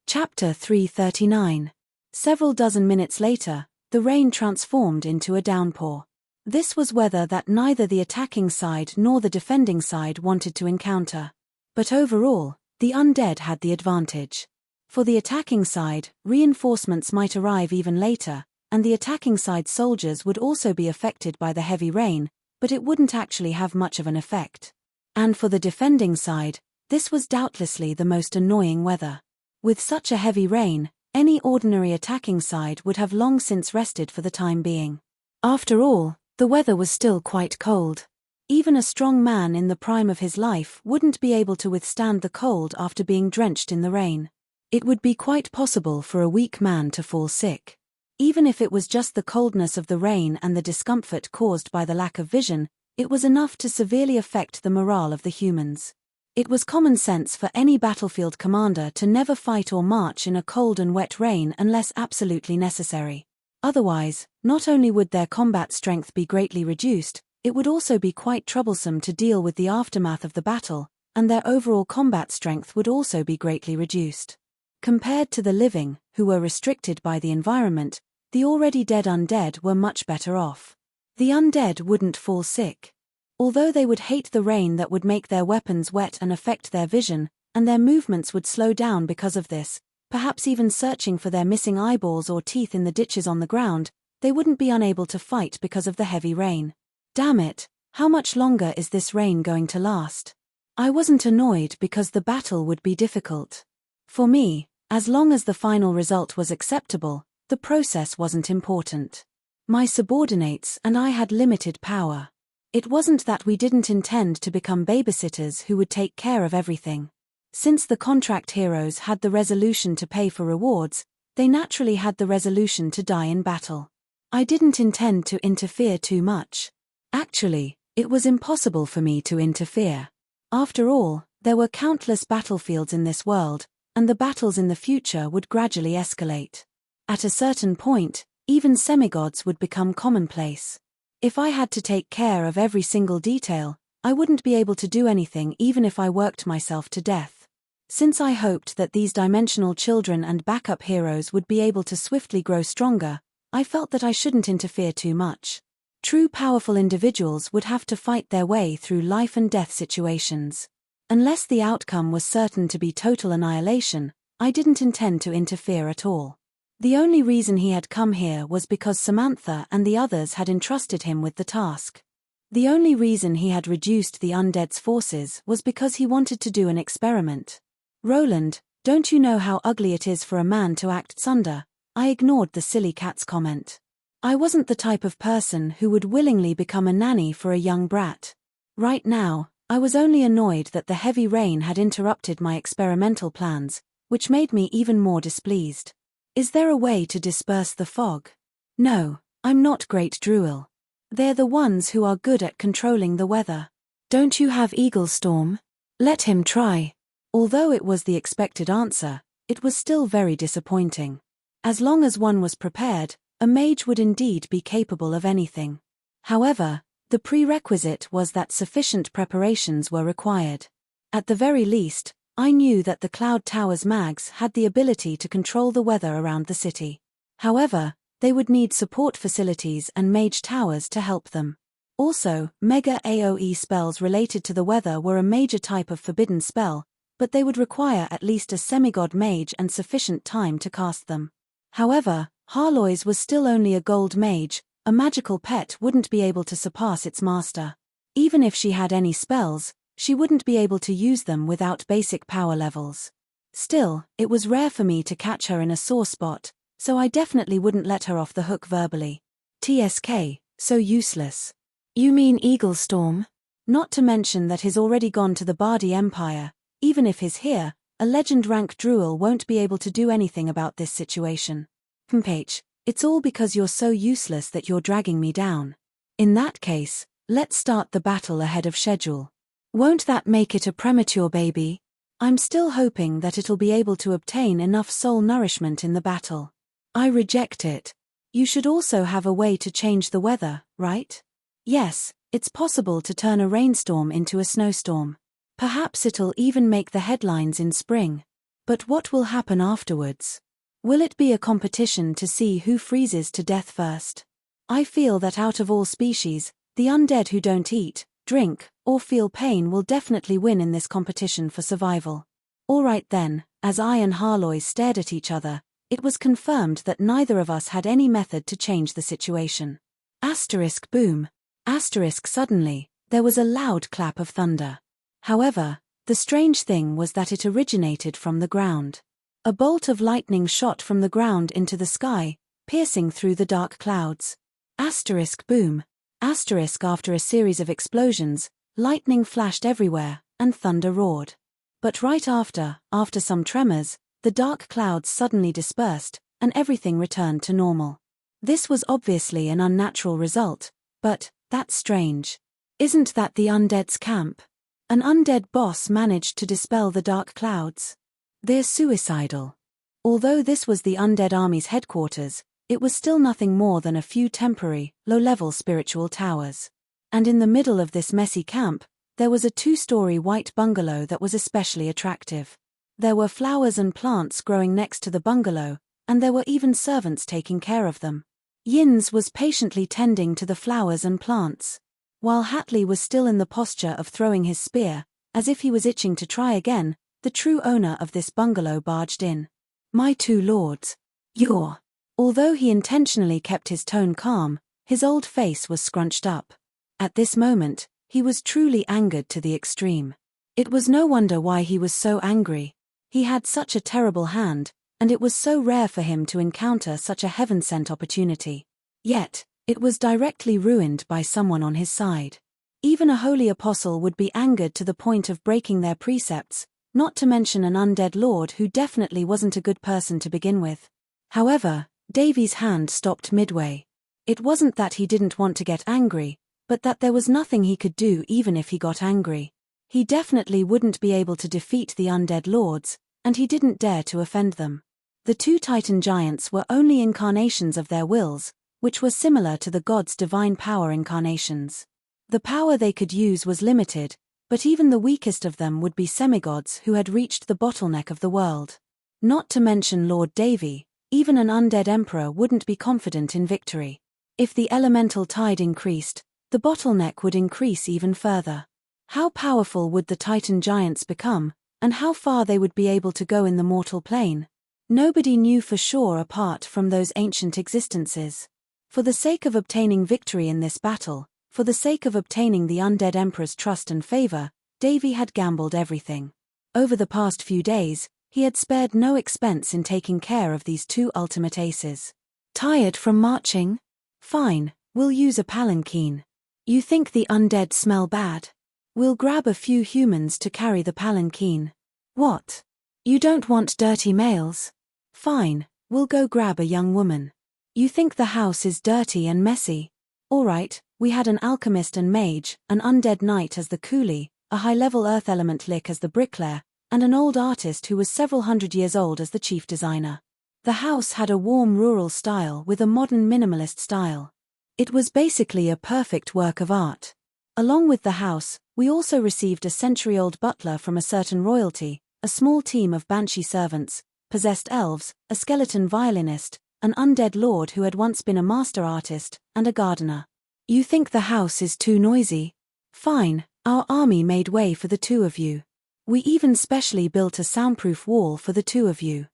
Chapter 339. Several dozen minutes later, the rain transformed into a downpour. This was weather that neither the attacking side nor the defending side wanted to encounter. But overall, the undead had the advantage. For the attacking side, reinforcements might arrive even later, and the attacking side soldiers would also be affected by the heavy rain, but it wouldn't actually have much of an effect. And for the defending side, this was doubtlessly the most annoying weather. With such a heavy rain, any ordinary attacking side would have long since rested for the time being. After all, the weather was still quite cold. Even a strong man in the prime of his life wouldn't be able to withstand the cold after being drenched in the rain. It would be quite possible for a weak man to fall sick. Even if it was just the coldness of the rain and the discomfort caused by the lack of vision, it was enough to severely affect the morale of the humans. It was common sense for any battlefield commander to never fight or march in a cold and wet rain unless absolutely necessary. Otherwise, not only would their combat strength be greatly reduced, it would also be quite troublesome to deal with the aftermath of the battle, and their overall combat strength would also be greatly reduced. Compared to the living, who were restricted by the environment, the already dead undead were much better off. The undead wouldn't fall sick. Although they would hate the rain that would make their weapons wet and affect their vision, and their movements would slow down because of this, perhaps even searching for their missing eyeballs or teeth in the ditches on the ground, they wouldn't be unable to fight because of the heavy rain. Damn it, how much longer is this rain going to last? I wasn't annoyed because the battle would be difficult. For me, as long as the final result was acceptable, the process wasn't important. My subordinates and I had limited power. It wasn't that we didn't intend to become babysitters who would take care of everything. Since the contract heroes had the resolution to pay for rewards, they naturally had the resolution to die in battle. I didn't intend to interfere too much. Actually, it was impossible for me to interfere. After all, there were countless battlefields in this world, and the battles in the future would gradually escalate. At a certain point, even semigods would become commonplace. If I had to take care of every single detail, I wouldn't be able to do anything even if I worked myself to death. Since I hoped that these dimensional children and backup heroes would be able to swiftly grow stronger, I felt that I shouldn't interfere too much. True powerful individuals would have to fight their way through life and death situations. Unless the outcome was certain to be total annihilation, I didn't intend to interfere at all. The only reason he had come here was because Samantha and the others had entrusted him with the task. The only reason he had reduced the undead's forces was because he wanted to do an experiment. Roland, don't you know how ugly it is for a man to act sunder? I ignored the silly cat's comment. I wasn't the type of person who would willingly become a nanny for a young brat. Right now, I was only annoyed that the heavy rain had interrupted my experimental plans, which made me even more displeased. Is there a way to disperse the fog? No, I'm not Great Druil. They're the ones who are good at controlling the weather. Don't you have Eagle Storm? Let him try. Although it was the expected answer, it was still very disappointing. As long as one was prepared, a mage would indeed be capable of anything. However, the prerequisite was that sufficient preparations were required. At the very least, I knew that the Cloud Tower's mags had the ability to control the weather around the city. However, they would need support facilities and mage towers to help them. Also, Mega AoE spells related to the weather were a major type of forbidden spell, but they would require at least a semigod mage and sufficient time to cast them. However, Harloy's was still only a gold mage. A magical pet wouldn't be able to surpass its master. Even if she had any spells, she wouldn't be able to use them without basic power levels. Still, it was rare for me to catch her in a sore spot, so I definitely wouldn't let her off the hook verbally. TSK, so useless. You mean Eagle Storm? Not to mention that he's already gone to the Bardi Empire. Even if he's here, a legend rank Druil won't be able to do anything about this situation. H, it's all because you're so useless that you're dragging me down. In that case, let's start the battle ahead of schedule. Won't that make it a premature baby? I'm still hoping that it'll be able to obtain enough soul nourishment in the battle. I reject it. You should also have a way to change the weather, right? Yes, it's possible to turn a rainstorm into a snowstorm. Perhaps it'll even make the headlines in spring. But what will happen afterwards? Will it be a competition to see who freezes to death first? I feel that out of all species, the undead who don't eat, drink, or feel pain will definitely win in this competition for survival. Alright then, as I and Harloy stared at each other, it was confirmed that neither of us had any method to change the situation. Asterisk boom. Asterisk suddenly, there was a loud clap of thunder. However, the strange thing was that it originated from the ground. A bolt of lightning shot from the ground into the sky, piercing through the dark clouds. Asterisk boom. Asterisk after a series of explosions, lightning flashed everywhere, and thunder roared. But right after some tremors, the dark clouds suddenly dispersed, and everything returned to normal. This was obviously an unnatural result, but that's strange. Isn't that the undead's camp? An undead boss managed to dispel the dark clouds. They're suicidal. Although this was the undead army's headquarters, it was still nothing more than a few temporary, low-level spiritual towers. And in the middle of this messy camp, there was a 2-story white bungalow that was especially attractive. There were flowers and plants growing next to the bungalow, and there were even servants taking care of them. Yins was patiently tending to the flowers and plants. While Hatley was still in the posture of throwing his spear, as if he was itching to try again, the true owner of this bungalow barged in. "My 2 lords. You're..." Although he intentionally kept his tone calm, his old face was scrunched up. At this moment, he was truly angered to the extreme. It was no wonder why he was so angry. He had such a terrible hand, and it was so rare for him to encounter such a heaven-sent opportunity. Yet, it was directly ruined by someone on his side. Even a holy apostle would be angered to the point of breaking their precepts, not to mention an undead lord who definitely wasn't a good person to begin with. However, Davy's hand stopped midway. It wasn't that he didn't want to get angry, but that there was nothing he could do even if he got angry. He definitely wouldn't be able to defeat the undead lords, and he didn't dare to offend them. The 2 Titan giants were only incarnations of their wills, which were similar to the gods' divine power incarnations. The power they could use was limited, but even the weakest of them would be semigods who had reached the bottleneck of the world. Not to mention Lord Davy, even an undead emperor wouldn't be confident in victory. If the elemental tide increased, the bottleneck would increase even further. How powerful would the Titan giants become, and how far they would be able to go in the mortal plane? Nobody knew for sure apart from those ancient existences. For the sake of obtaining victory in this battle, for the sake of obtaining the undead emperor's trust and favor, Davy had gambled everything. Over the past few days, he had spared no expense in taking care of these 2 ultimate aces. Tired from marching? Fine, we'll use a palanquin. You think the undead smell bad? We'll grab a few humans to carry the palanquin. What? You don't want dirty males? Fine, we'll go grab a young woman. You think the house is dirty and messy? Alright, we had an alchemist and mage, an undead knight as the coolie, a high-level earth element Lich as the bricklayer, and an old artist who was several hundred years old as the chief designer. The house had a warm rural style with a modern minimalist style. It was basically a perfect work of art. Along with the house, we also received a century-old butler from a certain royalty, a small team of banshee servants, possessed elves, a skeleton violinist, an undead lord who had once been a master artist, and a gardener. You think the house is too noisy? Fine, our army made way for the 2 of you. We even specially built a soundproof wall for the 2 of you.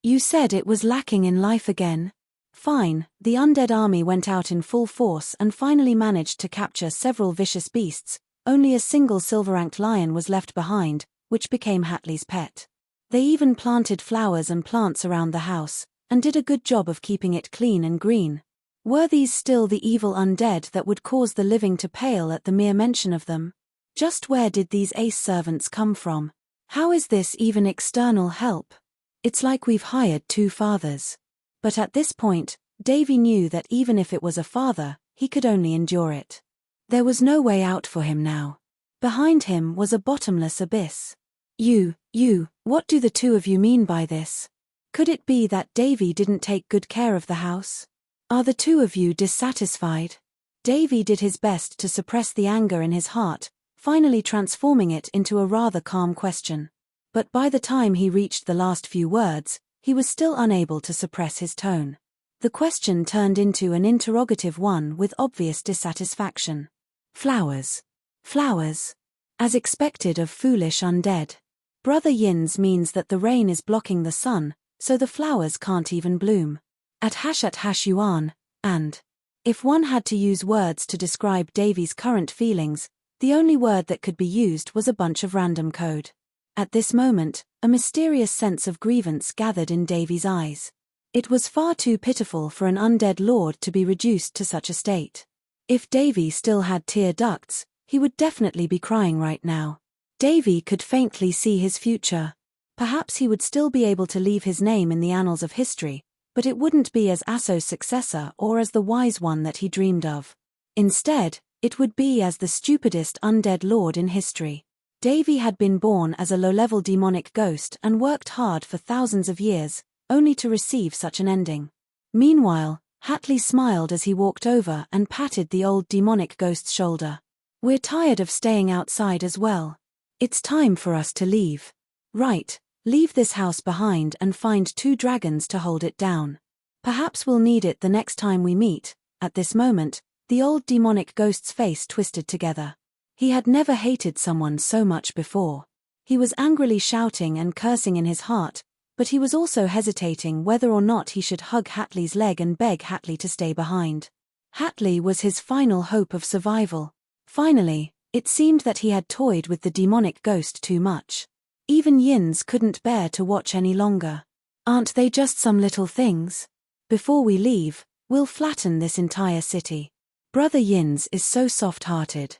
You said it was lacking in life again? Fine, the undead army went out in full force and finally managed to capture several vicious beasts. Only a single silver-ranked lion was left behind, which became Hatley's pet. They even planted flowers and plants around the house, and did a good job of keeping it clean and green. Were these still the evil undead that would cause the living to pale at the mere mention of them? Just where did these ace servants come from? How is this even external help? It's like we've hired 2 fathers. But at this point, Davy knew that even if it was a father, he could only endure it. There was no way out for him now. Behind him was a bottomless abyss. What do the 2 of you mean by this? Could it be that Davy didn't take good care of the house? Are the 2 of you dissatisfied? Davy did his best to suppress the anger in his heart, finally transforming it into a rather calm question. But by the time he reached the last few words, he was still unable to suppress his tone. The question turned into an interrogative one with obvious dissatisfaction. Flowers. Flowers. As expected of foolish undead. Brother Yin's means that the rain is blocking the sun, so the flowers can't even bloom. At yuan, and. If one had to use words to describe Davy's current feelings, the only word that could be used was a bunch of random code. At this moment, a mysterious sense of grievance gathered in Davy's eyes. It was far too pitiful for an undead lord to be reduced to such a state. If Davy still had tear ducts, he would definitely be crying right now. Davy could faintly see his future. Perhaps he would still be able to leave his name in the annals of history, but it wouldn't be as Asso's successor or as the wise one that he dreamed of. Instead, it would be as the stupidest undead lord in history. Davy had been born as a low-level demonic ghost and worked hard for thousands of years, only to receive such an ending. Meanwhile, Hatley smiled as he walked over and patted the old demonic ghost's shoulder. "We're tired of staying outside as well. It's time for us to leave." "Right, leave this house behind and find 2 dragons to hold it down. Perhaps we'll need it the next time we meet." At this moment, the old demonic ghost's face twisted together. He had never hated someone so much before. He was angrily shouting and cursing in his heart, but he was also hesitating whether or not he should hug Hatley's leg and beg Hatley to stay behind. Hatley was his final hope of survival. Finally, it seemed that he had toyed with the demonic ghost too much. Even Yins couldn't bear to watch any longer. "Aren't they just some little things? Before we leave, we'll flatten this entire city. Brother Yins is so soft-hearted.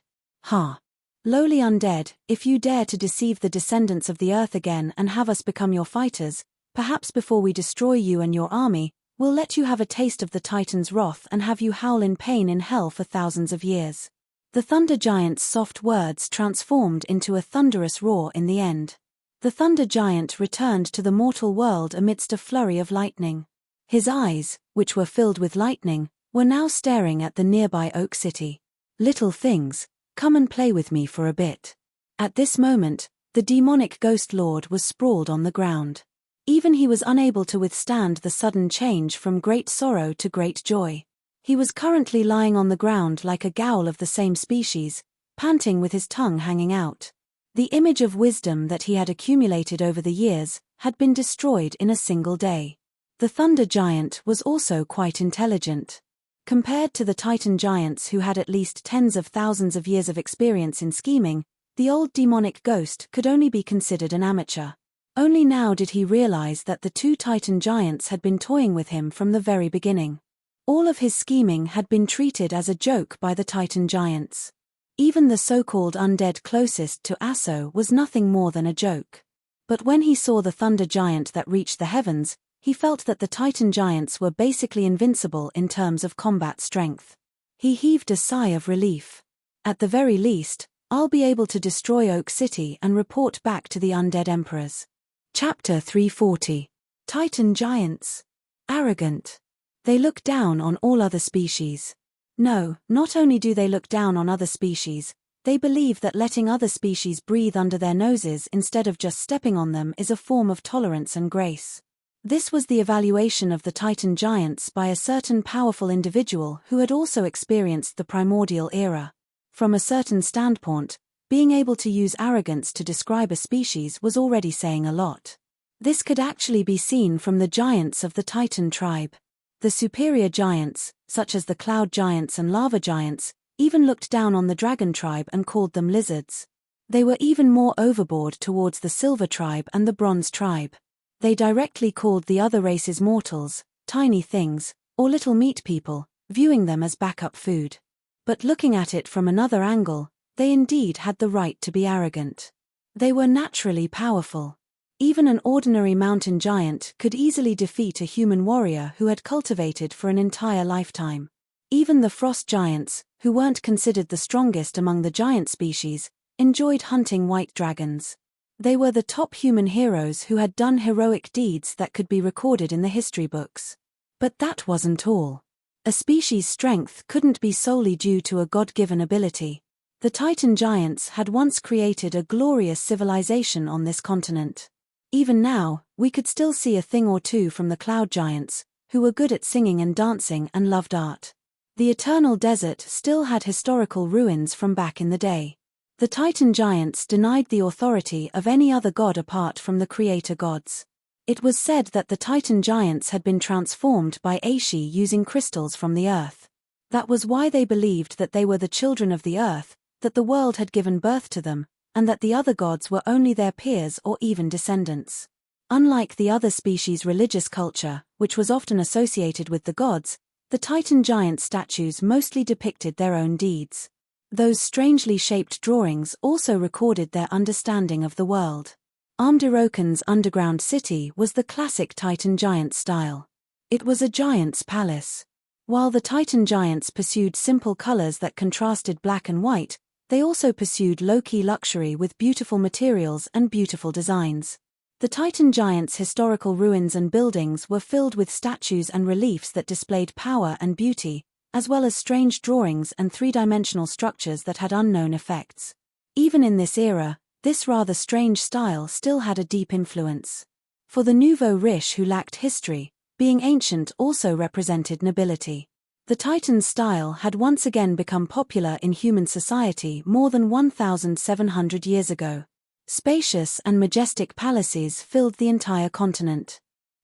Ha! Lowly undead, if you dare to deceive the descendants of the earth again and have us become your fighters, perhaps before we destroy you and your army, we'll let you have a taste of the Titan's wrath and have you howl in pain in hell for thousands of years." The Thunder Giant's soft words transformed into a thunderous roar in the end. The Thunder Giant returned to the mortal world amidst a flurry of lightning. His eyes, which were filled with lightning, were now staring at the nearby Oak City. "Little things, come and play with me for a bit." At this moment, the demonic ghost lord was sprawled on the ground. Even he was unable to withstand the sudden change from great sorrow to great joy. He was currently lying on the ground like a ghoul of the same species, panting with his tongue hanging out. The image of wisdom that he had accumulated over the years had been destroyed in a single day. The Thunder Giant was also quite intelligent. Compared to the Titan Giants who had at least tens of thousands of years of experience in scheming, the old demonic ghost could only be considered an amateur. Only now did he realize that the 2 Titan Giants had been toying with him from the very beginning. All of his scheming had been treated as a joke by the Titan Giants. Even the so-called undead closest to Asso was nothing more than a joke. But when he saw the Thunder Giant that reached the heavens, he felt that the Titan Giants were basically invincible in terms of combat strength. He heaved a sigh of relief. At the very least, I'll be able to destroy Oak City and report back to the undead emperors. Chapter 340. Titan Giants. Arrogant. They look down on all other species. No, not only do they look down on other species, they believe that letting other species breathe under their noses instead of just stepping on them is a form of tolerance and grace. This was the evaluation of the Titan Giants by a certain powerful individual who had also experienced the primordial era. From a certain standpoint, being able to use arrogance to describe a species was already saying a lot. This could actually be seen from the giants of the Titan tribe. The superior giants, such as the Cloud Giants and Lava Giants, even looked down on the Dragon tribe and called them lizards. They were even more overboard towards the Silver tribe and the Bronze tribe. They directly called the other races mortals, tiny things, or little meat people, viewing them as backup food. But looking at it from another angle, they indeed had the right to be arrogant. They were naturally powerful. Even an ordinary mountain giant could easily defeat a human warrior who had cultivated for an entire lifetime. Even the frost giants, who weren't considered the strongest among the giant species, enjoyed hunting white dragons. They were the top human heroes who had done heroic deeds that could be recorded in the history books. But that wasn't all. A species' strength couldn't be solely due to a God-given ability. The Titan giants had once created a glorious civilization on this continent. Even now, we could still see a thing or two from the cloud giants, who were good at singing and dancing and loved art. The eternal desert still had historical ruins from back in the day. The Titan giants denied the authority of any other god apart from the creator gods. It was said that the Titan giants had been transformed by Aishi using crystals from the earth. That was why they believed that they were the children of the earth, that the world had given birth to them, and that the other gods were only their peers or even descendants. Unlike the other species' religious culture, which was often associated with the gods, the Titan giant statues mostly depicted their own deeds. Those strangely shaped drawings also recorded their understanding of the world. Amdirokan's underground city was the classic Titan giant style. It was a giant's palace. While the Titan giants pursued simple colors that contrasted black and white, they also pursued low-key luxury with beautiful materials and beautiful designs. The Titan giants' historical ruins and buildings were filled with statues and reliefs that displayed power and beauty, as well as strange drawings and three-dimensional structures that had unknown effects. Even in this era, this rather strange style still had a deep influence. For the nouveau riche who lacked history, being ancient also represented nobility. The Titan's style had once again become popular in human society more than 1,700 years ago. Spacious and majestic palaces filled the entire continent.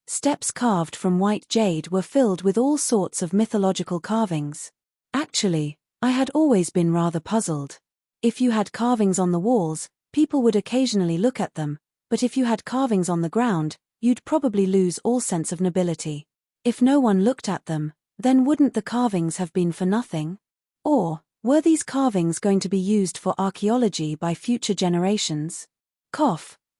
Steps carved from white jade were filled with all sorts of mythological carvings. Actually, I had always been rather puzzled. If you had carvings on the walls, people would occasionally look at them, but if you had carvings on the ground, you'd probably lose all sense of nobility. If no one looked at them, then wouldn't the carvings have been for nothing? Or, were these carvings going to be used for archaeology by future generations?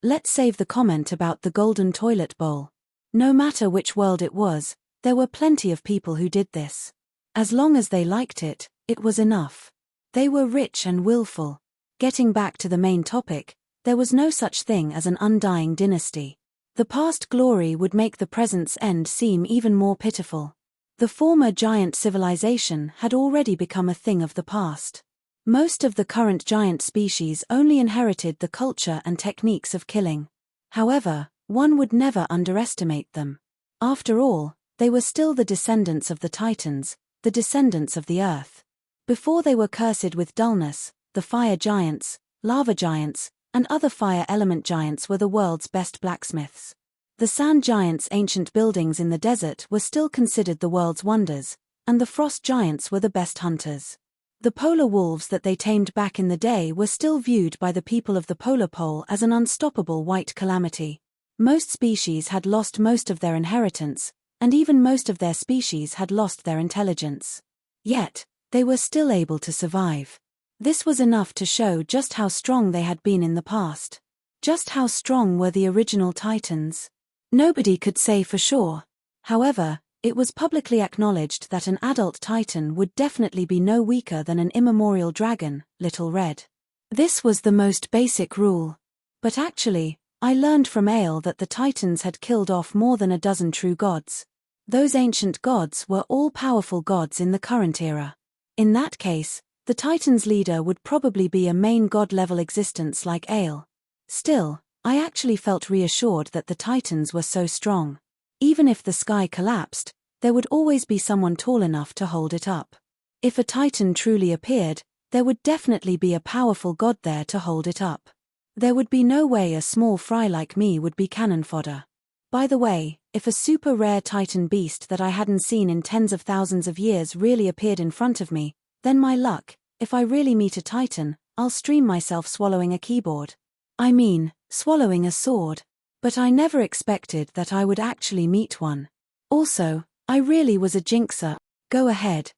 Let's save the comment about the golden toilet bowl. No matter which world it was, there were plenty of people who did this. As long as they liked it, it was enough. They were rich and willful. Getting back to the main topic, there was no such thing as an undying dynasty. The past glory would make the present's end seem even more pitiful. The former giant civilization had already become a thing of the past. Most of the current giant species only inherited the culture and techniques of killing. However, one would never underestimate them. After all, they were still the descendants of the Titans, the descendants of the earth. Before they were cursed with dullness, the fire giants, lava giants, and other fire element giants were the world's best blacksmiths. The sand giants' ancient buildings in the desert were still considered the world's wonders, and the frost giants were the best hunters. The polar wolves that they tamed back in the day were still viewed by the people of the polar pole as an unstoppable white calamity. Most species had lost most of their inheritance, and even most of their species had lost their intelligence. Yet, they were still able to survive. This was enough to show just how strong they had been in the past. Just how strong were the original Titans? Nobody could say for sure. However, it was publicly acknowledged that an adult Titan would definitely be no weaker than an immemorial dragon, Little Red. This was the most basic rule. But actually, I learned from Ale that the Titans had killed off more than a dozen true gods. Those ancient gods were all-powerful gods in the current era. In that case, the Titans' leader would probably be a main god-level existence like Ale. Still, I actually felt reassured that the Titans were so strong. Even if the sky collapsed, there would always be someone tall enough to hold it up. If a Titan truly appeared, there would definitely be a powerful god there to hold it up. There would be no way a small fry like me would be cannon fodder. By the way, if a super rare Titan beast that I hadn't seen in tens of thousands of years really appeared in front of me, then my luck, if I really meet a Titan, I'll stream myself swallowing a keyboard. I mean, swallowing a sword. But I never expected that I would actually meet one. Also, I really was a jinxer. Go ahead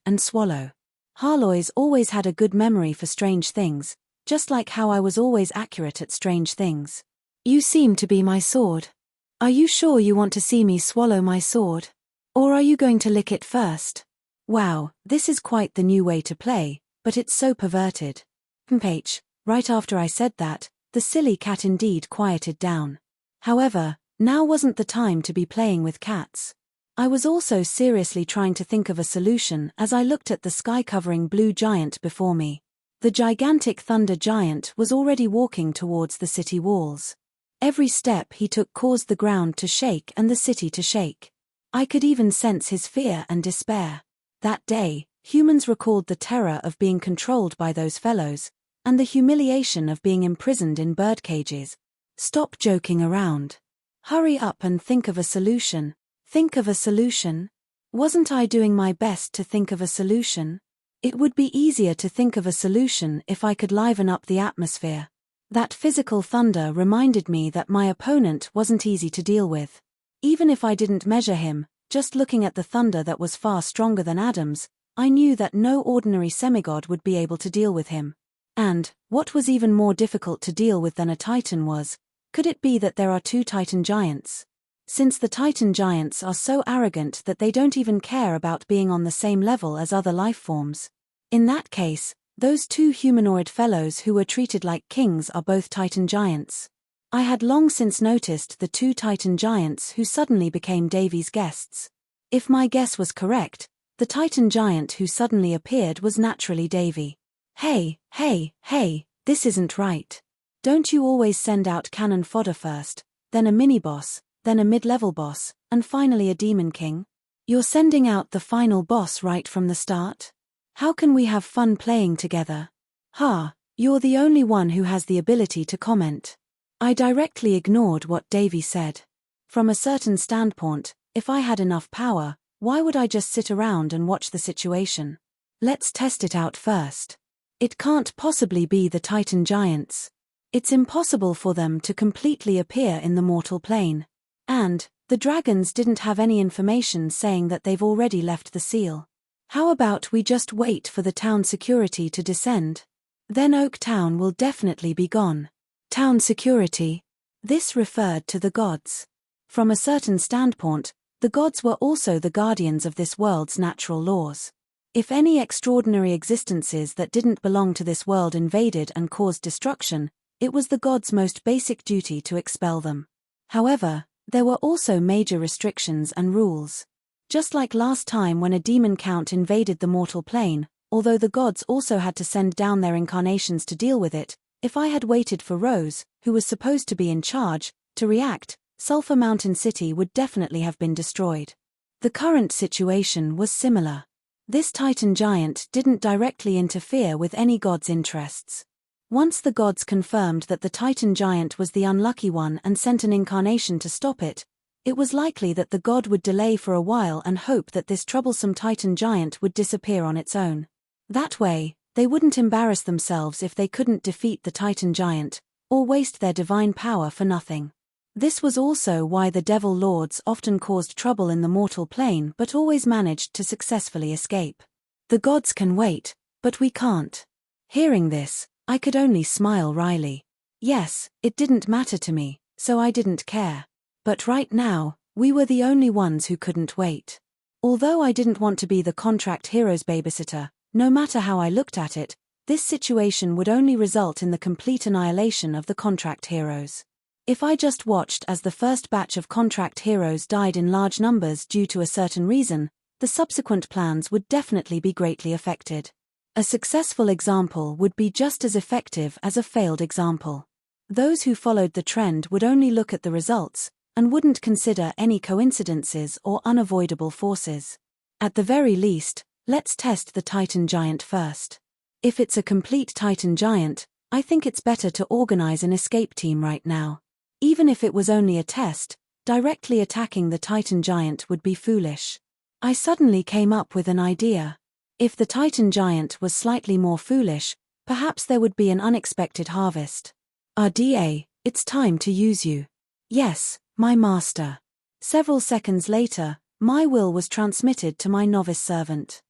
and swallow. Harloy's always had a good memory for strange things, just like how I was always accurate at strange things. You seem to be my sword. Are you sure you want to see me swallow my sword? Or are you going to lick it first? Wow, this is quite the new way to play, but it's so perverted. Right after I said that, the silly cat indeed quieted down. However, now wasn't the time to be playing with cats. I was also seriously trying to think of a solution as I looked at the sky-covering blue giant before me. The gigantic thunder giant was already walking towards the city walls. Every step he took caused the ground to shake and the city to shake. I could even sense his fear and despair. That day, humans recalled the terror of being controlled by those fellows, and the humiliation of being imprisoned in birdcages. Stop joking around. Hurry up and think of a solution. Think of a solution? Wasn't I doing my best to think of a solution? It would be easier to think of a solution if I could liven up the atmosphere. That physical thunder reminded me that my opponent wasn't easy to deal with. Even if I didn't measure him, just looking at the thunder that was far stronger than Adam's, I knew that no ordinary semigod would be able to deal with him. And, what was even more difficult to deal with than a titan was, could it be that there are two titan giants? Since the titan giants are so arrogant that they don't even care about being on the same level as other life forms. In that case, those two humanoid fellows who were treated like kings are both titan giants. I had long since noticed the two titan giants who suddenly became Davy's guests. If my guess was correct, the titan giant who suddenly appeared was naturally Davy. Hey, this isn't right. Don't you always send out cannon fodder first, then a mini-boss, then a mid-level boss, and finally a demon king? You're sending out the final boss right from the start? How can we have fun playing together? You're the only one who has the ability to comment. I directly ignored what Davy said. From a certain standpoint, if I had enough power, why would I just sit around and watch the situation? Let's test it out first. It can't possibly be the titan giants. It's impossible for them to completely appear in the mortal plane. And, the dragons didn't have any information saying that they've already left the seal. How about we just wait for the town security to descend? Then Oak Town will definitely be gone. Town security. This referred to the gods. From a certain standpoint, the gods were also the guardians of this world's natural laws. If any extraordinary existences that didn't belong to this world invaded and caused destruction, it was the gods' most basic duty to expel them. However, there were also major restrictions and rules. Just like last time when a demon count invaded the mortal plane, although the gods also had to send down their incarnations to deal with it, if I had waited for Rose, who was supposed to be in charge, to react, Sulphur Mountain City would definitely have been destroyed. The current situation was similar. This titan giant didn't directly interfere with any god's interests. Once the gods confirmed that the titan giant was the unlucky one and sent an incarnation to stop it, it was likely that the god would delay for a while and hope that this troublesome titan giant would disappear on its own. That way, they wouldn't embarrass themselves if they couldn't defeat the titan giant, or waste their divine power for nothing. This was also why the devil lords often caused trouble in the mortal plane but always managed to successfully escape. The gods can wait, but we can't. Hearing this, I could only smile wryly. Yes, it didn't matter to me, so I didn't care. But right now, we were the only ones who couldn't wait. Although I didn't want to be the contract hero's babysitter, no matter how I looked at it, this situation would only result in the complete annihilation of the contract heroes. If I just watched as the first batch of contract heroes died in large numbers due to a certain reason, the subsequent plans would definitely be greatly affected. A successful example would be just as effective as a failed example. Those who followed the trend would only look at the results, and wouldn't consider any coincidences or unavoidable forces. At the very least, let's test the titan giant first. If it's a complete titan giant, I think it's better to organize an escape team right now. Even if it was only a test, directly attacking the titan giant would be foolish. I suddenly came up with an idea. If the titan giant was slightly more foolish, perhaps there would be an unexpected harvest. RDA, it's time to use you. Yes, my master. Several seconds later, my will was transmitted to my novice servant.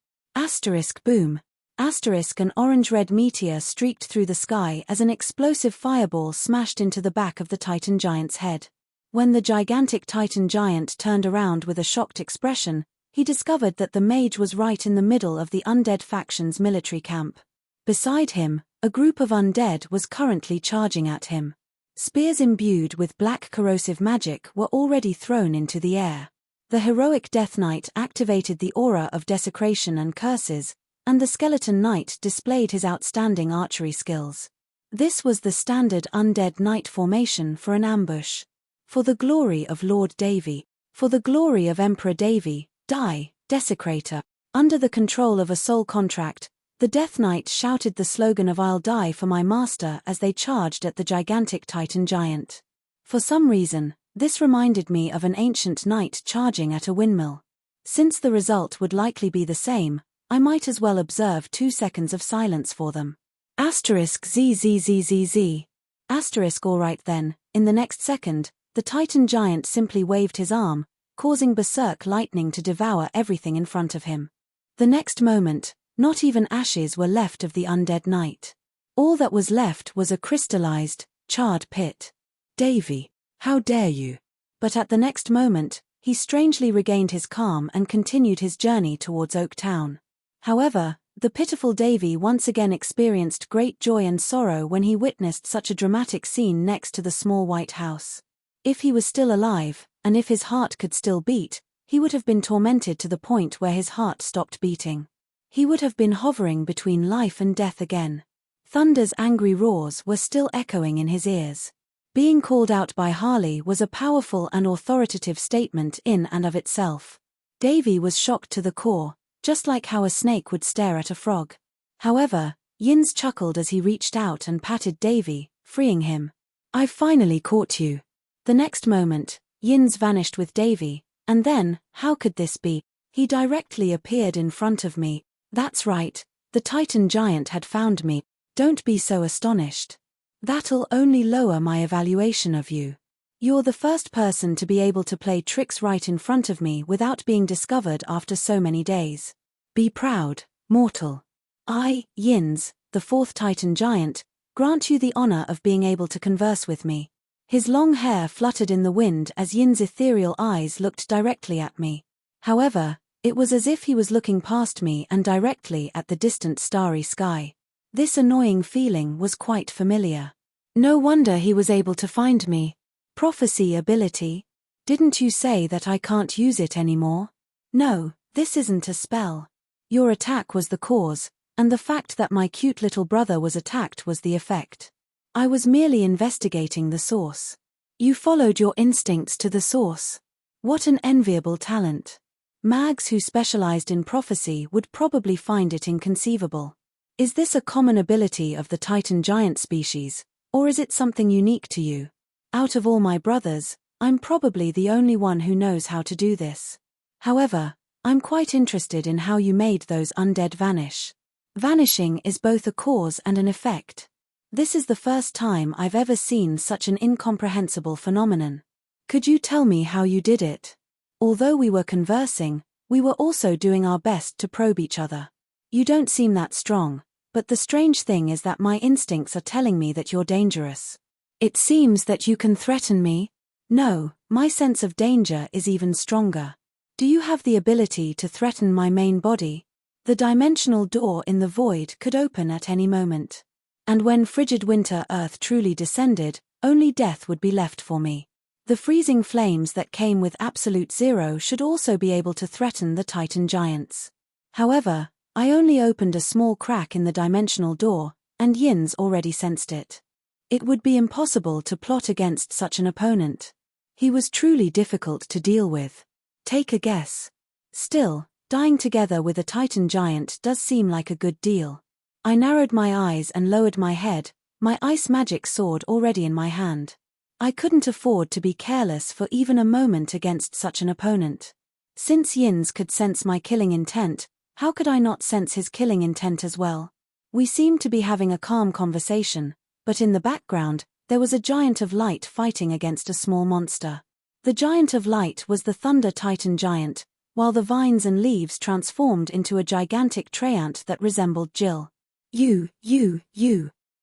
Boom. An orange-red meteor streaked through the sky as an explosive fireball smashed into the back of the titan giant's head. When the gigantic titan giant turned around with a shocked expression, he discovered that the mage was right in the middle of the undead faction's military camp. Beside him, a group of undead was currently charging at him. Spears imbued with black corrosive magic were already thrown into the air. The heroic Death Knight activated the aura of desecration and curses, and the skeleton knight displayed his outstanding archery skills. This was the standard undead knight formation for an ambush. For the glory of Lord Davy, for the glory of Emperor Davy, die, desecrator. Under the control of a soul contract, the Death Knight shouted the slogan of "I'll die for my master" as they charged at the gigantic Titan giant. For some reason, this reminded me of an ancient knight charging at a windmill. Since the result would likely be the same, I might as well observe 2 seconds of silence for them. *ZZZZZ. Alright then, in the next second, the Titan giant simply waved his arm, causing berserk lightning to devour everything in front of him. The next moment, not even ashes were left of the undead knight. All that was left was a crystallized, charred pit. "Davy, how dare you?" But at the next moment, he strangely regained his calm and continued his journey towards Oak Town. However, the pitiful Davy once again experienced great joy and sorrow when he witnessed such a dramatic scene next to the small white house. If he was still alive, and if his heart could still beat, he would have been tormented to the point where his heart stopped beating. He would have been hovering between life and death again. Thunder's angry roars were still echoing in his ears. Being called out by Harley was a powerful and authoritative statement in and of itself. Davy was shocked to the core, just like how a snake would stare at a frog. However, Yins chuckled as he reached out and patted Davy, freeing him. "I've finally caught you." The next moment, Yins vanished with Davy, and then, how could this be? He directly appeared in front of me. That's right, the Titan giant had found me. Don't be so astonished. That'll only lower my evaluation of you. You're the first person to be able to play tricks right in front of me without being discovered after so many days. Be proud, mortal. I, Yins, the fourth Titan giant, grant you the honor of being able to converse with me. His long hair fluttered in the wind as Yin's ethereal eyes looked directly at me. However, it was as if he was looking past me and directly at the distant starry sky. This annoying feeling was quite familiar. No wonder he was able to find me. Prophecy ability? Didn't you say that I can't use it anymore? No, this isn't a spell. Your attack was the cause, and the fact that my cute little brother was attacked was the effect. I was merely investigating the source. You followed your instincts to the source. What an enviable talent. Mags who specialized in prophecy would probably find it inconceivable. Is this a common ability of the Titan giant species, or is it something unique to you? Out of all my brothers, I'm probably the only one who knows how to do this. However, I'm quite interested in how you made those undead vanish. Vanishing is both a cause and an effect. This is the first time I've ever seen such an incomprehensible phenomenon. Could you tell me how you did it? Although we were conversing, we were also doing our best to probe each other. You don't seem that strong, but the strange thing is that my instincts are telling me that you're dangerous. It seems that you can threaten me? No, my sense of danger is even stronger. Do you have the ability to threaten my main body? The dimensional door in the void could open at any moment. And when frigid winter earth truly descended, only death would be left for me. The freezing flames that came with absolute zero should also be able to threaten the Titan giants. However, I only opened a small crack in the dimensional door, and Yins already sensed it. It would be impossible to plot against such an opponent. He was truly difficult to deal with. Take a guess. Still, dying together with a Titan giant does seem like a good deal. I narrowed my eyes and lowered my head, my ice magic sword already in my hand. I couldn't afford to be careless for even a moment against such an opponent. Since Yins could sense my killing intent, how could I not sense his killing intent as well? We seemed to be having a calm conversation, but in the background, there was a giant of light fighting against a small monster. The giant of light was the Thunder Titan giant, while the vines and leaves transformed into a gigantic treant that resembled Jill. You,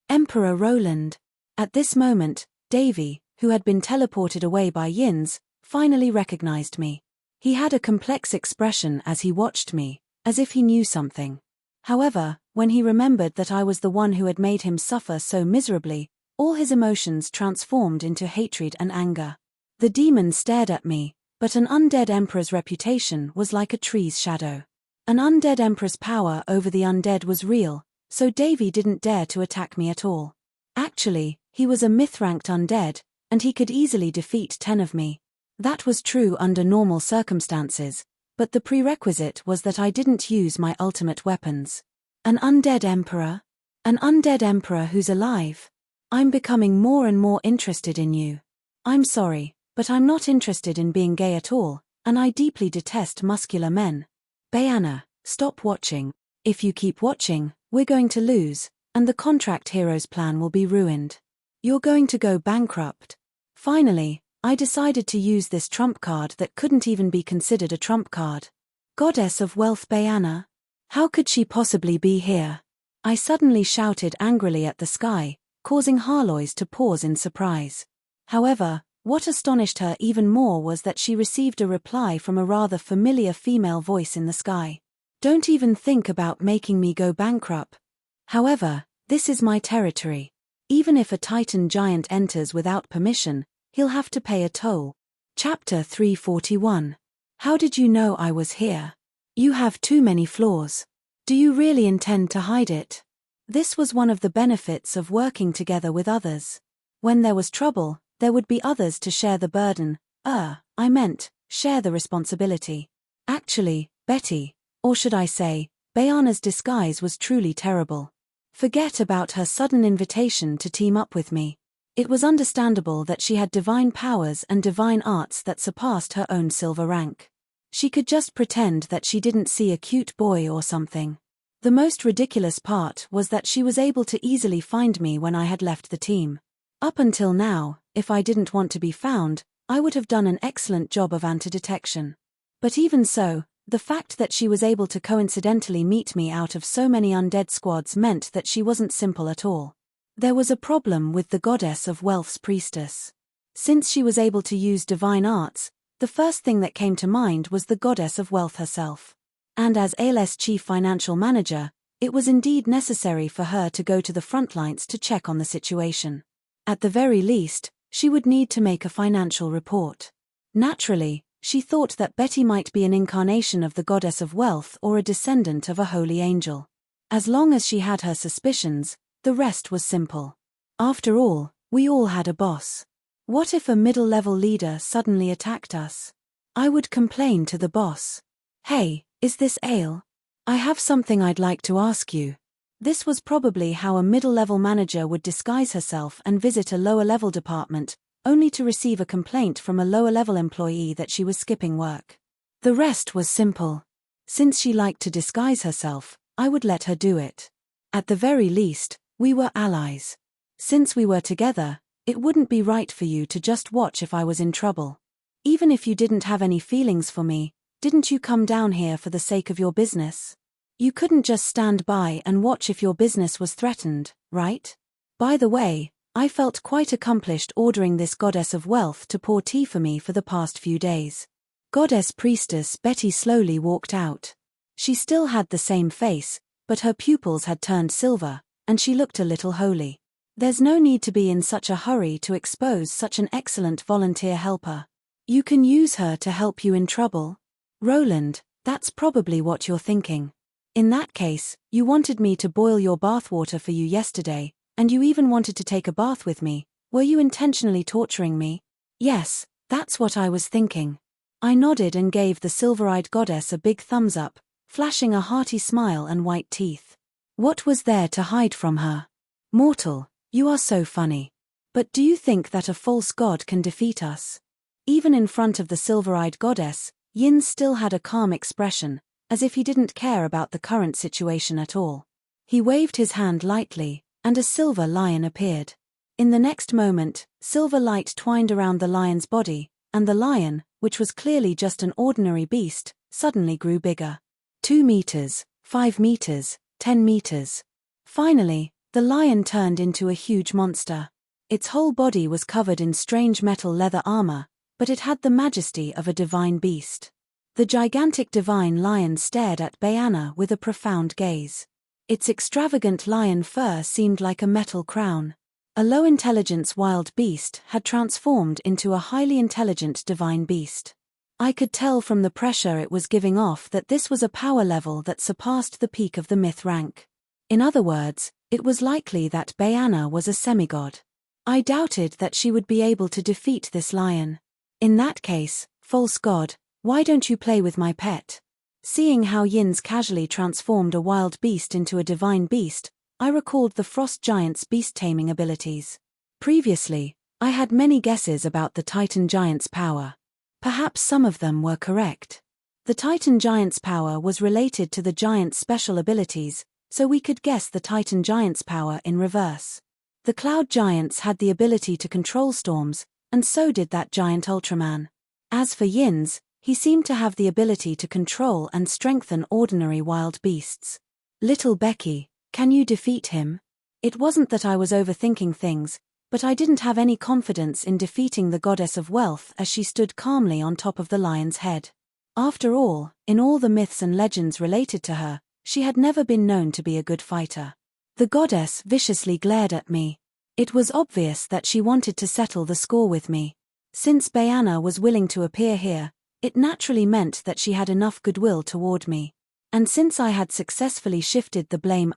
Emperor Roland. At this moment, Davy, who had been teleported away by Yins, finally recognized me. He had a complex expression as he watched me, as if he knew something. However, when he remembered that I was the one who had made him suffer so miserably, all his emotions transformed into hatred and anger. The demon stared at me, but an undead emperor's reputation was like a tree's shadow. An undead emperor's power over the undead was real, so Davy didn't dare to attack me at all. Actually, he was a myth-ranked undead, and he could easily defeat 10 of me. That was true under normal circumstances, but the prerequisite was that I didn't use my ultimate weapons. An undead emperor? An undead emperor who's alive? I'm becoming more and more interested in you. I'm sorry, but I'm not interested in being gay at all, and I deeply detest muscular men. Bayana, stop watching. If you keep watching, we're going to lose, and the contract hero's plan will be ruined. You're going to go bankrupt. Finally, I decided to use this trump card that couldn't even be considered a trump card. Goddess of Wealth Bayana? How could she possibly be here? I suddenly shouted angrily at the sky, causing Harlois to pause in surprise. However, what astonished her even more was that she received a reply from a rather familiar female voice in the sky. Don't even think about making me go bankrupt. However, this is my territory. Even if a Titan giant enters without permission, he'll have to pay a toll. Chapter 341. How did you know I was here? You have too many flaws. Do you really intend to hide it? This was one of the benefits of working together with others. When there was trouble, there would be others to share the burden. Share the responsibility. Actually, Betty, or should I say, Bayana's disguise was truly terrible. Forget about her sudden invitation to team up with me. It was understandable that she had divine powers and divine arts that surpassed her own silver rank. She could just pretend that she didn't see a cute boy or something. The most ridiculous part was that she was able to easily find me when I had left the team. Up until now, if I didn't want to be found, I would have done an excellent job of anti-detection. But even so, the fact that she was able to coincidentally meet me out of so many undead squads meant that she wasn't simple at all. There was a problem with the Goddess of Wealth's priestess. Since she was able to use divine arts, the first thing that came to mind was the Goddess of Wealth herself. And as ALS chief financial manager, it was indeed necessary for her to go to the front lines to check on the situation. At the very least, she would need to make a financial report. Naturally, she thought that Betty might be an incarnation of the Goddess of Wealth or a descendant of a holy angel. As long as she had her suspicions, the rest was simple. After all, we all had a boss. What if a middle-level leader suddenly attacked us? I would complain to the boss. Hey, is this Ale? I have something I'd like to ask you. This was probably how a middle-level manager would disguise herself and visit a lower-level department, only to receive a complaint from a lower-level employee that she was skipping work. The rest was simple. Since she liked to disguise herself, I would let her do it. At the very least, we were allies. Since we were together, it wouldn't be right for you to just watch if I was in trouble. Even if you didn't have any feelings for me, didn't you come down here for the sake of your business? You couldn't just stand by and watch if your business was threatened, right? By the way, I felt quite accomplished ordering this Goddess of Wealth to pour tea for me for the past few days. Goddess Priestess Betty slowly walked out. She still had the same face, but her pupils had turned silver, and she looked a little holy. There's no need to be in such a hurry to expose such an excellent volunteer helper. You can use her to help you in trouble. Roland, that's probably what you're thinking. In that case, you wanted me to boil your bathwater for you yesterday, and you even wanted to take a bath with me. Were you intentionally torturing me? Yes, that's what I was thinking. I nodded and gave the silver-eyed goddess a big thumbs up, flashing a hearty smile and white teeth. What was there to hide from her? Mortal, you are so funny. But do you think that a false god can defeat us? Even in front of the silver-eyed goddess, Yin still had a calm expression, as if he didn't care about the current situation at all. He waved his hand lightly, and a silver lion appeared. In the next moment, silver light twined around the lion's body, and the lion, which was clearly just an ordinary beast, suddenly grew bigger. 2 meters, 5 meters, 10 meters. Finally, the lion turned into a huge monster. Its whole body was covered in strange metal leather armor, but it had the majesty of a divine beast. The gigantic divine lion stared at Bayana with a profound gaze. Its extravagant lion fur seemed like a metal crown. A low-intelligence wild beast had transformed into a highly intelligent divine beast. I could tell from the pressure it was giving off that this was a power level that surpassed the peak of the myth rank. In other words, it was likely that Bayana was a semigod. I doubted that she would be able to defeat this lion. In that case, false god, why don't you play with my pet? Seeing how Yins casually transformed a wild beast into a divine beast, I recalled the frost giant's beast-taming abilities. Previously, I had many guesses about the Titan giant's power. Perhaps some of them were correct. The Titan giant's power was related to the giant's special abilities, so we could guess the Titan giant's power in reverse. The cloud giants had the ability to control storms, and so did that giant Ultraman. As for Yins, he seemed to have the ability to control and strengthen ordinary wild beasts. Little Becky, can you defeat him? It wasn't that I was overthinking things, but I didn't have any confidence in defeating the goddess of wealth as she stood calmly on top of the lion's head. After all, in all the myths and legends related to her, she had never been known to be a good fighter. The goddess viciously glared at me. It was obvious that she wanted to settle the score with me. Since Bayana was willing to appear here, it naturally meant that she had enough goodwill toward me. And since I had successfully shifted the blame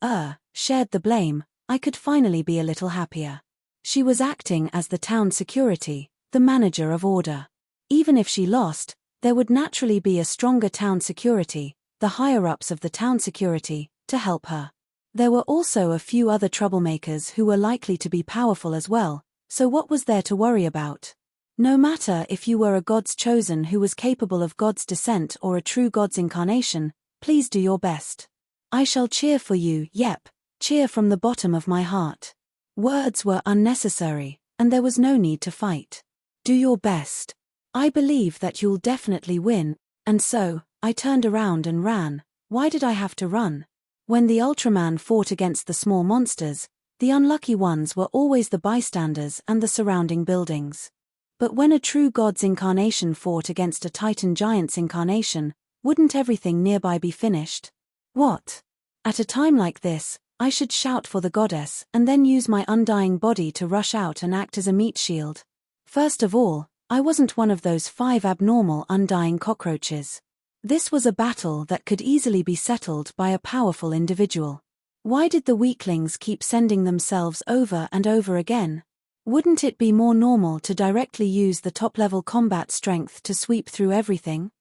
shared the blame, I could finally be a little happier. She was acting as the town security, the manager of order. Even if she lost, there would naturally be a stronger town security, the higher-ups of the town security, to help her. There were also a few other troublemakers who were likely to be powerful as well, so what was there to worry about? No matter if you were a god's chosen who was capable of God's descent or a true God's incarnation, please do your best. I shall cheer for you, yep, cheer from the bottom of my heart. Words were unnecessary, and there was no need to fight. Do your best. I believe that you'll definitely win, and so, I turned around and ran. Why did I have to run? When the Ultraman fought against the small monsters, the unlucky ones were always the bystanders and the surrounding buildings. But when a true god's incarnation fought against a Titan giant's incarnation, wouldn't everything nearby be finished? What? At a time like this, I should shout for the goddess and then use my undying body to rush out and act as a meat shield. First of all, I wasn't one of those 5 abnormal undying cockroaches. This was a battle that could easily be settled by a powerful individual. Why did the weaklings keep sending themselves over and over again? Wouldn't it be more normal to directly use the top-level combat strength to sweep through everything?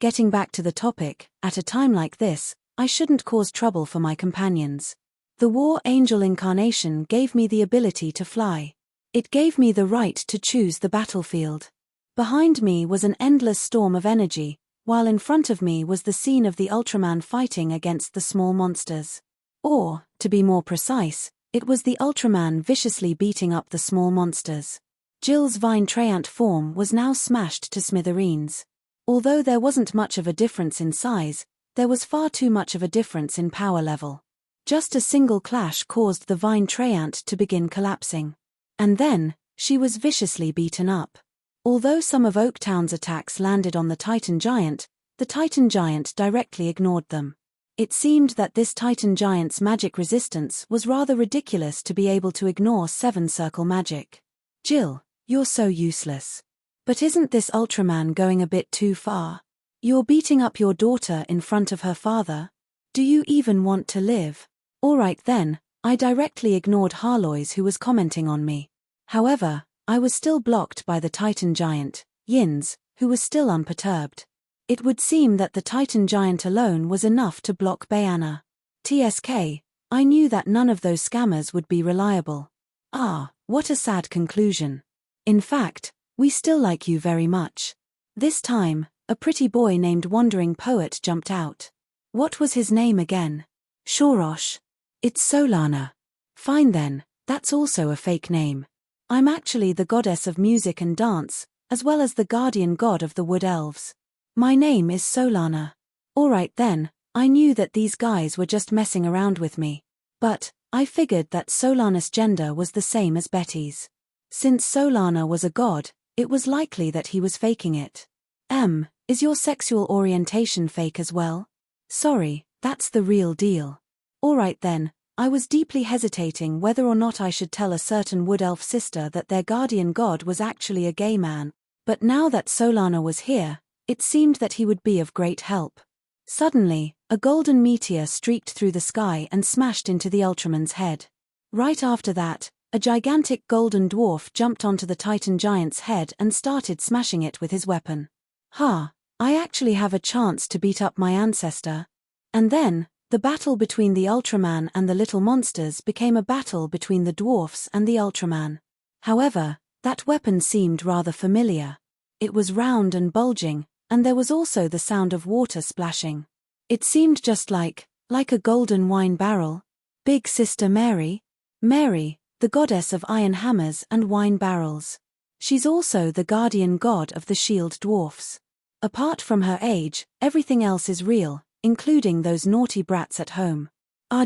Getting back to the topic, at a time like this, I shouldn't cause trouble for my companions. The War Angel incarnation gave me the ability to fly. It gave me the right to choose the battlefield. Behind me was an endless storm of energy, while in front of me was the scene of the Ultraman fighting against the small monsters. Or, to be more precise, it was the Ultraman viciously beating up the small monsters. Jill's Vine Treant form was now smashed to smithereens. Although there wasn't much of a difference in size, there was far too much of a difference in power level. Just a single clash caused the Vine Treant to begin collapsing. And then, she was viciously beaten up. Although some of Oaktown's attacks landed on the Titan Giant directly ignored them. It seemed that this Titan Giant's magic resistance was rather ridiculous to be able to ignore 7-circle magic. Jill, you're so useless. But isn't this Ultraman going a bit too far? You're beating up your daughter in front of her father? Do you even want to live? Alright then, I directly ignored Harlois who was commenting on me. However, I was still blocked by the Titan Giant, Yins, who was still unperturbed. It would seem that the Titan Giant alone was enough to block Bayana. TSK, I knew that none of those scammers would be reliable. Ah, what a sad conclusion. In fact, we still like you very much. This time, a pretty boy named Wandering Poet jumped out. What was his name again? Shorosh. It's Solana. Fine then, that's also a fake name. I'm actually the goddess of music and dance, as well as the guardian god of the wood elves. My name is Solana. Alright then, I knew that these guys were just messing around with me. But, I figured that Solana's gender was the same as Betty's. Since Solana was a god, it was likely that he was faking it. Is your sexual orientation fake as well? Sorry, that's the real deal. Alright then, I was deeply hesitating whether or not I should tell a certain wood elf sister that their guardian god was actually a gay man, But now that Solana was here, it seemed that he would be of great help. Suddenly, a golden meteor streaked through the sky and smashed into the Ultraman's head. Right after that, a gigantic golden dwarf jumped onto the Titan giant's head and started smashing it with his weapon. Ha! I actually have a chance to beat up my ancestor. And then, the battle between the Ultraman and the little monsters became a battle between the dwarfs and the Ultraman. However, that weapon seemed rather familiar. It was round and bulging, and there was also the sound of water splashing. It seemed just like a golden wine barrel. Big Sister Mary? Mary, the goddess of iron hammers and wine barrels. She's also the guardian god of the shield dwarfs. Apart from her age, everything else is real, including those naughty brats at home.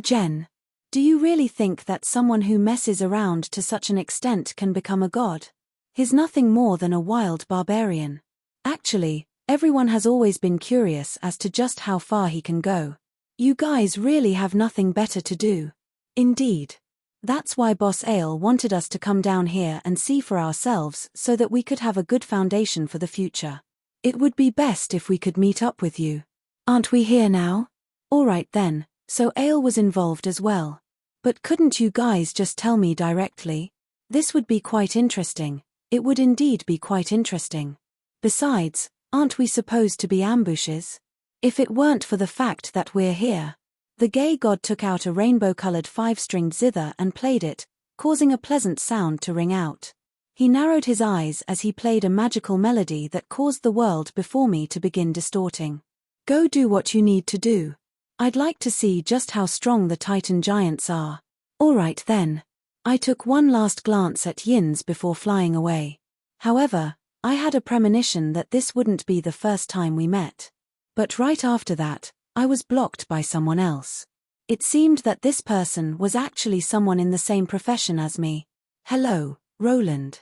Jen, do you really think that someone who messes around to such an extent can become a god? He's nothing more than a wild barbarian. Actually, everyone has always been curious as to just how far he can go. You guys really have nothing better to do. Indeed. That's why Boss Ale wanted us to come down here and see for ourselves so that we could have a good foundation for the future. It would be best if we could meet up with you. Aren't we here now? Alright then, so Ale was involved as well. But couldn't you guys just tell me directly? This would be quite interesting. It would indeed be quite interesting. Besides, aren't we supposed to be ambushes? If it weren't for the fact that we're here. The gay god took out a rainbow-colored 5-stringed zither and played it, causing a pleasant sound to ring out. He narrowed his eyes as he played a magical melody that caused the world before me to begin distorting. Go do what you need to do. I'd like to see just how strong the Titan giants are. Alright then. I took one last glance at Yin's before flying away. However, I had a premonition that this wouldn't be the first time we met. But right after that, I was blocked by someone else. It seemed that this person was actually someone in the same profession as me. Hello, Roland.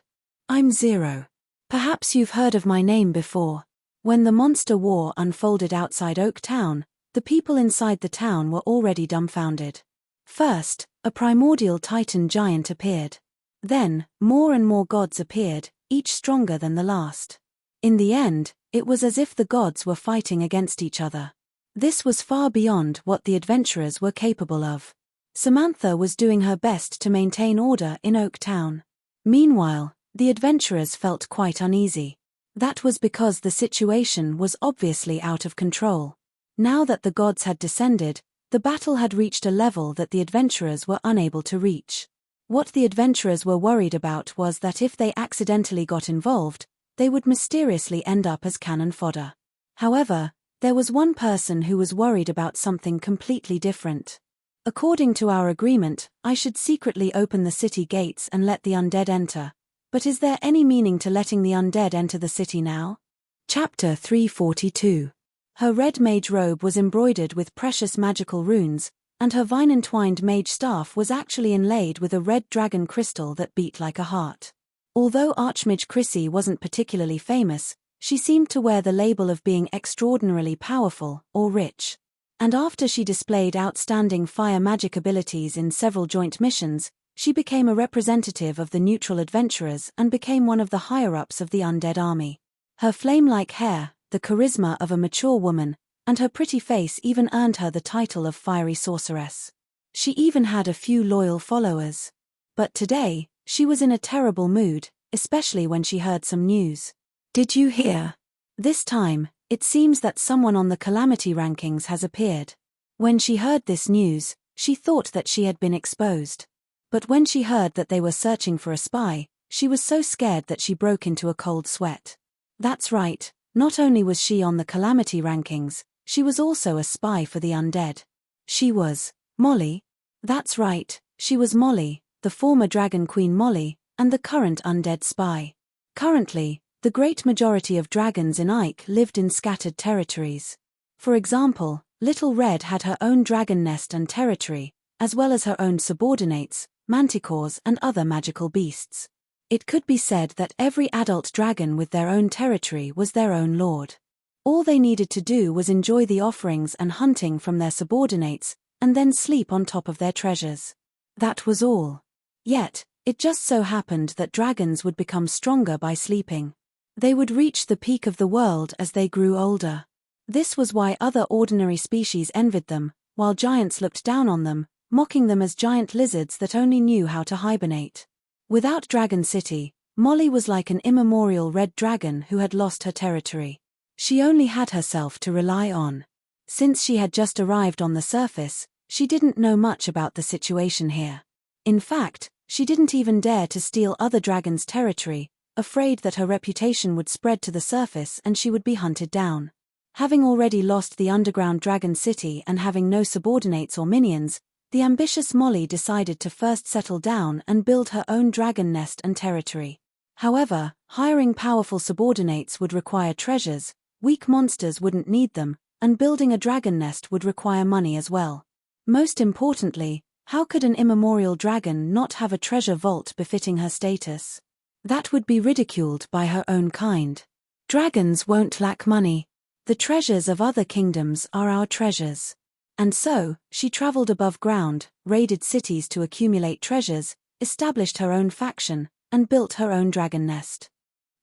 I'm Zero. Perhaps you've heard of my name before. When the monster war unfolded outside Oak Town, the people inside the town were already dumbfounded. First, a primordial Titan giant appeared. Then, more and more gods appeared, each stronger than the last. In the end, it was as if the gods were fighting against each other. This was far beyond what the adventurers were capable of. Samantha was doing her best to maintain order in Oak Town. Meanwhile, the adventurers felt quite uneasy. That was because the situation was obviously out of control. Now that the gods had descended, the battle had reached a level that the adventurers were unable to reach. What the adventurers were worried about was that if they accidentally got involved, they would mysteriously end up as cannon fodder. However, there was one person who was worried about something completely different. According to our agreement, I should secretly open the city gates and let the undead enter. But is there any meaning to letting the undead enter the city now? Chapter 342. Her red mage robe was embroidered with precious magical runes, and her vine-entwined mage staff was actually inlaid with a red dragon crystal that beat like a heart. Although Archmage Chrissy wasn't particularly famous, she seemed to wear the label of being extraordinarily powerful or rich. And after she displayed outstanding fire magic abilities in several joint missions, she became a representative of the neutral adventurers and became one of the higher-ups of the undead army. Her flame-like hair, the charisma of a mature woman, and her pretty face even earned her the title of fiery sorceress. She even had a few loyal followers. But today, she was in a terrible mood, especially when she heard some news. Did you hear? This time, it seems that someone on the calamity rankings has appeared. When she heard this news, she thought that she had been exposed. But when she heard that they were searching for a spy, she was so scared that she broke into a cold sweat. That's right, not only was she on the calamity rankings, she was also a spy for the undead. She was Molly. That's right, she was Molly, the former Dragon Queen Molly, and the current undead spy. Currently, the great majority of dragons in Ike lived in scattered territories. For example, Little Red had her own dragon nest and territory, as well as her own subordinates, manticores and other magical beasts. It could be said that every adult dragon with their own territory was their own lord. All they needed to do was enjoy the offerings and hunting from their subordinates, and then sleep on top of their treasures. That was all. Yet, it just so happened that dragons would become stronger by sleeping. They would reach the peak of the world as they grew older. This was why other ordinary species envied them, while giants looked down on them, mocking them as giant lizards that only knew how to hibernate. Without Dragon City, Molly was like an immemorial red dragon who had lost her territory. She only had herself to rely on. Since she had just arrived on the surface, she didn't know much about the situation here. In fact, she didn't even dare to steal other dragons' territory, afraid that her reputation would spread to the surface and she would be hunted down. Having already lost the underground Dragon City and having no subordinates or minions, the ambitious Molly decided to first settle down and build her own dragon nest and territory. However, hiring powerful subordinates would require treasures, weak monsters wouldn't need them, and building a dragon nest would require money as well. Most importantly, how could an immemorial dragon not have a treasure vault befitting her status? That would be ridiculed by her own kind. Dragons won't lack money. The treasures of other kingdoms are our treasures. And so, she traveled above ground, raided cities to accumulate treasures, established her own faction, and built her own dragon nest.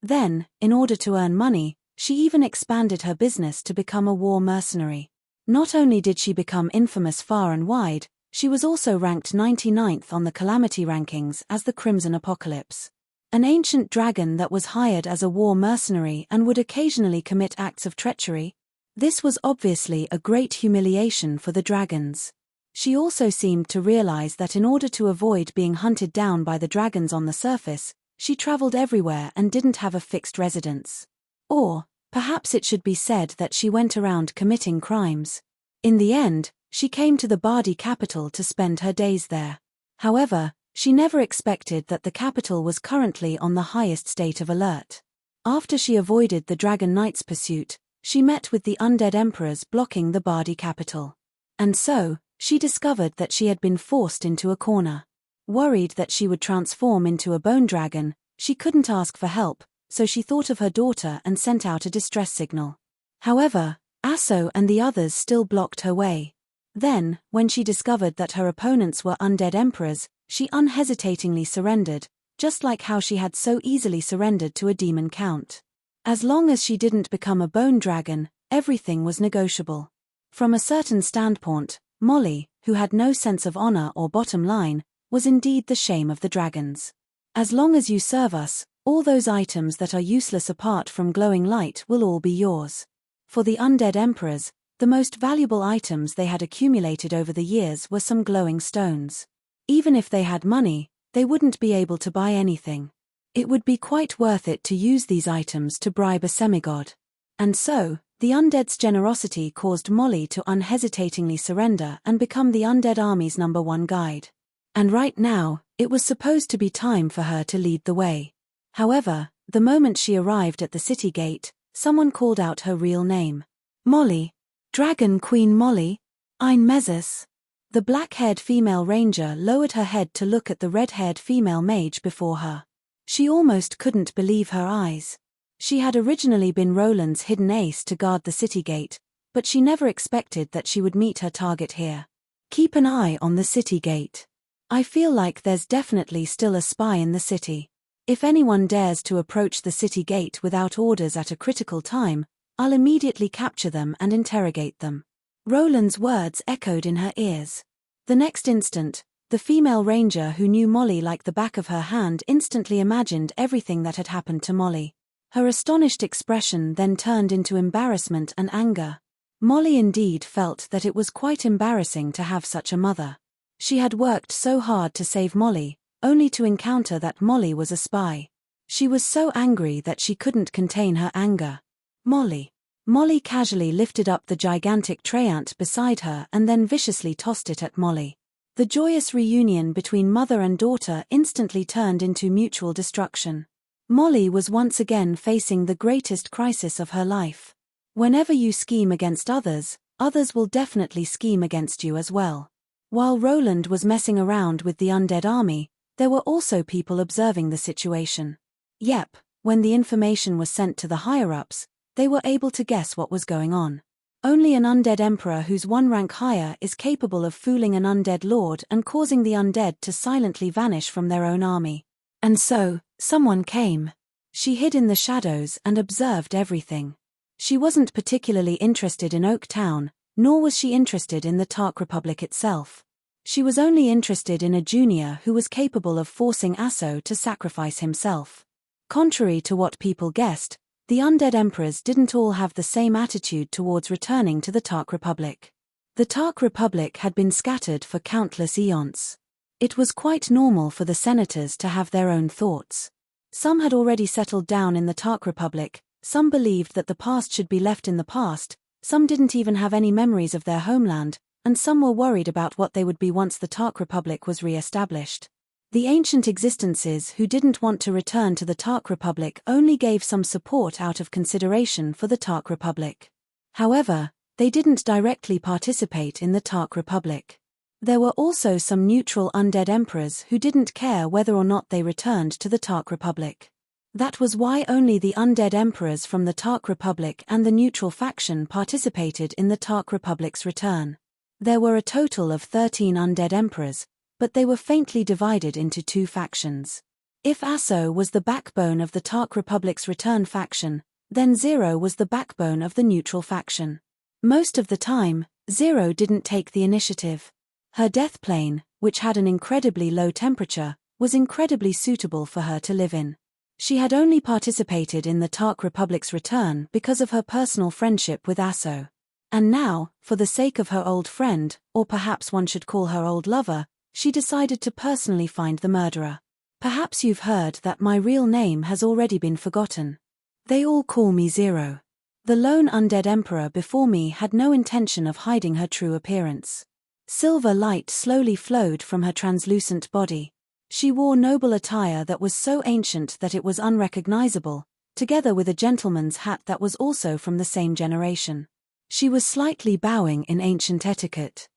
Then, in order to earn money, she even expanded her business to become a war mercenary. Not only did she become infamous far and wide, she was also ranked 99th on the Calamity rankings as the Crimson Apocalypse. An ancient dragon that was hired as a war mercenary and would occasionally commit acts of treachery. This was obviously a great humiliation for the dragons. She also seemed to realize that in order to avoid being hunted down by the dragons on the surface, she traveled everywhere and didn't have a fixed residence. Or, perhaps it should be said that she went around committing crimes. In the end, she came to the Bardi capital to spend her days there. However, she never expected that the capital was currently on the highest state of alert. After she avoided the Dragon Knight's pursuit, she met with the undead emperors blocking the Bardi capital. And so, she discovered that she had been forced into a corner. Worried that she would transform into a bone dragon, she couldn't ask for help, so she thought of her daughter and sent out a distress signal. However, Asso and the others still blocked her way. Then, when she discovered that her opponents were undead emperors, she unhesitatingly surrendered, just like how she had so easily surrendered to a demon count. As long as she didn't become a bone dragon, everything was negotiable. From a certain standpoint, Molly, who had no sense of honor or bottom line, was indeed the shame of the dragons. As long as you serve us, all those items that are useless apart from glowing light will all be yours. For the undead emperors, the most valuable items they had accumulated over the years were some glowing stones. Even if they had money, they wouldn't be able to buy anything. It would be quite worth it to use these items to bribe a semigod. And so, the undead's generosity caused Molly to unhesitatingly surrender and become the undead army's #1 guide. And right now, it was supposed to be time for her to lead the way. However, the moment she arrived at the city gate, someone called out her real name. Molly. Dragon Queen Molly? Ein Meses. The black-haired female ranger lowered her head to look at the red-haired female mage before her. She almost couldn't believe her eyes. She had originally been Roland's hidden ace to guard the city gate, but she never expected that she would meet her target here. Keep an eye on the city gate. I feel like there's definitely still a spy in the city. If anyone dares to approach the city gate without orders at a critical time, I'll immediately capture them and interrogate them. Roland's words echoed in her ears. The next instant, the female ranger who knew Molly like the back of her hand instantly imagined everything that had happened to Molly. Her astonished expression then turned into embarrassment and anger. Molly indeed felt that it was quite embarrassing to have such a mother. She had worked so hard to save Molly, only to encounter that Molly was a spy. She was so angry that she couldn't contain her anger. Molly. Molly casually lifted up the gigantic treyant beside her and then viciously tossed it at Molly. The joyous reunion between mother and daughter instantly turned into mutual destruction. Molly was once again facing the greatest crisis of her life. Whenever you scheme against others, others will definitely scheme against you as well. While Roland was messing around with the undead army, there were also people observing the situation. Yep, when the information was sent to the higher-ups, they were able to guess what was going on. Only an undead emperor who's one rank higher is capable of fooling an undead lord and causing the undead to silently vanish from their own army. And so, someone came. She hid in the shadows and observed everything. She wasn't particularly interested in Oak Town, nor was she interested in the Tark Republic itself. She was only interested in a junior who was capable of forcing Asso to sacrifice himself. Contrary to what people guessed, the undead emperors didn't all have the same attitude towards returning to the Tark Republic. The Tark Republic had been scattered for countless eons. It was quite normal for the senators to have their own thoughts. Some had already settled down in the Tark Republic, some believed that the past should be left in the past, some didn't even have any memories of their homeland, and some were worried about what they would be once the Tark Republic was re-established. The ancient existences who didn't want to return to the Tark Republic only gave some support out of consideration for the Tark Republic. However, they didn't directly participate in the Tark Republic. There were also some neutral undead emperors who didn't care whether or not they returned to the Tark Republic. That was why only the undead emperors from the Tark Republic and the neutral faction participated in the Tark Republic's return. There were a total of 13 undead emperors, but they were faintly divided into two factions. If Asso was the backbone of the Tark Republic's return faction, then Zero was the backbone of the neutral faction. Most of the time, Zero didn't take the initiative. Her death plane, which had an incredibly low temperature, was incredibly suitable for her to live in. She had only participated in the Tark Republic's return because of her personal friendship with Asso. And now, for the sake of her old friend, or perhaps one should call her old lover, she decided to personally find the murderer. Perhaps you've heard that my real name has already been forgotten. They all call me Zero. The lone undead emperor before me had no intention of hiding her true appearance. Silver light slowly flowed from her translucent body. She wore noble attire that was so ancient that it was unrecognizable, together with a gentleman's hat that was also from the same generation. She was slightly bowing in ancient etiquette.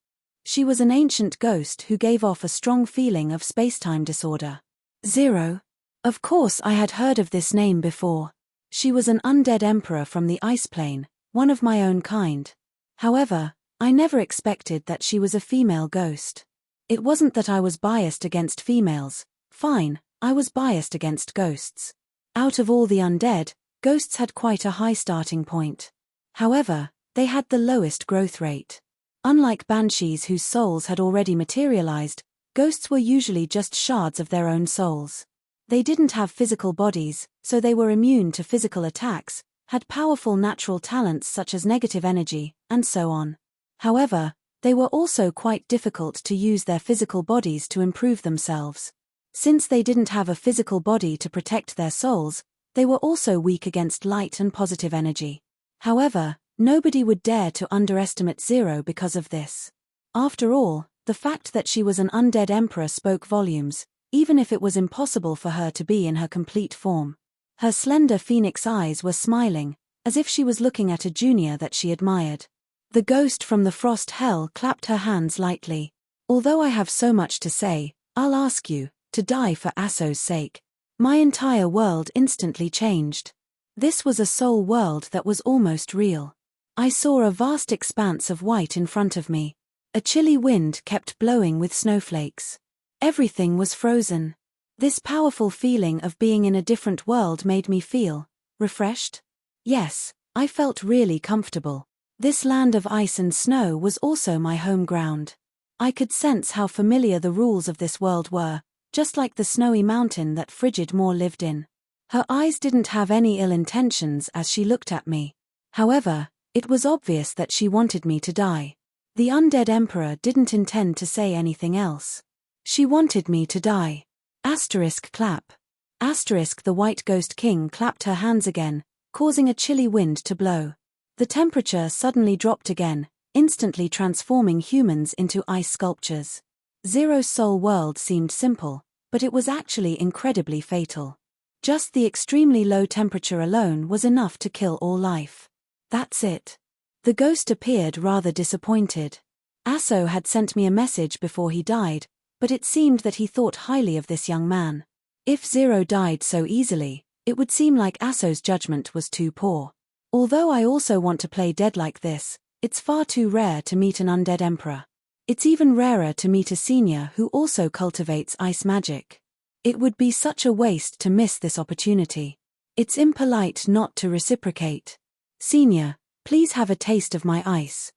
She was an ancient ghost who gave off a strong feeling of space-time disorder. Zero? Of course I had heard of this name before. She was an undead emperor from the ice plane, one of my own kind. However, I never expected that she was a female ghost. It wasn't that I was biased against females. Fine, I was biased against ghosts. Out of all the undead, ghosts had quite a high starting point. However, they had the lowest growth rate. Unlike banshees whose souls had already materialized, ghosts were usually just shards of their own souls. They didn't have physical bodies, so they were immune to physical attacks, had powerful natural talents such as negative energy, and so on. However, they were also quite difficult to use their physical bodies to improve themselves. Since they didn't have a physical body to protect their souls, they were also weak against light and positive energy. However, nobody would dare to underestimate Zero because of this. After all, the fact that she was an undead emperor spoke volumes, even if it was impossible for her to be in her complete form. Her slender phoenix eyes were smiling, as if she was looking at a junior that she admired. The ghost from the frost hell clapped her hands lightly. Although I have so much to say, I'll ask you to die for Asso's sake. My entire world instantly changed. This was a soul world that was almost real. I saw a vast expanse of white in front of me. A chilly wind kept blowing with snowflakes. Everything was frozen. This powerful feeling of being in a different world made me feel refreshed. Yes, I felt really comfortable. This land of ice and snow was also my home ground. I could sense how familiar the rules of this world were, just like the snowy mountain that Frigid Moor lived in. Her eyes didn't have any ill intentions as she looked at me. However, it was obvious that she wanted me to die. The undead emperor didn't intend to say anything else. She wanted me to die. Asterisk clap. Asterisk the white ghost king clapped her hands again, causing a chilly wind to blow. The temperature suddenly dropped again, instantly transforming humans into ice sculptures. Zero's soul world seemed simple, but it was actually incredibly fatal. Just the extremely low temperature alone was enough to kill all life. That's it. The ghost appeared rather disappointed. Asso had sent me a message before he died, but it seemed that he thought highly of this young man. If Zero died so easily, it would seem like Asso's judgment was too poor. Although I also want to play dead like this, it's far too rare to meet an undead emperor. It's even rarer to meet a senior who also cultivates ice magic. It would be such a waste to miss this opportunity. It's impolite not to reciprocate. Senior, please have a taste of my ice.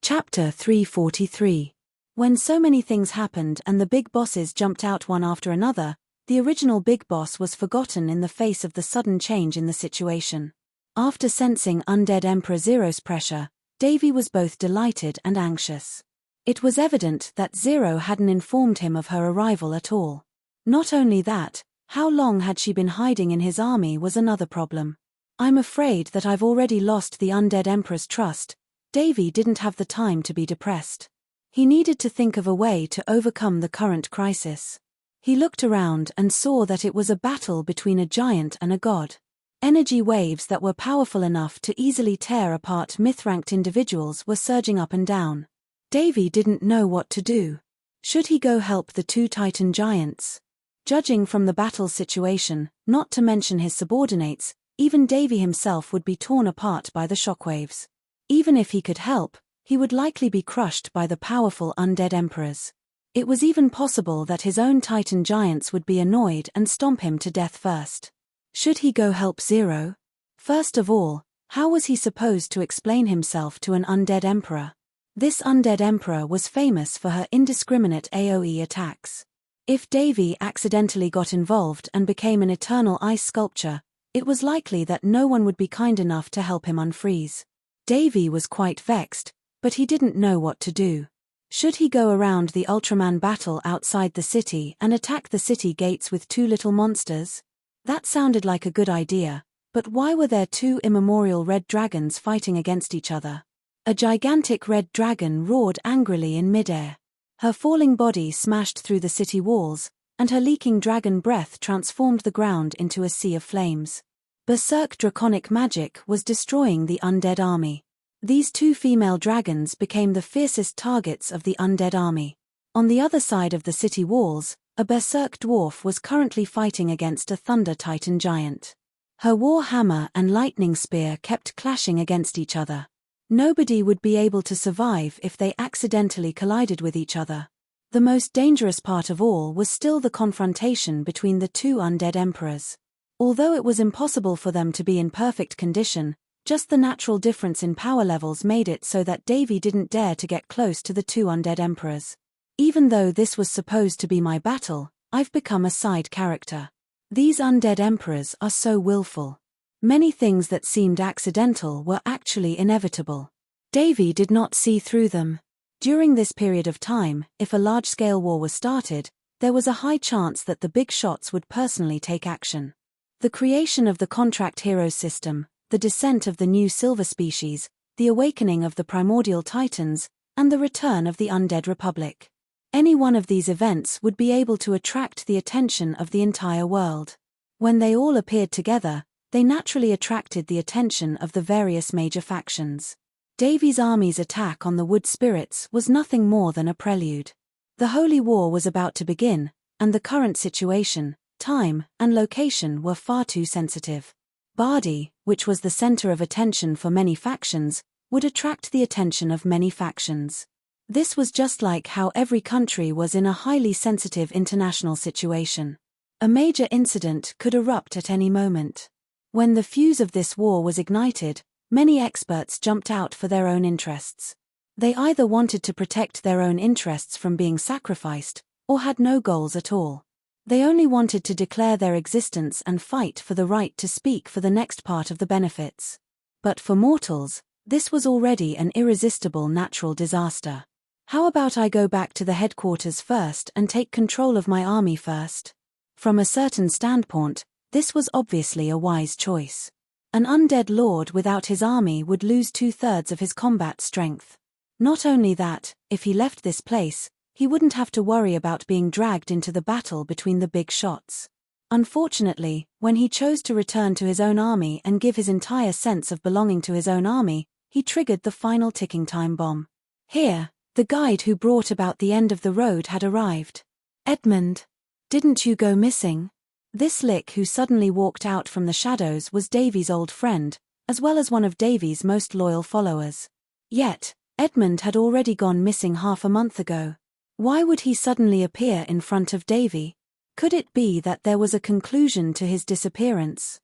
Chapter 343. When so many things happened and the big bosses jumped out one after another, the original big boss was forgotten in the face of the sudden change in the situation. After sensing Undead Emperor Zero's pressure, Davy was both delighted and anxious. It was evident that Zero hadn't informed him of her arrival at all. Not only that, how long had she been hiding in his army was another problem. I'm afraid that I've already lost the Undead Emperor's trust. Davy didn't have the time to be depressed. He needed to think of a way to overcome the current crisis. He looked around and saw that it was a battle between a giant and a god. Energy waves that were powerful enough to easily tear apart myth-ranked individuals were surging up and down. Davy didn't know what to do. Should he go help the two Titan giants? Judging from the battle situation, not to mention his subordinates, even Davy himself would be torn apart by the shockwaves. Even if he could help, he would likely be crushed by the powerful undead emperors. It was even possible that his own Titan giants would be annoyed and stomp him to death first. Should he go help Zero? First of all, how was he supposed to explain himself to an undead emperor? This undead emperor was famous for her indiscriminate AoE attacks. If Davy accidentally got involved and became an eternal ice sculpture, it was likely that no one would be kind enough to help him unfreeze. Davy was quite vexed, but he didn't know what to do. Should he go around the Ultraman battle outside the city and attack the city gates with two little monsters? That sounded like a good idea, but why were there two immemorial red dragons fighting against each other? A gigantic red dragon roared angrily in midair. Her falling body smashed through the city walls, and her leaking dragon breath transformed the ground into a sea of flames. Berserk draconic magic was destroying the undead army. These two female dragons became the fiercest targets of the undead army. On the other side of the city walls, a berserk dwarf was currently fighting against a thunder titan giant. Her war hammer and lightning spear kept clashing against each other. Nobody would be able to survive if they accidentally collided with each other. The most dangerous part of all was still the confrontation between the two undead emperors. Although it was impossible for them to be in perfect condition, just the natural difference in power levels made it so that Davy didn't dare to get close to the two undead emperors. Even though this was supposed to be my battle, I've become a side character. These undead emperors are so willful. Many things that seemed accidental were actually inevitable. Davy did not see through them. During this period of time, if a large-scale war was started, there was a high chance that the big shots would personally take action. The creation of the Contract Heroes system, the descent of the new Silver species, the awakening of the primordial titans, and the return of the Undead Republic. Any one of these events would be able to attract the attention of the entire world. When they all appeared together, they naturally attracted the attention of the various major factions. Davy's army's attack on the wood spirits was nothing more than a prelude. The Holy War was about to begin, and the current situation, time, and location were far too sensitive. Bardi, which was the center of attention for many factions, would attract the attention of many factions. This was just like how every country was in a highly sensitive international situation. A major incident could erupt at any moment. When the fuse of this war was ignited, many experts jumped out for their own interests. They either wanted to protect their own interests from being sacrificed, or had no goals at all. They only wanted to declare their existence and fight for the right to speak for the next part of the benefits. But for mortals, this was already an irresistible natural disaster. How about I go back to the headquarters first and take control of my army first? From a certain standpoint, this was obviously a wise choice. An undead lord without his army would lose 2/3 of his combat strength. Not only that, if he left this place, he wouldn't have to worry about being dragged into the battle between the big shots. Unfortunately, when he chose to return to his own army and give his entire sense of belonging to his own army, he triggered the final ticking time bomb. Here, the guide who brought about the end of the road had arrived. Edmund, didn't you go missing? This Lich who suddenly walked out from the shadows was Davy's old friend, as well as one of Davy's most loyal followers. Yet, Edmund had already gone missing half a month ago. Why would he suddenly appear in front of Davy? Could it be that there was a conclusion to his disappearance?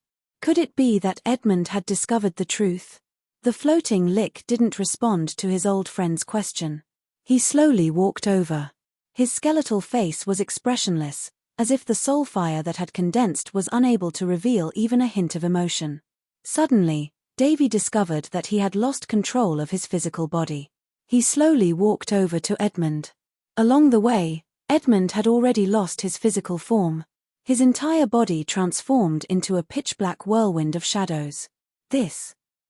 Could it be that Edmund had discovered the truth? The floating Lich didn't respond to his old friend's question. He slowly walked over. His skeletal face was expressionless, as if the soul fire that had condensed was unable to reveal even a hint of emotion. Suddenly, Davy discovered that he had lost control of his physical body. He slowly walked over to Edmund. Along the way, Edmund had already lost his physical form. His entire body transformed into a pitch-black whirlwind of shadows.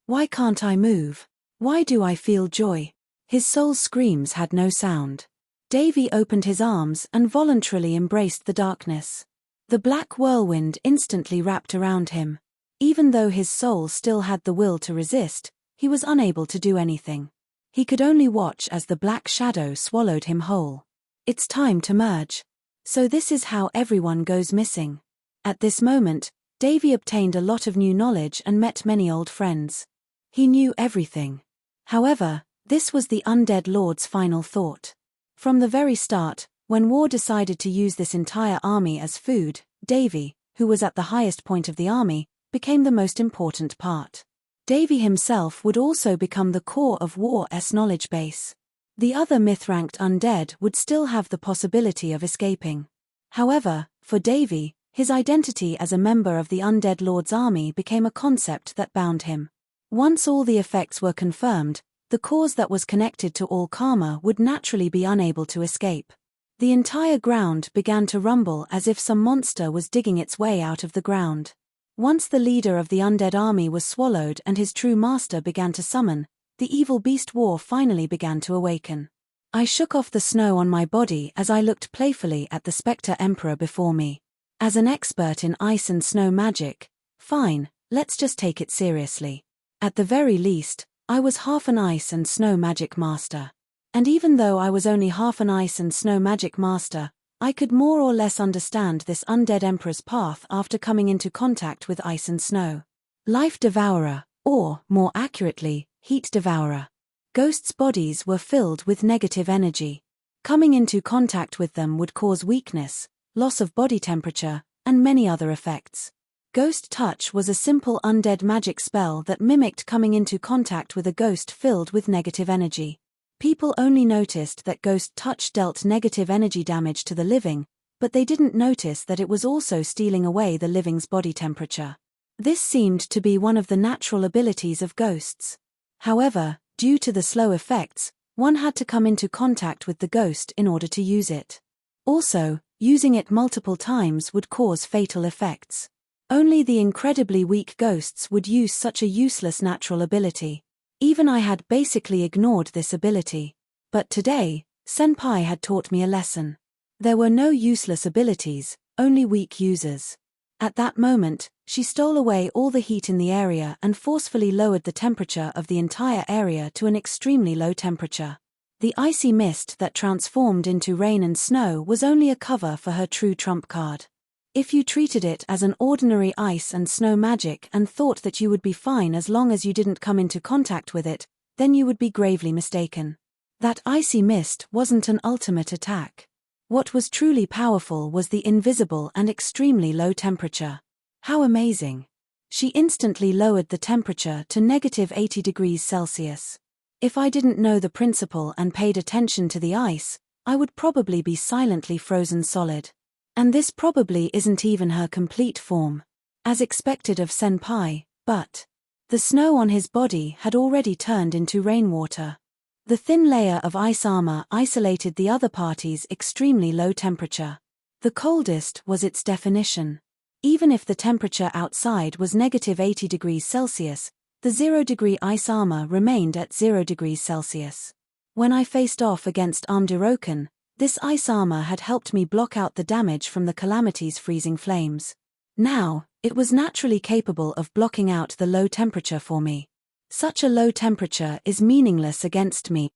Why can't I move? Why do I feel joy? His soul's screams had no sound. Davy opened his arms and voluntarily embraced the darkness. The black whirlwind instantly wrapped around him. Even though his soul still had the will to resist, he was unable to do anything. He could only watch as the black shadow swallowed him whole. It's time to merge. So this is how everyone goes missing. At this moment, Davy obtained a lot of new knowledge and met many old friends. He knew everything. However, this was the undead lord's final thought. From the very start, when War decided to use this entire army as food, Davy, who was at the highest point of the army, became the most important part. Davy himself would also become the core of War's knowledge base. The other myth-ranked undead would still have the possibility of escaping. However, for Davy, his identity as a member of the undead lord's army became a concept that bound him. Once all the effects were confirmed, the cause that was connected to all karma would naturally be unable to escape. The entire ground began to rumble as if some monster was digging its way out of the ground. Once the leader of the undead army was swallowed and his true master began to summon, the evil beast War finally began to awaken. I shook off the snow on my body as I looked playfully at the Spectre Emperor before me. As an expert in ice and snow magic, fine, let's just take it seriously. At the very least, I was half an ice and snow magic master. And even though I was only half an ice and snow magic master, I could more or less understand this undead emperor's path after coming into contact with ice and snow. Life Devourer, or, more accurately, Heat Devourer. Ghosts' bodies were filled with negative energy. Coming into contact with them would cause weakness, loss of body temperature, and many other effects. Ghost Touch was a simple undead magic spell that mimicked coming into contact with a ghost filled with negative energy. People only noticed that Ghost Touch dealt negative energy damage to the living, but they didn't notice that it was also stealing away the living's body temperature. This seemed to be one of the natural abilities of ghosts. However, due to the slow effects, one had to come into contact with the ghost in order to use it. Also, using it multiple times would cause fatal effects. Only the incredibly weak ghosts would use such a useless natural ability. Even I had basically ignored this ability. But today, Senpai had taught me a lesson. There were no useless abilities, only weak users. At that moment, she stole away all the heat in the area and forcefully lowered the temperature of the entire area to an extremely low temperature. The icy mist that transformed into rain and snow was only a cover for her true trump card. If you treated it as an ordinary ice and snow magic and thought that you would be fine as long as you didn't come into contact with it, then you would be gravely mistaken. That icy mist wasn't an ultimate attack. What was truly powerful was the invisible and extremely low temperature. How amazing! She instantly lowered the temperature to -80 degrees Celsius. If I didn't know the principle and paid attention to the ice, I would probably be silently frozen solid. And this probably isn't even her complete form. As expected of Senpai, but the snow on his body had already turned into rainwater. The thin layer of ice armor isolated the other party's extremely low temperature. The coldest was its definition. Even if the temperature outside was -80 degrees Celsius, the 0-degree ice armor remained at 0 degrees Celsius. When I faced off against Amdiroken, this ice armor had helped me block out the damage from the calamity's freezing flames. Now, it was naturally capable of blocking out the low temperature for me. Such a low temperature is meaningless against me.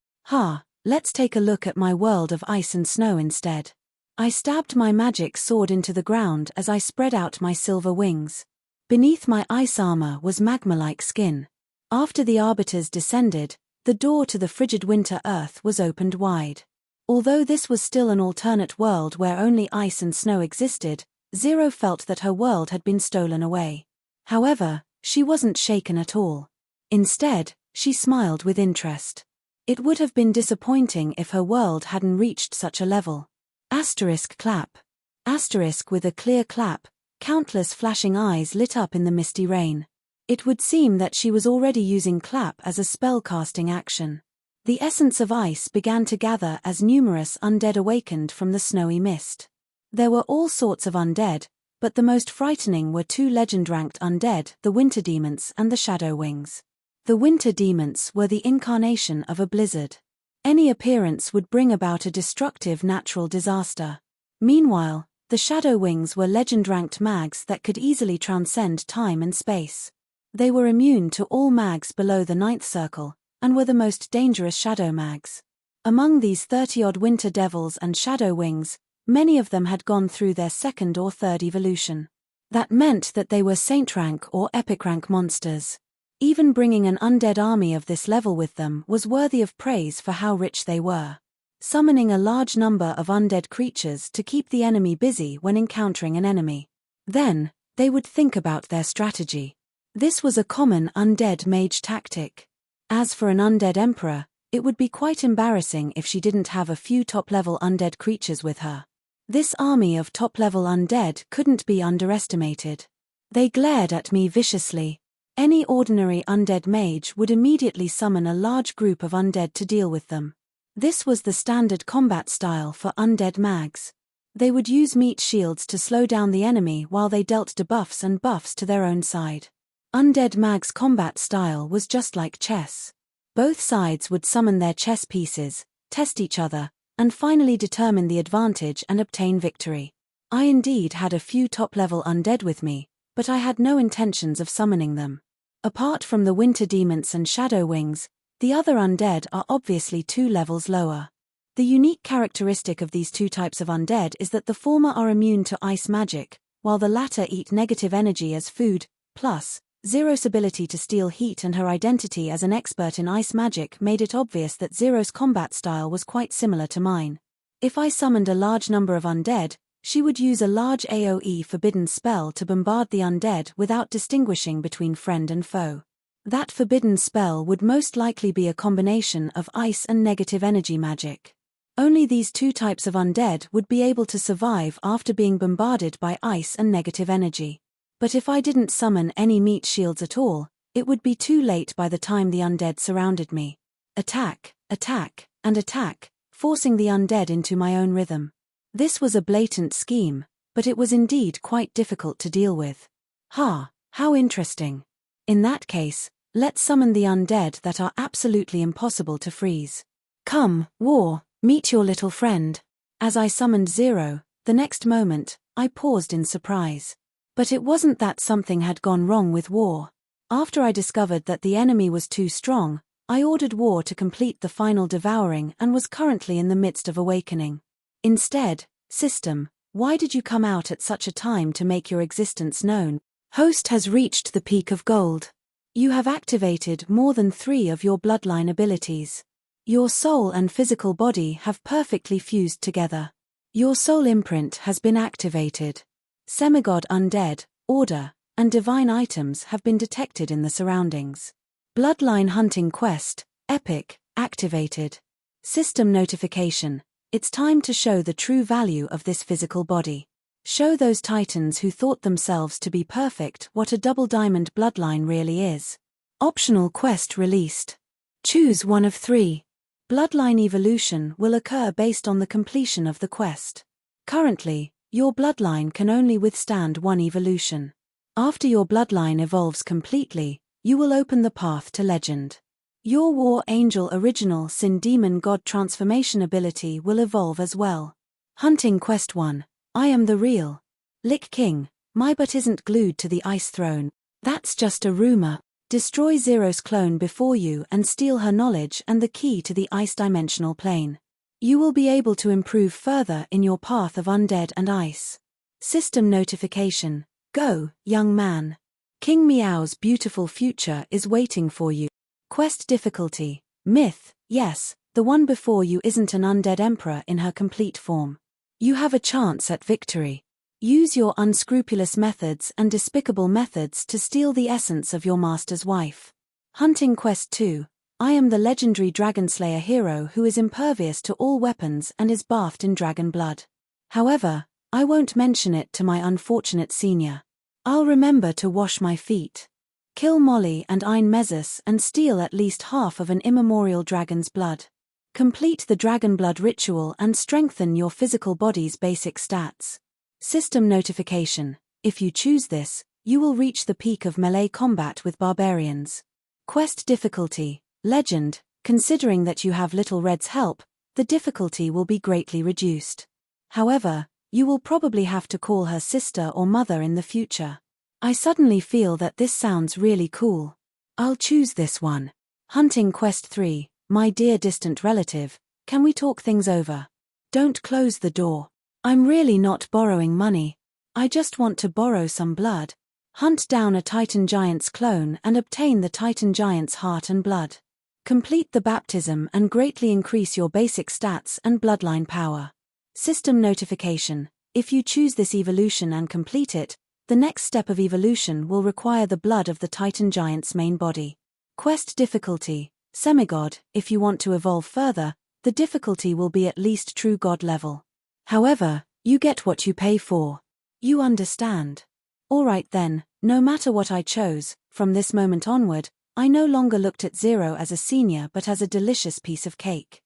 Let's take a look at my world of ice and snow instead. I stabbed my magic sword into the ground as I spread out my silver wings. Beneath my ice armor was magma-like skin. After the arbiters descended, the door to the frigid winter earth was opened wide. Although this was still an alternate world where only ice and snow existed, Zero felt that her world had been stolen away. However, she wasn't shaken at all. Instead, she smiled with interest. It would have been disappointing if her world hadn't reached such a level. Asterisk clap. Asterisk with a clear clap, countless flashing eyes lit up in the misty rain. It would seem that she was already using clap as a spell-casting action. The essence of ice began to gather as numerous undead awakened from the snowy mist. There were all sorts of undead, but the most frightening were two legend-ranked undead, the winter demons and the shadow wings. The winter demons were the incarnation of a blizzard. Any appearance would bring about a destructive natural disaster. Meanwhile, the shadow wings were legend-ranked mags that could easily transcend time and space. They were immune to all mags below the 9th circle, and were the most dangerous shadow mags. Among these 30-odd winter devils and shadow wings, many of them had gone through their 2nd or 3rd evolution. That meant that they were saint rank or epic rank monsters. Even bringing an undead army of this level with them was worthy of praise for how rich they were. Summoning a large number of undead creatures to keep the enemy busy when encountering an enemy. Then, they would think about their strategy. This was a common undead mage tactic. As for an undead emperor, it would be quite embarrassing if she didn't have a few top-level undead creatures with her. This army of top-level undead couldn't be underestimated. They glared at me viciously. Any ordinary undead mage would immediately summon a large group of undead to deal with them. This was the standard combat style for undead mags. They would use meat shields to slow down the enemy while they dealt debuffs and buffs to their own side. Undead mags' combat style was just like chess. Both sides would summon their chess pieces, test each other, and finally determine the advantage and obtain victory. I indeed had a few top-level undead with me, but I had no intentions of summoning them. Apart from the winter demons and shadow wings, the other undead are obviously 2 levels lower. The unique characteristic of these two types of undead is that the former are immune to ice magic, while the latter eat negative energy as food, plus, Zero's ability to steal heat and her identity as an expert in ice magic made it obvious that Zero's combat style was quite similar to mine. If I summoned a large number of undead, she would use a large AoE forbidden spell to bombard the undead without distinguishing between friend and foe. That forbidden spell would most likely be a combination of ice and negative energy magic. Only these two types of undead would be able to survive after being bombarded by ice and negative energy. But if I didn't summon any meat shields at all, it would be too late by the time the undead surrounded me. Attack, attack, and attack, forcing the undead into my own rhythm. This was a blatant scheme, but it was indeed quite difficult to deal with. How interesting. In that case, let's summon the undead that are absolutely impossible to freeze. Come, war, meet your little friend. As I summoned Zero, the next moment, I paused in surprise. But it wasn't that something had gone wrong with War. After I discovered that the enemy was too strong, I ordered War to complete the final devouring and was currently in the midst of awakening. Instead, System, why did you come out at such a time to make your existence known? Host has reached the peak of gold. You have activated more than 3 of your bloodline abilities. Your soul and physical body have perfectly fused together. Your soul imprint has been activated. Semigod undead, order, and divine items have been detected in the surroundings. Bloodline hunting quest, epic, activated. System notification. It's time to show the true value of this physical body. Show those titans who thought themselves to be perfect what a double diamond bloodline really is. Optional quest released. Choose one of 3. Bloodline evolution will occur based on the completion of the quest. Currently, your bloodline can only withstand 1 evolution. After your bloodline evolves completely, you will open the path to legend. Your War Angel Original Sin Demon God transformation ability will evolve as well. Hunting Quest 1. I am the real Lich King. My butt isn't glued to the ice throne. That's just a rumor. Destroy Zero's clone before you and steal her knowledge and the key to the ice dimensional plane. You will be able to improve further in your path of undead and ice. System notification. Go, young man. King Meow's beautiful future is waiting for you. Quest difficulty. Myth. Yes, the one before you isn't an undead emperor in her complete form. You have a chance at victory. Use your unscrupulous methods and despicable methods to steal the essence of your master's wife. Hunting Quest 2. I am the legendary Dragonslayer hero who is impervious to all weapons and is bathed in dragon blood. However, I won't mention it to my unfortunate senior. I'll remember to wash my feet. Kill Molly and Ein Mezus and steal at least half of an immemorial dragon's blood. Complete the dragon blood ritual and strengthen your physical body's basic stats. System notification. If you choose this, you will reach the peak of melee combat with barbarians. Quest difficulty. Legend. Considering that you have Little Red's help, the difficulty will be greatly reduced. However, you will probably have to call her sister or mother in the future. I suddenly feel that this sounds really cool. I'll choose this one. Hunting Quest 3. My dear distant relative, can we talk things over? Don't close the door. I'm really not borrowing money. I just want to borrow some blood. Hunt down a Titan Giant's clone and obtain the Titan Giant's heart and blood. Complete the baptism and greatly increase your basic stats and bloodline power. System notification. If you choose this evolution and complete it, the next step of evolution will require the blood of the Titan Giant's main body. Quest difficulty. Semigod. If you want to evolve further, the difficulty will be at least true god level. However, you get what you pay for. You understand. Alright then, no matter what I chose, from this moment onward, I no longer looked at Zero as a senior but as a delicious piece of cake.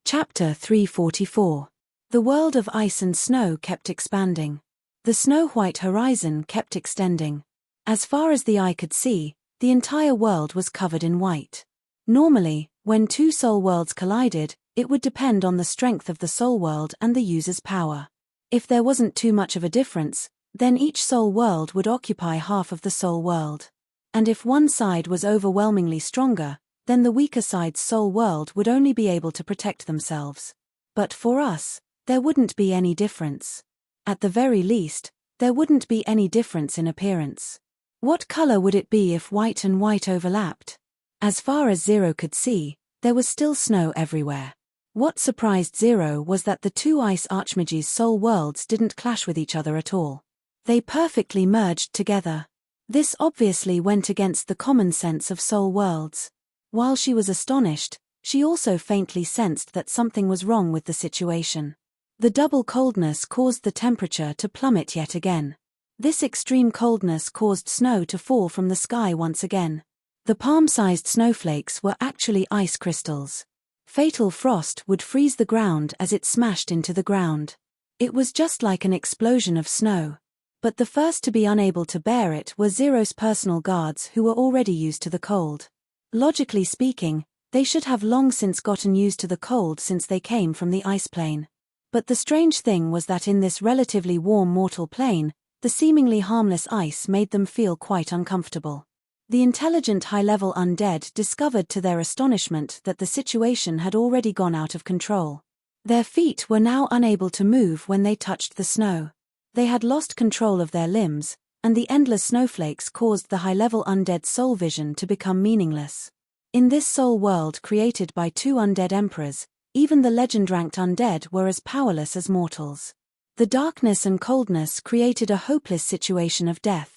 Chapter 344. The world of ice and snow kept expanding. The snow-white horizon kept extending. As far as the eye could see, the entire world was covered in white. Normally, when two soul worlds collided, it would depend on the strength of the soul world and the user's power. If there wasn't too much of a difference, then each soul world would occupy half of the soul world. And if one side was overwhelmingly stronger, then the weaker side's soul world would only be able to protect themselves. But for us, there wouldn't be any difference. At the very least, there wouldn't be any difference in appearance. What color would it be if white and white overlapped? As far as Zero could see, there was still snow everywhere. What surprised Zero was that the two ice archmages' soul worlds didn't clash with each other at all. They perfectly merged together. This obviously went against the common sense of soul worlds. While she was astonished, she also faintly sensed that something was wrong with the situation. The double coldness caused the temperature to plummet yet again. This extreme coldness caused snow to fall from the sky once again. The palm-sized snowflakes were actually ice crystals. Fatal frost would freeze the ground as it smashed into the ground. It was just like an explosion of snow. But the first to be unable to bear it were Zero's personal guards who were already used to the cold. Logically speaking, they should have long since gotten used to the cold since they came from the ice plane. But the strange thing was that in this relatively warm mortal plane, the seemingly harmless ice made them feel quite uncomfortable. The intelligent high-level undead discovered to their astonishment that the situation had already gone out of control. Their feet were now unable to move when they touched the snow. They had lost control of their limbs, and the endless snowflakes caused the high-level undead soul vision to become meaningless. In this soul world created by two undead emperors, even the legend-ranked undead were as powerless as mortals. The darkness and coldness created a hopeless situation of death.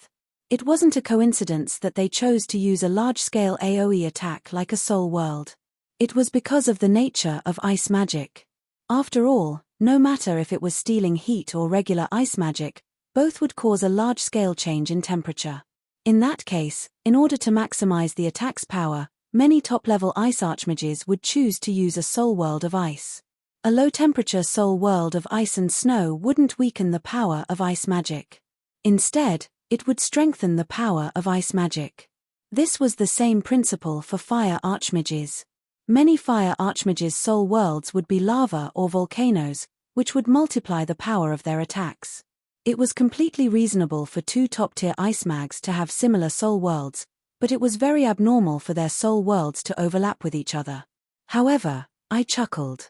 It wasn't a coincidence that they chose to use a large-scale AoE attack like a soul world. It was because of the nature of ice magic. After all, no matter if it was stealing heat or regular ice magic, both would cause a large-scale change in temperature. In that case, in order to maximize the attack's power, many top-level ice archmages would choose to use a soul world of ice. A low-temperature soul world of ice and snow wouldn't weaken the power of ice magic. Instead, it would strengthen the power of ice magic. This was the same principle for fire archmages. Many fire archmages' soul worlds would be lava or volcanoes, which would multiply the power of their attacks. It was completely reasonable for two top-tier ice mags to have similar soul worlds, but it was very abnormal for their soul worlds to overlap with each other. However, I chuckled.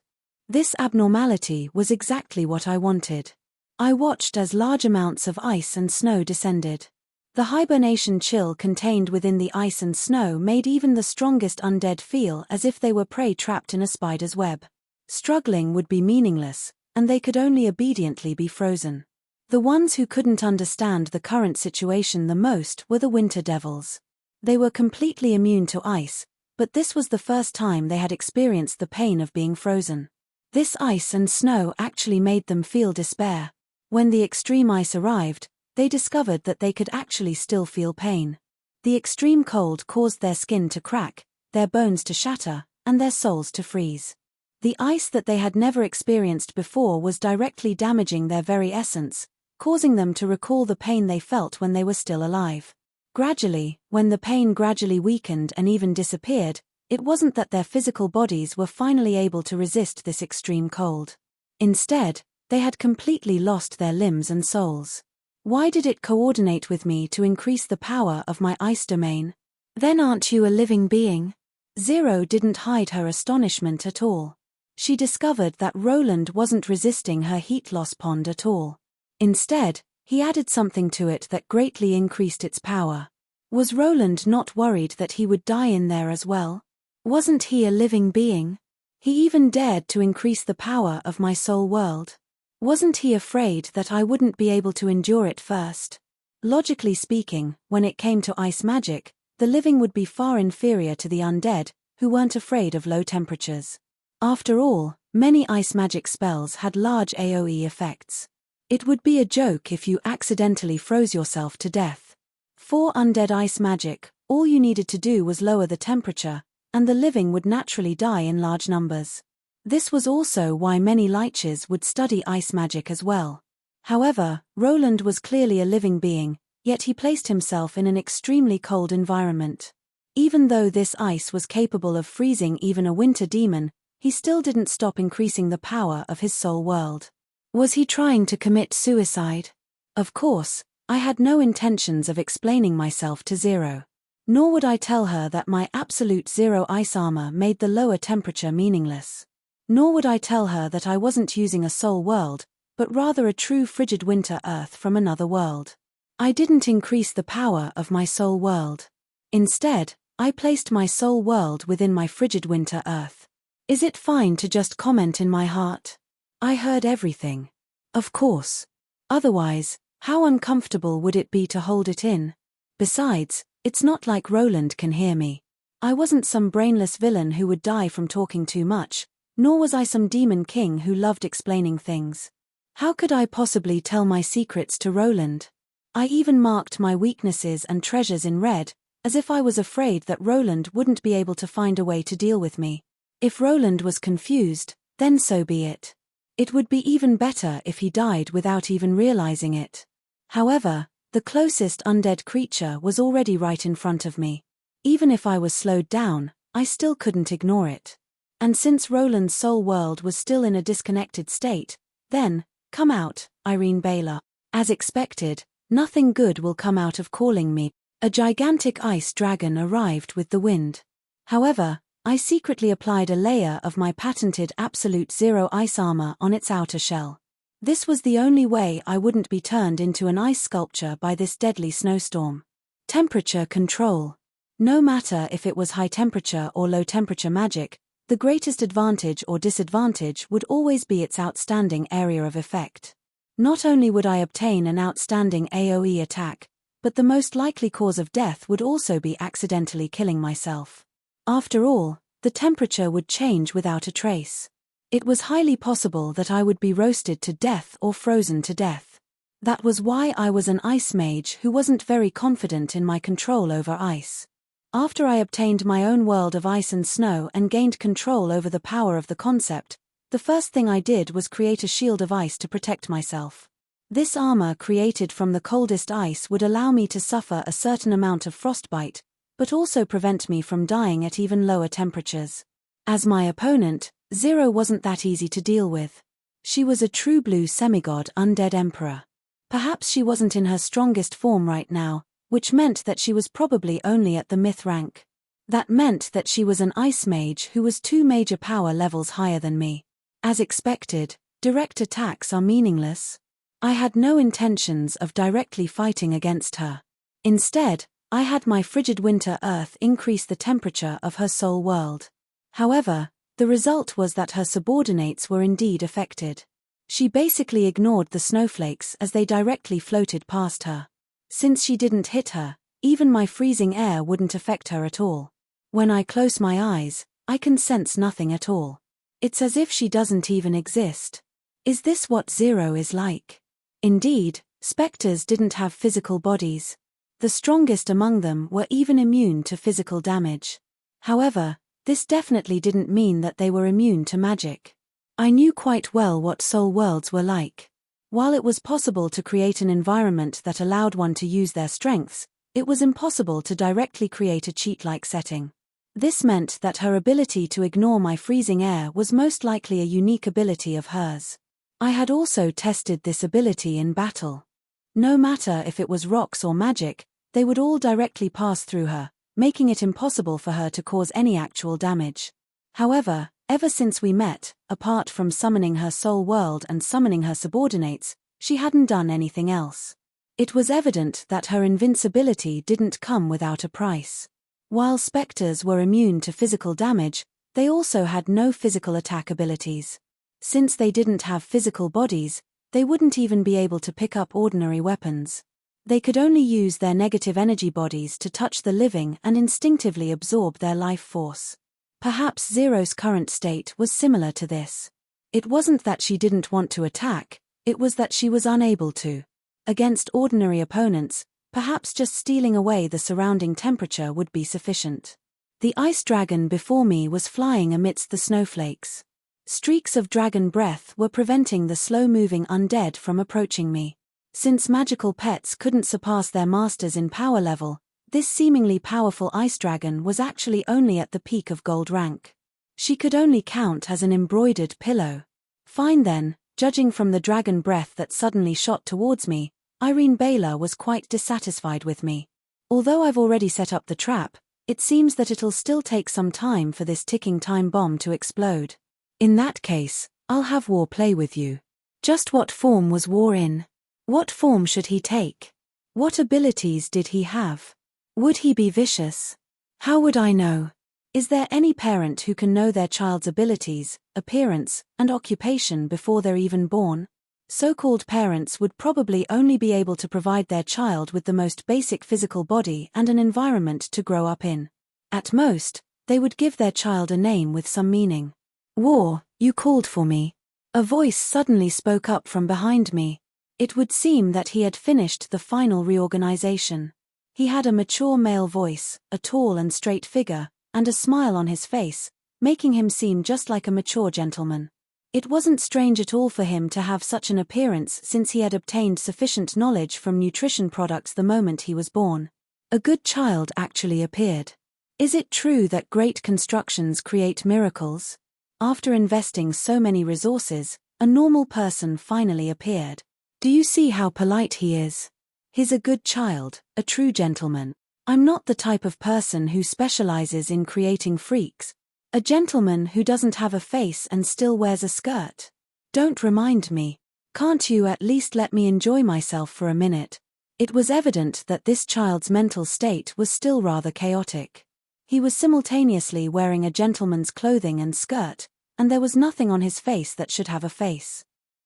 This abnormality was exactly what I wanted. I watched as large amounts of ice and snow descended. The hibernation chill contained within the ice and snow made even the strongest undead feel as if they were prey trapped in a spider's web. Struggling would be meaningless, and they could only obediently be frozen. The ones who couldn't understand the current situation the most were the winter devils. They were completely immune to ice, but this was the first time they had experienced the pain of being frozen. This ice and snow actually made them feel despair. When the extreme ice arrived, they discovered that they could actually still feel pain. The extreme cold caused their skin to crack, their bones to shatter, and their souls to freeze. The ice that they had never experienced before was directly damaging their very essence, causing them to recall the pain they felt when they were still alive. Gradually, when the pain gradually weakened and even disappeared, it wasn't that their physical bodies were finally able to resist this extreme cold. Instead, they had completely lost their limbs and souls. Why did it coordinate with me to increase the power of my ice domain? Then aren't you a living being? Zero didn't hide her astonishment at all. She discovered that Roland wasn't resisting her heat loss pond at all. Instead, he added something to it that greatly increased its power. Was Roland not worried that he would die in there as well? Wasn't he a living being? He even dared to increase the power of my soul world. Wasn't he afraid that I wouldn't be able to endure it first? Logically speaking, when it came to ice magic, the living would be far inferior to the undead, who weren't afraid of low temperatures. After all, many ice magic spells had large AoE effects. It would be a joke if you accidentally froze yourself to death. For undead ice magic, all you needed to do was lower the temperature, and the living would naturally die in large numbers. This was also why many liches would study ice magic as well. However, Roland was clearly a living being, yet he placed himself in an extremely cold environment. Even though this ice was capable of freezing even a winter demon, he still didn't stop increasing the power of his soul world. Was he trying to commit suicide? Of course, I had no intentions of explaining myself to Zero. Nor would I tell her that my absolute zero ice armor made the lower temperature meaningless. Nor would I tell her that I wasn't using a soul world, but rather a true frigid winter earth from another world. I didn't increase the power of my soul world. Instead, I placed my soul world within my frigid winter earth. Is it fine to just comment in my heart? I heard everything. Of course. Otherwise, how uncomfortable would it be to hold it in? Besides, it's not like Roland can hear me. I wasn't some brainless villain who would die from talking too much, nor was I some demon king who loved explaining things. How could I possibly tell my secrets to Roland? I even marked my weaknesses and treasures in red, as if I was afraid that Roland wouldn't be able to find a way to deal with me. If Roland was confused, then so be it. It would be even better if he died without even realizing it. However, the closest undead creature was already right in front of me. Even if I was slowed down, I still couldn't ignore it. And since Roland's soul world was still in a disconnected state, then, come out, Irene Baylor. As expected, nothing good will come out of calling me. A gigantic ice dragon arrived with the wind. However, I secretly applied a layer of my patented absolute zero ice armor on its outer shell. This was the only way I wouldn't be turned into an ice sculpture by this deadly snowstorm. Temperature control. No matter if it was high temperature or low temperature magic, the greatest advantage or disadvantage would always be its outstanding area of effect. Not only would I obtain an outstanding AoE attack, but the most likely cause of death would also be accidentally killing myself. After all, the temperature would change without a trace. It was highly possible that I would be roasted to death or frozen to death. That was why I was an ice mage who wasn't very confident in my control over ice. After I obtained my own world of ice and snow and gained control over the power of the concept, the first thing I did was create a shield of ice to protect myself. This armor created from the coldest ice would allow me to suffer a certain amount of frostbite, but also prevent me from dying at even lower temperatures. As my opponent, Zero wasn't that easy to deal with. She was a true blue semigod undead emperor. Perhaps she wasn't in her strongest form right now, which meant that she was probably only at the myth rank. That meant that she was an ice mage who was 2 major power levels higher than me. As expected, direct attacks are meaningless. I had no intentions of directly fighting against her. Instead, I had my frigid winter earth increase the temperature of her soul world. However, the result was that her subordinates were indeed affected. She basically ignored the snowflakes as they directly floated past her. Since she didn't hit her, even my freezing air wouldn't affect her at all. When I close my eyes, I can sense nothing at all. It's as if she doesn't even exist. Is this what Zero is like? Indeed, specters didn't have physical bodies. The strongest among them were even immune to physical damage. However, this definitely didn't mean that they were immune to magic. I knew quite well what soul worlds were like. While it was possible to create an environment that allowed one to use their strengths, it was impossible to directly create a cheat-like setting. This meant that her ability to ignore my freezing air was most likely a unique ability of hers. I had also tested this ability in battle. No matter if it was rocks or magic, they would all directly pass through her, making it impossible for her to cause any actual damage. However, ever since we met, apart from summoning her soul world and summoning her subordinates, she hadn't done anything else. It was evident that her invincibility didn't come without a price. While specters were immune to physical damage, they also had no physical attack abilities. Since they didn't have physical bodies, they wouldn't even be able to pick up ordinary weapons. They could only use their negative energy bodies to touch the living and instinctively absorb their life force. Perhaps Zero's current state was similar to this. It wasn't that she didn't want to attack, it was that she was unable to. Against ordinary opponents, perhaps just stealing away the surrounding temperature would be sufficient. The ice dragon before me was flying amidst the snowflakes. Streaks of dragon breath were preventing the slow-moving undead from approaching me. Since magical pets couldn't surpass their masters in power level, this seemingly powerful ice dragon was actually only at the peak of gold rank. She could only count as an embroidered pillow. Fine then, judging from the dragon breath that suddenly shot towards me, Irene Baylor was quite dissatisfied with me. Although I've already set up the trap, it seems that it'll still take some time for this ticking time bomb to explode. In that case, I'll have War play with you. Just what form was War in? What form should he take? What abilities did he have? Would he be vicious? How would I know? Is there any parent who can know their child's abilities, appearance, and occupation before they're even born? So-called parents would probably only be able to provide their child with the most basic physical body and an environment to grow up in. At most, they would give their child a name with some meaning. War, you called for me. A voice suddenly spoke up from behind me. It would seem that he had finished the final reorganization. He had a mature male voice, a tall and straight figure, and a smile on his face, making him seem just like a mature gentleman. It wasn't strange at all for him to have such an appearance since he had obtained sufficient knowledge from nutrition products the moment he was born. A good child actually appeared. Is it true that great constructions create miracles? After investing so many resources, a normal person finally appeared. Do you see how polite he is? He's a good child, a true gentleman. I'm not the type of person who specializes in creating freaks. A gentleman who doesn't have a face and still wears a skirt. Don't remind me. Can't you at least let me enjoy myself for a minute? It was evident that this child's mental state was still rather chaotic. He was simultaneously wearing a gentleman's clothing and skirt, and there was nothing on his face that should have a face.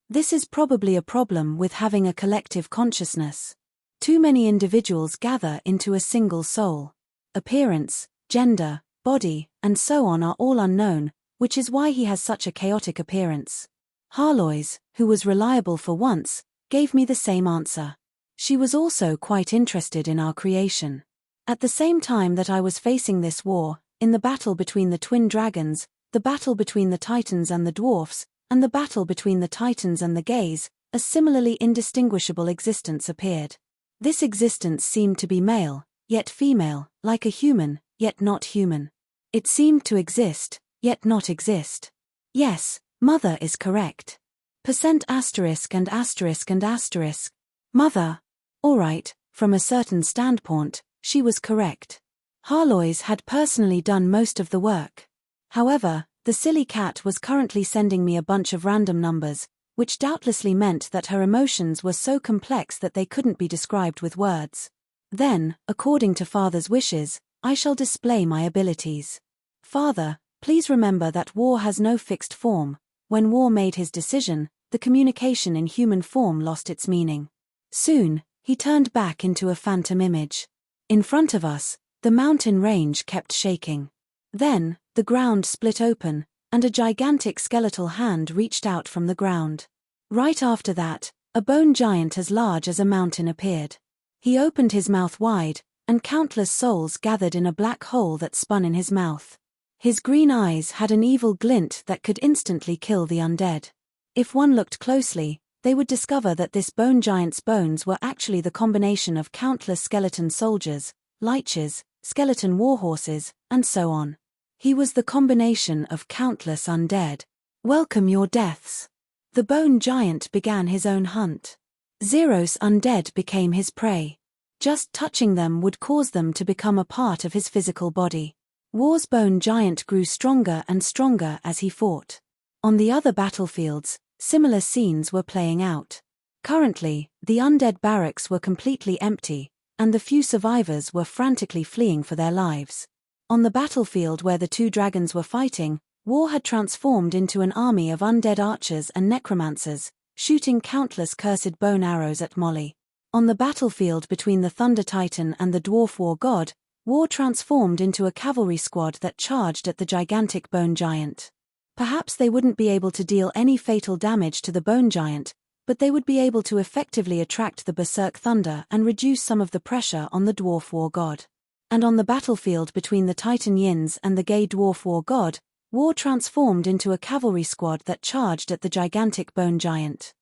This is probably a problem with having a collective consciousness. Too many individuals gather into a single soul. Appearance, gender, body, and so on are all unknown, which is why he has such a chaotic appearance. Harlois, who was reliable for once, gave me the same answer. She was also quite interested in our creation. At the same time that I was facing this war, in the battle between the twin dragons, the battle between the titans and the dwarfs, and the battle between the titans and the gays, a similarly indistinguishable existence appeared. This existence seemed to be male, yet female, like a human, yet not human. It seemed to exist, yet not exist. Yes, mother is correct. Percent asterisk and asterisk and asterisk. Mother. Alright, from a certain standpoint, she was correct. Harlois had personally done most of the work. However, the silly cat was currently sending me a bunch of random numbers, which doubtlessly meant that her emotions were so complex that they couldn't be described with words. Then, according to Father's wishes, I shall display my abilities. Father, please remember that War has no fixed form. When War made his decision, the communication in human form lost its meaning. Soon, he turned back into a phantom image. In front of us, the mountain range kept shaking. Then, the ground split open, and a gigantic skeletal hand reached out from the ground. Right after that, a bone giant as large as a mountain appeared. He opened his mouth wide, and countless souls gathered in a black hole that spun in his mouth. His green eyes had an evil glint that could instantly kill the undead. If one looked closely, they would discover that this bone giant's bones were actually the combination of countless skeleton soldiers, liches, skeleton warhorses, and so on. He was the combination of countless undead. Welcome your deaths. The bone giant began his own hunt. Zero's undead became his prey. Just touching them would cause them to become a part of his physical body. War's bone giant grew stronger and stronger as he fought. On the other battlefields, similar scenes were playing out. Currently, the undead barracks were completely empty, and the few survivors were frantically fleeing for their lives. On the battlefield where the two dragons were fighting, War had transformed into an army of undead archers and necromancers, shooting countless cursed bone arrows at Molly. On the battlefield between the Thunder Titan and the Dwarf War God, War transformed into a cavalry squad that charged at the gigantic bone giant. Perhaps they wouldn't be able to deal any fatal damage to the bone giant, but they would be able to effectively attract the berserk thunder and reduce some of the pressure on the Dwarf War God. And on the battlefield between the Titan Yins and the gay Dwarf War God, War transformed into a cavalry squad that charged at the gigantic bone giant.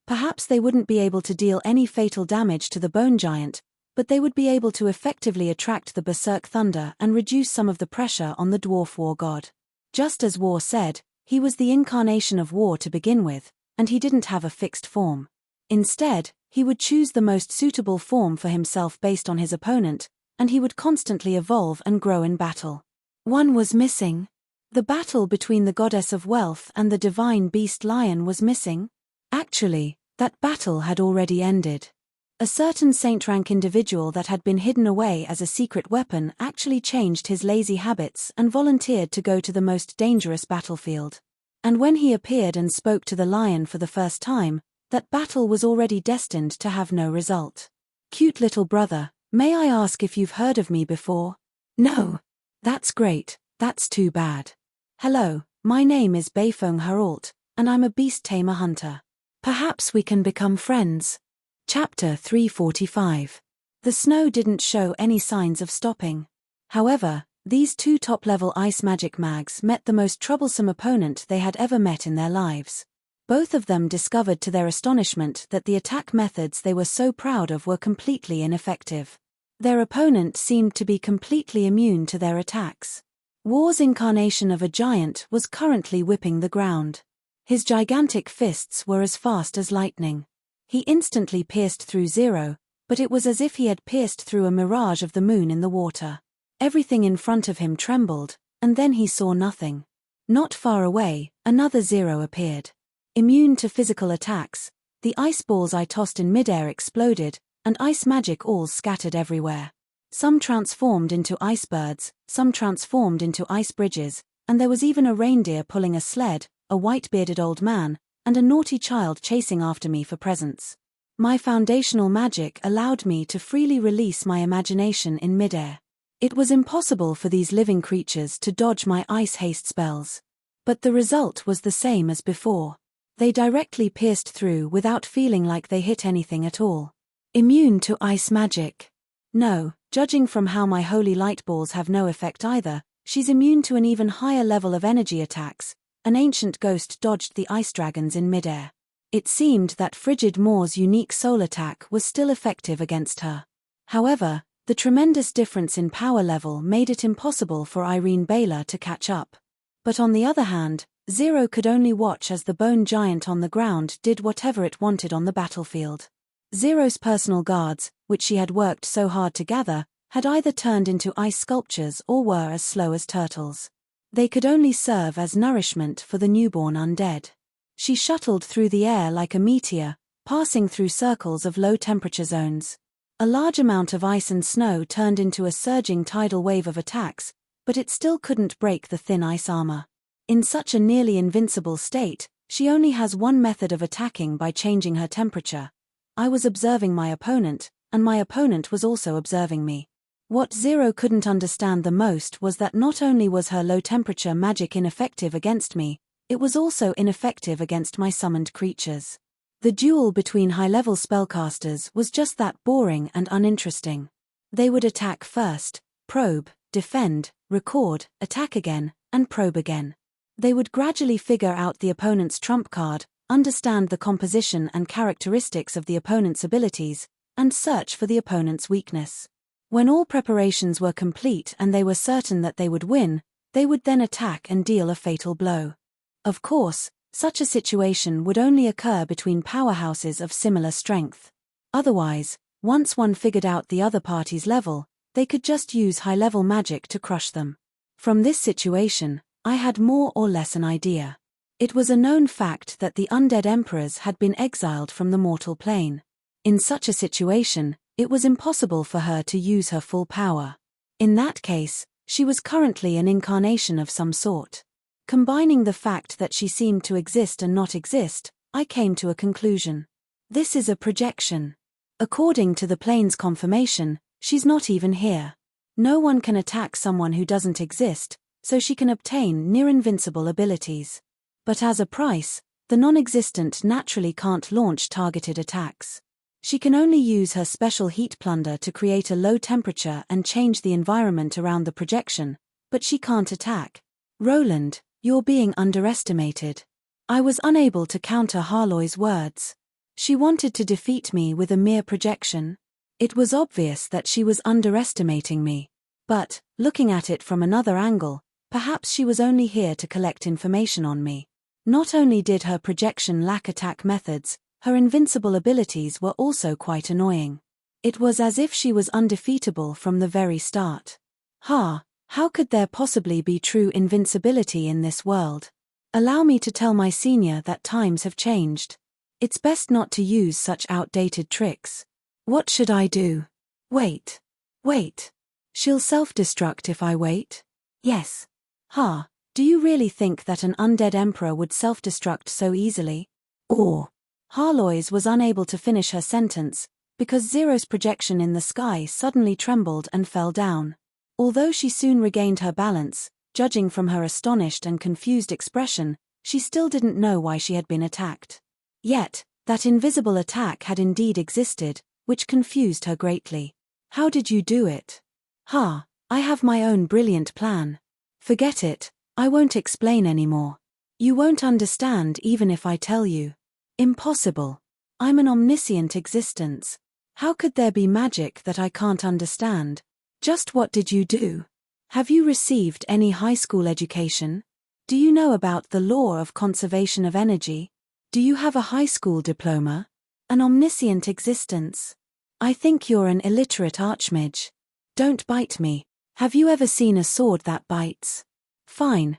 Perhaps they wouldn't be able to deal any fatal damage to the bone giant, but they would be able to effectively attract the berserk thunder and reduce some of the pressure on the Dwarf War God. Just as War said, he was the incarnation of War to begin with, and he didn't have a fixed form. Instead, he would choose the most suitable form for himself based on his opponent, and he would constantly evolve and grow in battle. One was missing. The battle between the goddess of wealth and the divine beast lion was missing. Actually, that battle had already ended. A certain saint rank individual that had been hidden away as a secret weapon actually changed his lazy habits and volunteered to go to the most dangerous battlefield. And when he appeared and spoke to the lion for the first time, that battle was already destined to have no result. Cute little brother, may I ask if you've heard of me before? No. That's great, that's too bad. Hello, my name is Beifeng Heralt, and I'm a beast tamer hunter. Perhaps we can become friends. Chapter 345. The snow didn't show any signs of stopping. However, these two top-level ice magic mags met the most troublesome opponent they had ever met in their lives. Both of them discovered to their astonishment that the attack methods they were so proud of were completely ineffective. Their opponent seemed to be completely immune to their attacks. War's incarnation of a giant was currently whipping the ground. His gigantic fists were as fast as lightning. He instantly pierced through Zero, but it was as if he had pierced through a mirage of the moon in the water. Everything in front of him trembled, and then he saw nothing. Not far away, another Zero appeared. Immune to physical attacks, the ice balls I tossed in midair exploded, and ice magic alls scattered everywhere. Some transformed into ice birds, some transformed into ice bridges, and there was even a reindeer pulling a sled, a white-bearded old man, and a naughty child chasing after me for presents. My foundational magic allowed me to freely release my imagination in midair. It was impossible for these living creatures to dodge my ice haste spells. But the result was the same as before. They directly pierced through without feeling like they hit anything at all. Immune to ice magic. No, judging from how my holy light balls have no effect either, she's immune to an even higher level of energy attacks. An ancient ghost dodged the ice dragons in midair. It seemed that Frigid Moor's unique soul attack was still effective against her. However, the tremendous difference in power level made it impossible for Irene Baylor to catch up. But on the other hand, Zero could only watch as the bone giant on the ground did whatever it wanted on the battlefield. Zero's personal guards, which she had worked so hard to gather, had either turned into ice sculptures or were as slow as turtles. They could only serve as nourishment for the newborn undead. She shuttled through the air like a meteor, passing through circles of low-temperature zones. A large amount of ice and snow turned into a surging tidal wave of attacks, but it still couldn't break the thin ice armor. In such a nearly invincible state, She only has one method of attacking by changing her temperature. I was observing my opponent, and my opponent was also observing me. What Zero couldn't understand the most was that not only was her low-temperature magic ineffective against me, it was also ineffective against my summoned creatures. The duel between high-level spellcasters was just that boring and uninteresting. They would attack first, probe, defend, record, attack again, and probe again. They would gradually figure out the opponent's trump card, understand the composition and characteristics of the opponent's abilities, and search for the opponent's weakness. When all preparations were complete and they were certain that they would win, they would then attack and deal a fatal blow. Of course, such a situation would only occur between powerhouses of similar strength. Otherwise, once one figured out the other party's level, they could just use high-level magic to crush them. From this situation, I had more or less an idea. It was a known fact that the undead emperors had been exiled from the mortal plane. In such a situation, it was impossible for her to use her full power. In that case, she was currently an incarnation of some sort. Combining the fact that she seemed to exist and not exist, I came to a conclusion. This is a projection. According to the plane's confirmation, she's not even here. No one can attack someone who doesn't exist, so she can obtain near-invincible abilities. But as a price, the non-existent naturally can't launch targeted attacks. She can only use her special heat plunder to create a low temperature and change the environment around the projection, but she can't attack. Roland, you're being underestimated. I was unable to counter Harloy's words. She wanted to defeat me with a mere projection. It was obvious that she was underestimating me. But, looking at it from another angle, perhaps she was only here to collect information on me. Not only did her projection lack attack methods, her invincible abilities were also quite annoying. It was as if she was undefeatable from the very start. How could there possibly be true invincibility in this world? Allow me to tell my senior that times have changed. It's best not to use such outdated tricks. What should I do? Wait. She'll self-destruct if I wait? Yes. Do you really think that an undead emperor would self-destruct so easily? Or? Harloy's was unable to finish her sentence, because Zero's projection in the sky suddenly trembled and fell down. Although she soon regained her balance, judging from her astonished and confused expression, she still didn't know why she had been attacked. Yet, that invisible attack had indeed existed, which confused her greatly. How did you do it? I have my own brilliant plan. Forget it, I won't explain anymore. You won't understand even if I tell you. Impossible. I'm an omniscient existence. How could there be magic that I can't understand? Just what did you do? Have you received any high school education? Do you know about the law of conservation of energy? Do you have a high school diploma? An omniscient existence. I think you're an illiterate archmage. Don't bite me. Have you ever seen a sword that bites? Fine,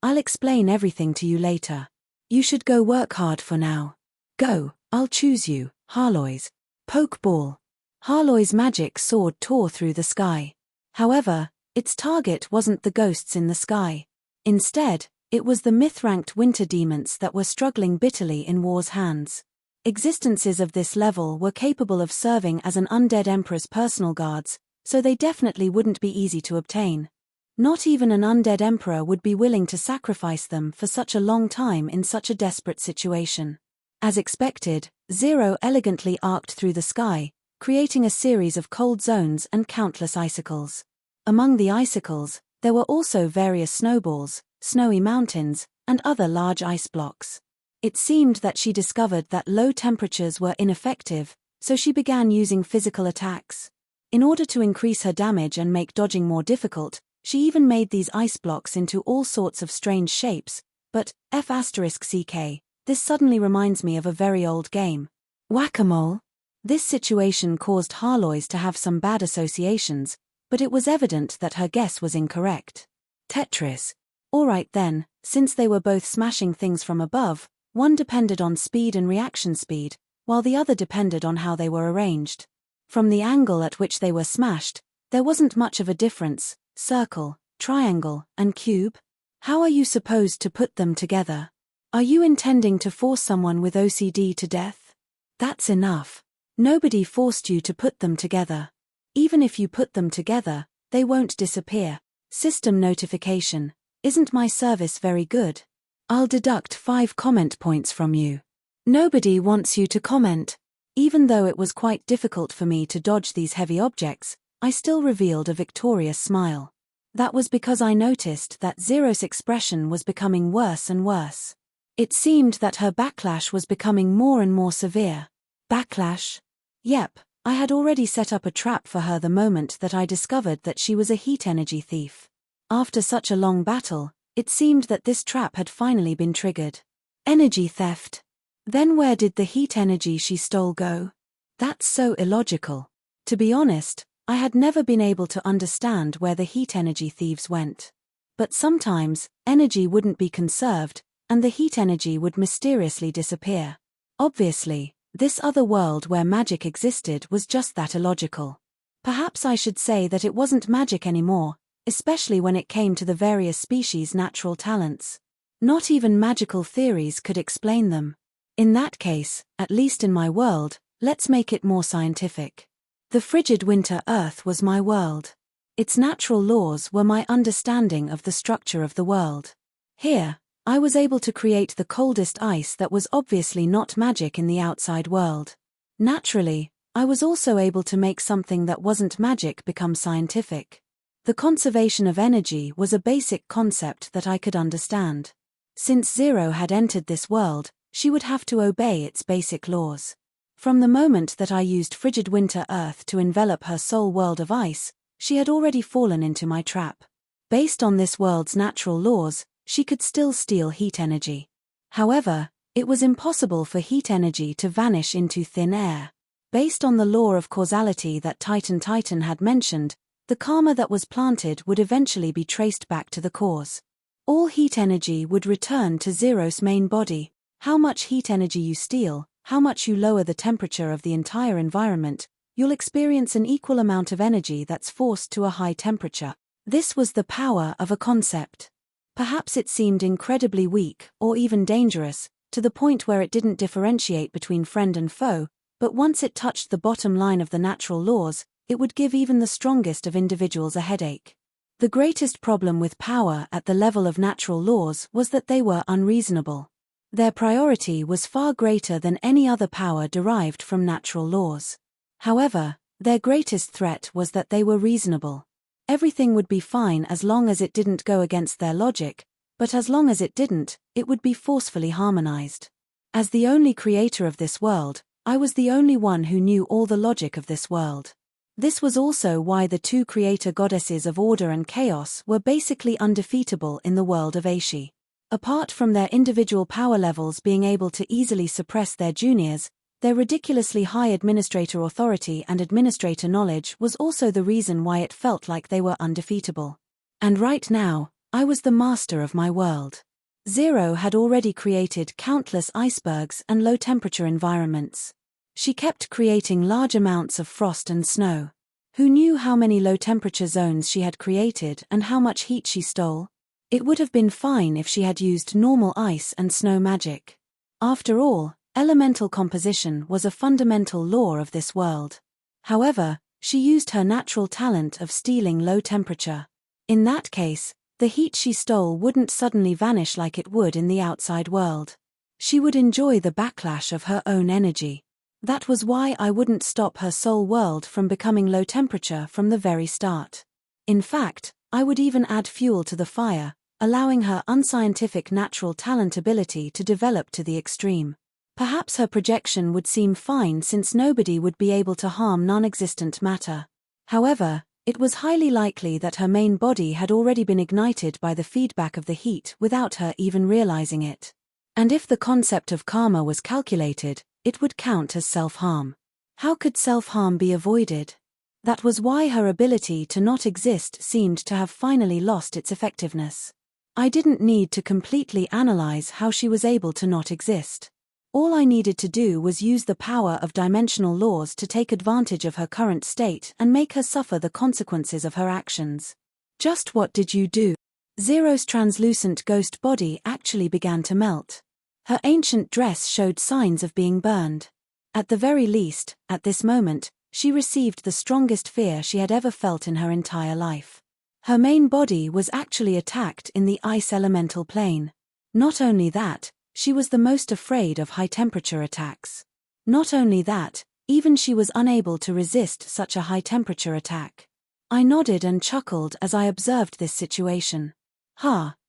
I'll explain everything to you later. You should go work hard for now. Go, I'll choose you, Harloy's. Pokeball. Harloy's magic sword tore through the sky. However, its target wasn't the ghosts in the sky. Instead, it was the myth-ranked winter demons that were struggling bitterly in war's hands. Existences of this level were capable of serving as an undead emperor's personal guards, so they definitely wouldn't be easy to obtain. Not even an undead emperor would be willing to sacrifice them for such a long time in such a desperate situation. As expected, Zero elegantly arced through the sky, creating a series of cold zones and countless icicles. Among the icicles, there were also various snowballs, snowy mountains, and other large ice blocks. It seemed that she discovered that low temperatures were ineffective, so she began using physical attacks. In order to increase her damage and make dodging more difficult, she even made these ice blocks into all sorts of strange shapes, but *CK, this suddenly reminds me of a very old game. Whack-a-mole? This situation caused Harloy's to have some bad associations, but it was evident that her guess was incorrect. Tetris. Alright then, since they were both smashing things from above, one depended on speed and reaction speed, while the other depended on how they were arranged. From the angle at which they were smashed, there wasn't much of a difference. Circle, triangle, and cube? How are you supposed to put them together? Are you intending to force someone with OCD to death? That's enough. Nobody forced you to put them together. Even if you put them together, they won't disappear. System notification. Isn't my service very good? I'll deduct 5 comment points from you. Nobody wants you to comment. Even though it was quite difficult for me to dodge these heavy objects, I still revealed a victorious smile. That was because I noticed that Zero's expression was becoming worse and worse. It seemed that her backlash was becoming more and more severe. Backlash? Yep, I had already set up a trap for her the moment that I discovered that she was a heat energy thief. After such a long battle, it seemed that this trap had finally been triggered. Energy theft. Then where did the heat energy she stole go? That's so illogical. To be honest, I had never been able to understand where the heat energy thieves went. But sometimes, energy wouldn't be conserved, and the heat energy would mysteriously disappear. Obviously, this other world where magic existed was just that illogical. Perhaps I should say that it wasn't magic anymore, especially when it came to the various species' natural talents. Not even magical theories could explain them. In that case, at least in my world, let's make it more scientific. The frigid winter Earth was my world. Its natural laws were my understanding of the structure of the world. Here, I was able to create the coldest ice that was obviously not magic in the outside world. Naturally, I was also able to make something that wasn't magic become scientific. The conservation of energy was a basic concept that I could understand. Since Zero had entered this world, she would have to obey its basic laws. From the moment that I used frigid winter Earth to envelop her soul world of ice, she had already fallen into my trap. Based on this world's natural laws, she could still steal heat energy. However, it was impossible for heat energy to vanish into thin air. Based on the law of causality that Titan had mentioned, the karma that was planted would eventually be traced back to the cause. All heat energy would return to Zero's main body. How much heat energy you steal, how much you lower the temperature of the entire environment, you'll experience an equal amount of energy that's forced to a high temperature. This was the power of a concept. Perhaps it seemed incredibly weak, or even dangerous, to the point where it didn't differentiate between friend and foe, but once it touched the bottom line of the natural laws, it would give even the strongest of individuals a headache. The greatest problem with power at the level of natural laws was that they were unreasonable. Their priority was far greater than any other power derived from natural laws. However, their greatest threat was that they were reasonable. Everything would be fine as long as it didn't go against their logic, but as long as it didn't, it would be forcefully harmonized. As the only creator of this world, I was the only one who knew all the logic of this world. This was also why the 2 creator goddesses of order and chaos were basically undefeatable in the world of Aishi. Apart from their individual power levels being able to easily suppress their juniors, their ridiculously high administrator authority and administrator knowledge was also the reason why it felt like they were undefeatable. And right now, I was the master of my world. Zero had already created countless icebergs and low-temperature environments. She kept creating large amounts of frost and snow. Who knew how many low-temperature zones she had created and how much heat she stole? It would have been fine if she had used normal ice and snow magic. After all, elemental composition was a fundamental law of this world. However, she used her natural talent of stealing low temperature. In that case, the heat she stole wouldn't suddenly vanish like it would in the outside world. She would enjoy the backlash of her own energy. That was why I wouldn't stop her soul world from becoming low temperature from the very start. In fact, I would even add fuel to the fire, allowing her unscientific natural talent ability to develop to the extreme. Perhaps her projection would seem fine since nobody would be able to harm non-existent matter. However, it was highly likely that her main body had already been ignited by the feedback of the heat without her even realizing it. And if the concept of karma was calculated, it would count as self-harm. How could self-harm be avoided? That was why her ability to not exist seemed to have finally lost its effectiveness. I didn't need to completely analyze how she was able to not exist. All I needed to do was use the power of dimensional laws to take advantage of her current state and make her suffer the consequences of her actions. Just what did you do? Zero's translucent ghost body actually began to melt. Her ancient dress showed signs of being burned. At the very least, at this moment, she received the strongest fear she had ever felt in her entire life. Her main body was actually attacked in the ice elemental plane. Not only that, she was the most afraid of high-temperature attacks. Not only that, even she was unable to resist such a high-temperature attack. I nodded and chuckled as I observed this situation.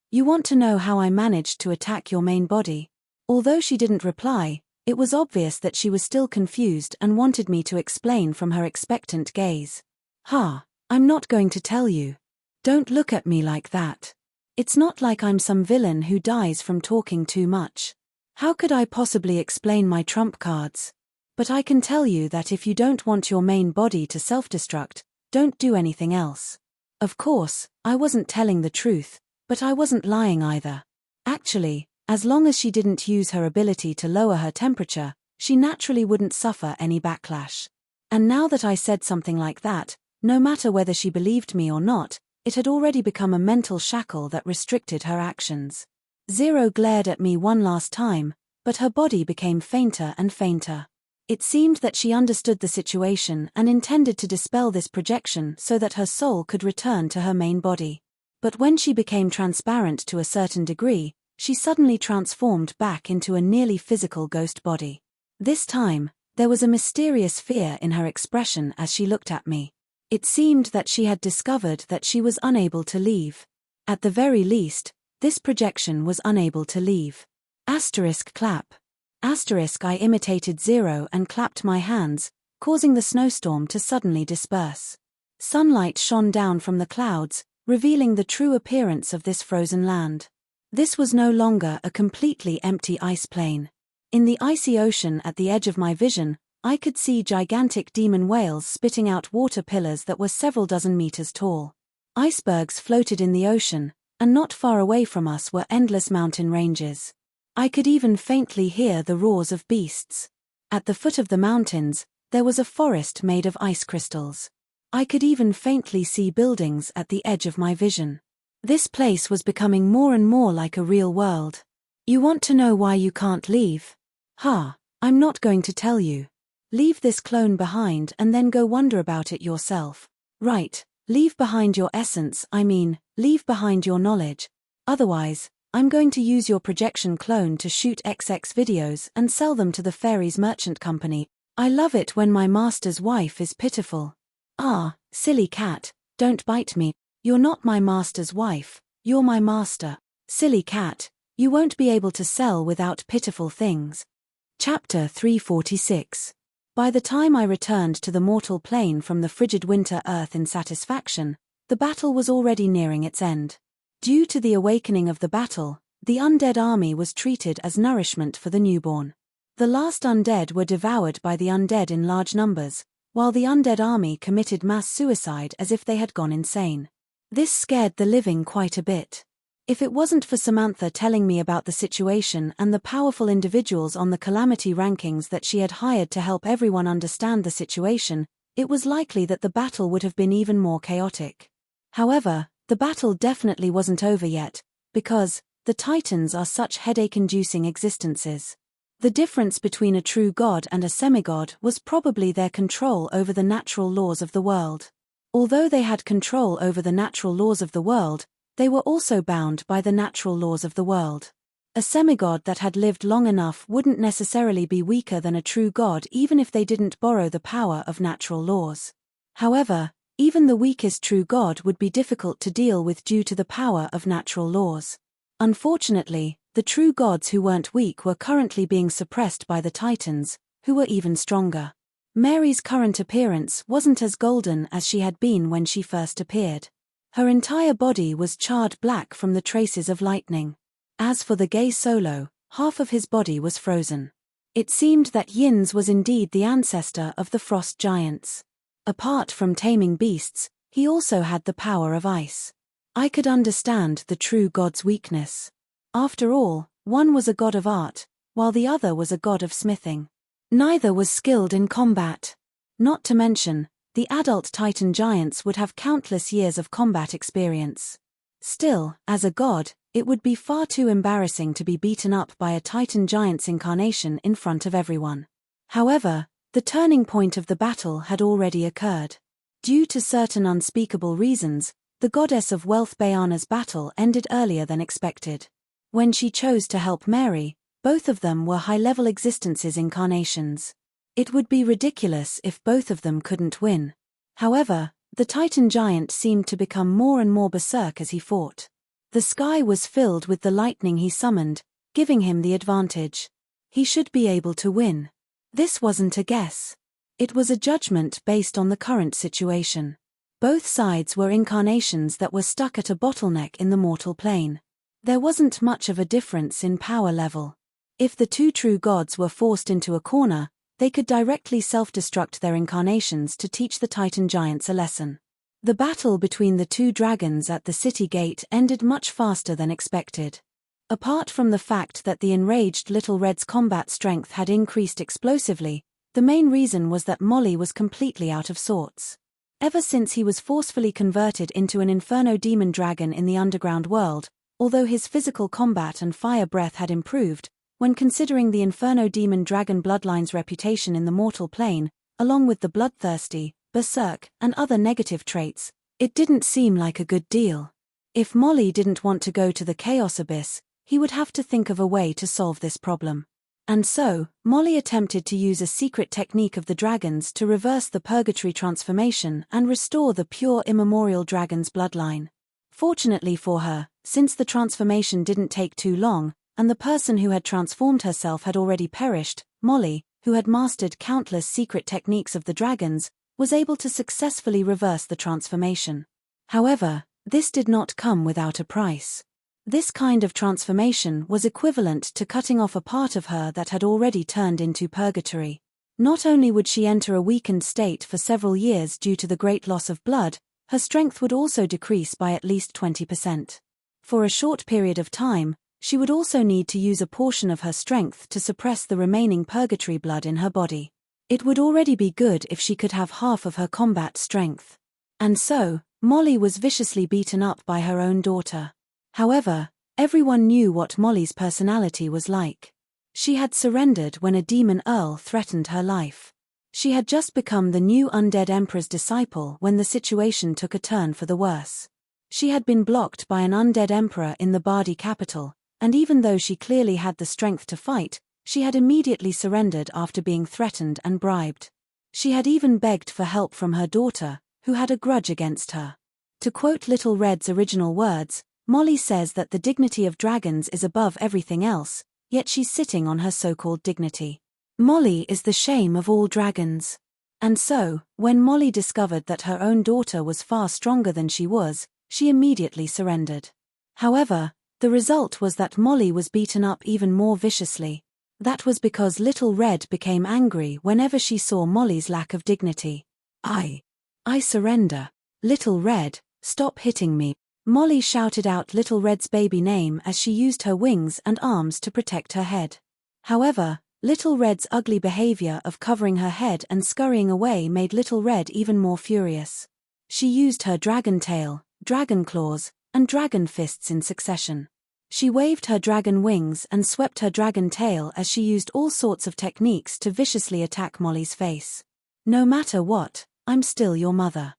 You want to know how I managed to attack your main body? Although she didn't reply, it was obvious that she was still confused and wanted me to explain from her expectant gaze. I'm not going to tell you. Don't look at me like that. It's not like I'm some villain who dies from talking too much. How could I possibly explain my trump cards? But I can tell you that if you don't want your main body to self-destruct, don't do anything else. Of course, I wasn't telling the truth, but I wasn't lying either. Actually, as long as she didn't use her ability to lower her temperature, she naturally wouldn't suffer any backlash. And now that I said something like that, no matter whether she believed me or not, it had already become a mental shackle that restricted her actions. Zero glared at me one last time, but her body became fainter and fainter. It seemed that she understood the situation and intended to dispel this projection so that her soul could return to her main body. But when she became transparent to a certain degree, she suddenly transformed back into a nearly physical ghost body. This time, there was a mysterious fear in her expression as she looked at me. It seemed that she had discovered that she was unable to leave. At the very least, this projection was unable to leave. Clap. I imitated Zero and clapped my hands, causing the snowstorm to suddenly disperse. Sunlight shone down from the clouds, revealing the true appearance of this frozen land. This was no longer a completely empty ice plain. In the icy ocean at the edge of my vision, I could see gigantic demon whales spitting out water pillars that were several dozen meters tall. Icebergs floated in the ocean, and not far away from us were endless mountain ranges. I could even faintly hear the roars of beasts. At the foot of the mountains, there was a forest made of ice crystals. I could even faintly see buildings at the edge of my vision. This place was becoming more and more like a real world. You want to know why you can't leave? I'm not going to tell you. Leave this clone behind and then go wonder about it yourself. Right, leave behind your essence, leave behind your knowledge. Otherwise, I'm going to use your projection clone to shoot XX videos and sell them to the fairies merchant company. I love it when my master's wife is pitiful. Silly cat, don't bite me. You're not my master's wife, you're my master. Silly cat, you won't be able to sell without pitiful things. Chapter 346. By the time I returned to the mortal plane from the frigid winter earth in satisfaction, the battle was already nearing its end. Due to the awakening of the battle, the undead army was treated as nourishment for the newborn. The last undead were devoured by the undead in large numbers, while the undead army committed mass suicide as if they had gone insane. This scared the living quite a bit. If it wasn't for Samantha telling me about the situation and the powerful individuals on the calamity rankings that she had hired to help everyone understand the situation, it was likely that the battle would have been even more chaotic. However, the battle definitely wasn't over yet, because the Titans are such headache-inducing existences. The difference between a true god and a semigod was probably their control over the natural laws of the world. Although they had control over the natural laws of the world, they were also bound by the natural laws of the world. A semigod that had lived long enough wouldn't necessarily be weaker than a true god even if they didn't borrow the power of natural laws. However, even the weakest true god would be difficult to deal with due to the power of natural laws. Unfortunately, the true gods who weren't weak were currently being suppressed by the Titans, who were even stronger. Mary's current appearance wasn't as golden as she had been when she first appeared. Her entire body was charred black from the traces of lightning. As for the gay Solo, half of his body was frozen. It seemed that Yin's was indeed the ancestor of the frost giants. Apart from taming beasts, he also had the power of ice. I could understand the true god's weakness. After all, one was a god of art, while the other was a god of smithing. Neither was skilled in combat. Not to mention, the adult Titan giants would have countless years of combat experience. Still, as a god, It would be far too embarrassing to be beaten up by a Titan giant's incarnation in front of everyone. However, the turning point of the battle had already occurred. Due to certain unspeakable reasons, the goddess of wealth Bayana's battle ended earlier than expected. When she chose to help Mary, both of them were high-level existences incarnations. It would be ridiculous if both of them couldn't win. However, the Titan giant seemed to become more and more berserk as he fought. The sky was filled with the lightning he summoned, giving him the advantage. He should be able to win. This wasn't a guess. It was a judgment based on the current situation. Both sides were incarnations that were stuck at a bottleneck in the mortal plane. There wasn't much of a difference in power level. If the two true gods were forced into a corner, they could directly self-destruct their incarnations to teach the Titan giants a lesson. The battle between the two dragons at the city gate ended much faster than expected. Apart from the fact that the enraged Little Red's combat strength had increased explosively, the main reason was that Molly was completely out of sorts. Ever since he was forcefully converted into an inferno demon dragon in the underground world, although his physical combat and fire breath had improved, when considering the inferno demon dragon bloodline's reputation in the mortal plane, along with the bloodthirsty, berserk, and other negative traits, it didn't seem like a good deal. If Molly didn't want to go to the Chaos Abyss, he would have to think of a way to solve this problem. And so, Molly attempted to use a secret technique of the dragons to reverse the purgatory transformation and restore the pure immemorial dragon's bloodline. Fortunately for her, since the transformation didn't take too long, and the person who had transformed herself had already perished, Molly, who had mastered countless secret techniques of the dragons, was able to successfully reverse the transformation. However, this did not come without a price. This kind of transformation was equivalent to cutting off a part of her that had already turned into purgatory. Not only would she enter a weakened state for several years due to the great loss of blood, her strength would also decrease by at least 20%. For a short period of time, she would also need to use a portion of her strength to suppress the remaining purgatory blood in her body. It would already be good if she could have half of her combat strength. And so, Molly was viciously beaten up by her own daughter. However, everyone knew what Molly's personality was like. She had surrendered when a demon earl threatened her life. She had just become the new undead emperor's disciple when the situation took a turn for the worse. She had been blocked by an undead emperor in the Bardi capital, and even though she clearly had the strength to fight, she had immediately surrendered after being threatened and bribed. She had even begged for help from her daughter, who had a grudge against her. To quote Little Red's original words, Molly says that the dignity of dragons is above everything else, yet she's sitting on her so-called dignity. Molly is the shame of all dragons. And so, when Molly discovered that her own daughter was far stronger than she was, she immediately surrendered. However, the result was that Molly was beaten up even more viciously. That was because Little Red became angry whenever she saw Molly's lack of dignity. I surrender. Little Red, stop hitting me. Molly shouted out Little Red's baby name as she used her wings and arms to protect her head. However, Little Red's ugly behavior of covering her head and scurrying away made Little Red even more furious. She used her dragon tail, dragon claws, and dragon fists in succession. She waved her dragon wings and swept her dragon tail as she used all sorts of techniques to viciously attack Molly's face. No matter what, I'm still your mother.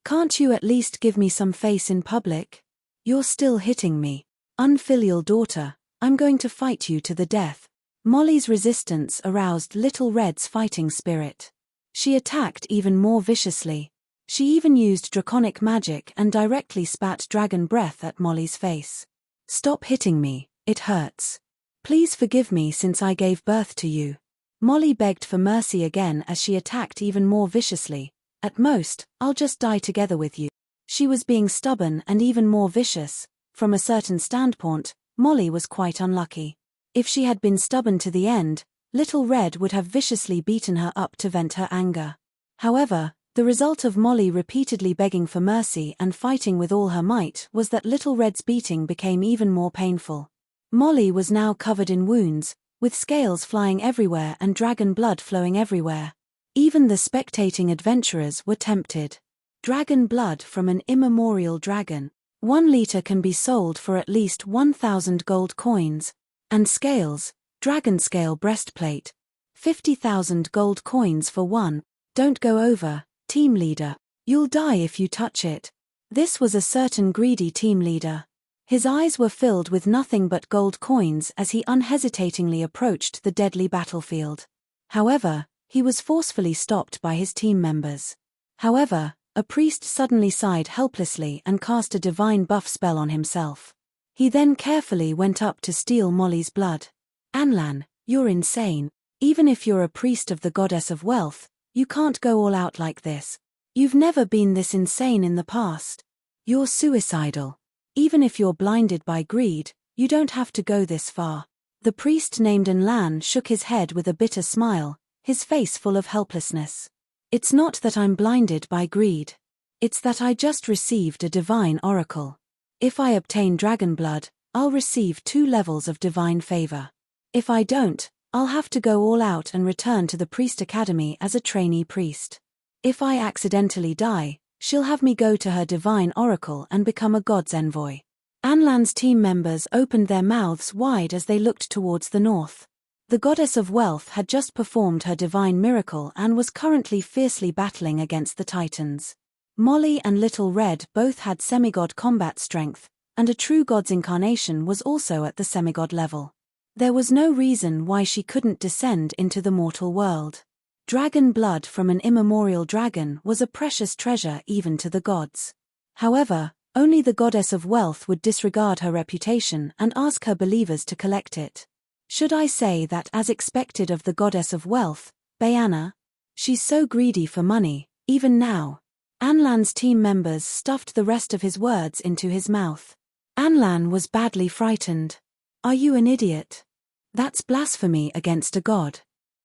Can't you at least give me some face in public? You're still hitting me. Unfilial daughter, I'm going to fight you to the death. Molly's resistance aroused Little Red's fighting spirit. She attacked even more viciously. She even used draconic magic and directly spat dragon breath at Molly's face. Stop hitting me, it hurts. Please forgive me since I gave birth to you. Molly begged for mercy again as she attacked even more viciously. At most, I'll just die together with you. She was being stubborn and even more vicious. From a certain standpoint, Molly was quite unlucky. If she had been stubborn to the end, Little Red would have viciously beaten her up to vent her anger. However, the result of Molly repeatedly begging for mercy and fighting with all her might was that Little Red's beating became even more painful. Molly was now covered in wounds, with scales flying everywhere and dragon blood flowing everywhere. Even the spectating adventurers were tempted. Dragon blood from an immemorial dragon. 1 liter can be sold for at least 1,000 gold coins. And scales, dragon scale breastplate. 50,000 gold coins for one. Don't go over, team leader. You'll die if you touch it. This was a certain greedy team leader. His eyes were filled with nothing but gold coins as he unhesitatingly approached the deadly battlefield. However, he was forcefully stopped by his team members. However, a priest suddenly sighed helplessly and cast a divine buff spell on himself. He then carefully went up to steal Molly's blood. Anlan, you're insane. Even if you're a priest of the goddess of wealth, you can't go all out like this. You've never been this insane in the past. You're suicidal. Even if you're blinded by greed, you don't have to go this far. The priest named Anlan shook his head with a bitter smile, his face full of helplessness. It's not that I'm blinded by greed. It's that I just received a divine oracle. If I obtain dragon blood, I'll receive 2 levels of divine favor. If I don't, I'll have to go all out and return to the priest academy as a trainee priest. If I accidentally die, she'll have me go to her divine oracle and become a god's envoy. Anlan's team members opened their mouths wide as they looked towards the north. The goddess of wealth had just performed her divine miracle and was currently fiercely battling against the titans. Molly and Little Red both had semigod combat strength, and a true god's incarnation was also at the semigod level. There was no reason why she couldn't descend into the mortal world. Dragon blood from an immemorial dragon was a precious treasure even to the gods. However, only the goddess of wealth would disregard her reputation and ask her believers to collect it. Should I say that as expected of the goddess of wealth, Bayana? She's so greedy for money, even now. Anlan's team members stuffed the rest of his words into his mouth. Anlan was badly frightened. Are you an idiot? That's blasphemy against a god.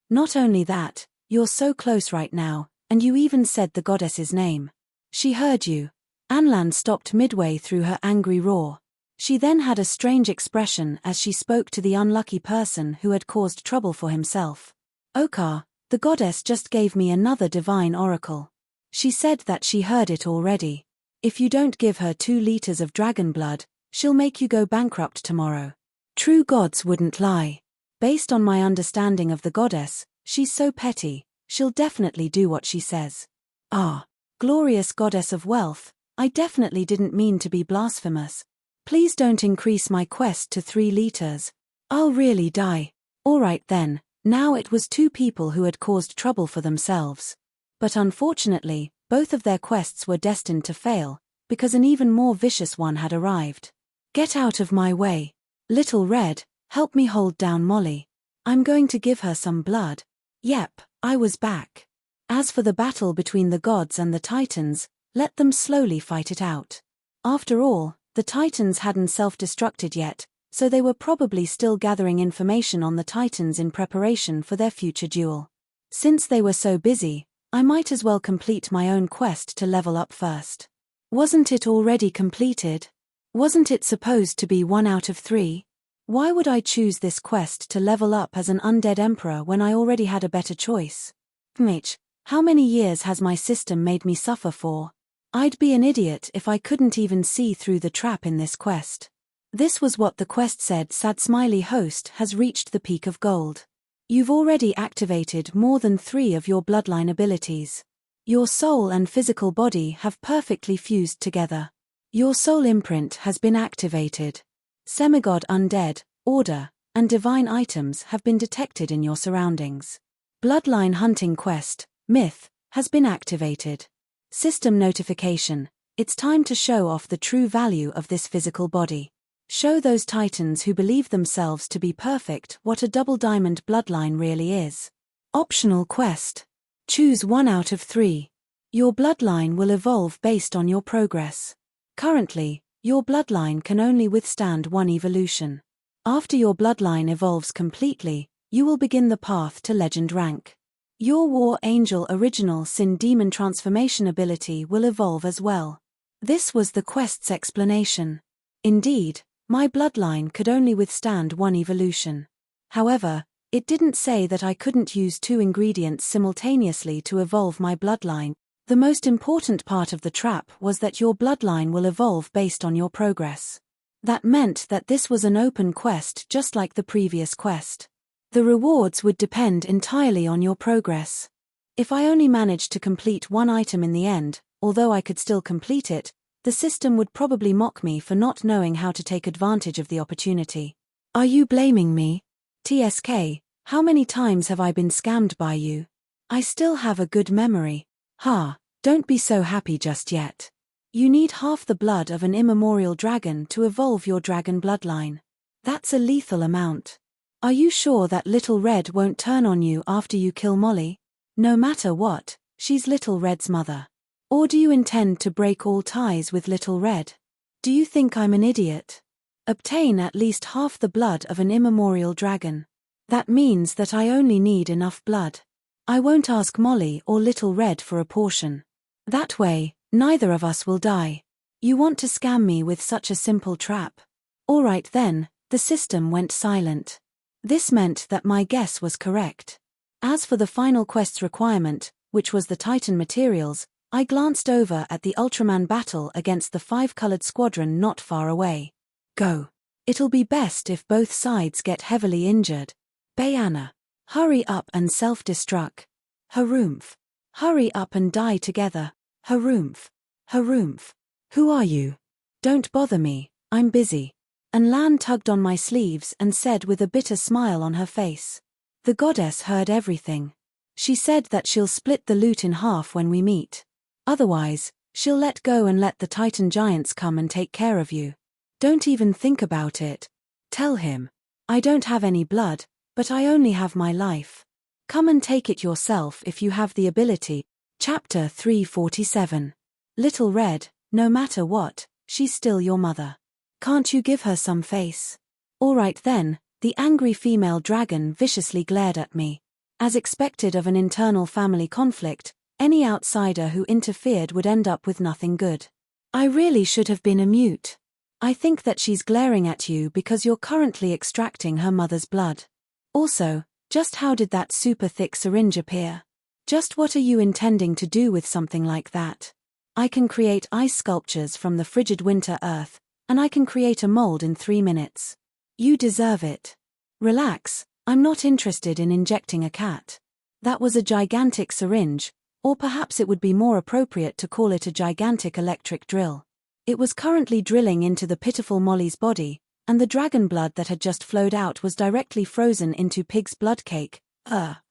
Not only that, you're so close right now, and you even said the goddess's name. She heard you. Anlan stopped midway through her angry roar. She then had a strange expression as she spoke to the unlucky person who had caused trouble for himself. Okar, the goddess just gave me another divine oracle. She said that she heard it already. If you don't give her 2 liters of dragon blood, she'll make you go bankrupt tomorrow. True gods wouldn't lie. Based on my understanding of the goddess, she's so petty, she'll definitely do what she says. Ah, glorious goddess of wealth, I definitely didn't mean to be blasphemous. Please don't increase my quest to 3 liters. I'll really die. Alright then, now it was 2 people who had caused trouble for themselves. But unfortunately, both of their quests were destined to fail, because an even more vicious one had arrived. Get out of my way. Little Red, help me hold down Molly. I'm going to give her some blood. Yep, I was back. As for the battle between the gods and the titans, let them slowly fight it out. After all, the titans hadn't self-destructed yet, so they were probably still gathering information on the titans in preparation for their future duel. Since they were so busy, I might as well complete my own quest to level up first. Wasn't it already completed? Wasn't it supposed to be 1 out of 3? Why would I choose this quest to level up as an undead emperor when I already had a better choice? Mitch, how many years has my system made me suffer for? I'd be an idiot if I couldn't even see through the trap in this quest. This was what the quest said. Sad smiley host has reached the peak of gold. You've already activated more than 3 of your bloodline abilities. Your soul and physical body have perfectly fused together. Your soul imprint has been activated. Semigod undead, order, and divine items have been detected in your surroundings. Bloodline hunting quest, myth, has been activated. System notification, it's time to show off the true value of this physical body. Show those titans who believe themselves to be perfect what a double diamond bloodline really is. Optional quest. Choose 1 out of 3. Your bloodline will evolve based on your progress. Currently, your bloodline can only withstand 1 evolution. After your bloodline evolves completely, you will begin the path to legend rank. Your War Angel Original Sin Demon transformation ability will evolve as well. This was the quest's explanation. Indeed, my bloodline could only withstand 1 evolution. However, it didn't say that I couldn't use 2 ingredients simultaneously to evolve my bloodline. The most important part of the trap was that your bloodline will evolve based on your progress. That meant that this was an open quest just like the previous quest. The rewards would depend entirely on your progress. If I only managed to complete one item in the end, although I could still complete it, the system would probably mock me for not knowing how to take advantage of the opportunity. Are you blaming me? TSK, how many times have I been scammed by you? I still have a good memory. Ha, don't be so happy just yet. You need half the blood of an immemorial dragon to evolve your dragon bloodline. That's a lethal amount. Are you sure that Little Red won't turn on you after you kill Molly? No matter what, she's Little Red's mother. Or do you intend to break all ties with Little Red? Do you think I'm an idiot? Obtain at least half the blood of an immemorial dragon. That means that I only need enough blood. I won't ask Molly or Little Red for a portion. That way, neither of us will die. You want to scam me with such a simple trap? All right then, the system went silent. This meant that my guess was correct. As for the final quest's requirement, which was the Titan materials, I glanced over at the Ultraman battle against the five-colored squadron not far away. Go. It'll be best if both sides get heavily injured. Bayana. Hurry up and self-destruct. Harumph. Hurry up and die together. Harumph. Harumph. Who are you? Don't bother me, I'm busy. And Lan tugged on my sleeves and said with a bitter smile on her face. The goddess heard everything. She said that she'll split the loot in half when we meet. Otherwise, she'll let go and let the Titan giants come and take care of you. Don't even think about it. Tell him. I don't have any blood, but I only have my life. Come and take it yourself if you have the ability. Chapter 347. Little Red, no matter what, she's still your mother. Can't you give her some face? All right then, the angry female dragon viciously glared at me. As expected of an internal family conflict, any outsider who interfered would end up with nothing good. I really should have been a mute. I think that she's glaring at you because you're currently extracting her mother's blood. Also, just how did that super thick syringe appear? Just what are you intending to do with something like that? I can create ice sculptures from the frigid winter earth, and I can create a mold in 3 minutes. You deserve it. Relax, I'm not interested in injecting a cat. That was a gigantic syringe, or perhaps it would be more appropriate to call it a gigantic electric drill. It was currently drilling into the pitiful Molly's body, and the dragon blood that had just flowed out was directly frozen into Pig's blood cake,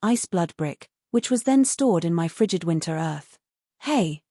ice blood brick, which was then stored in my frigid winter earth. Hey,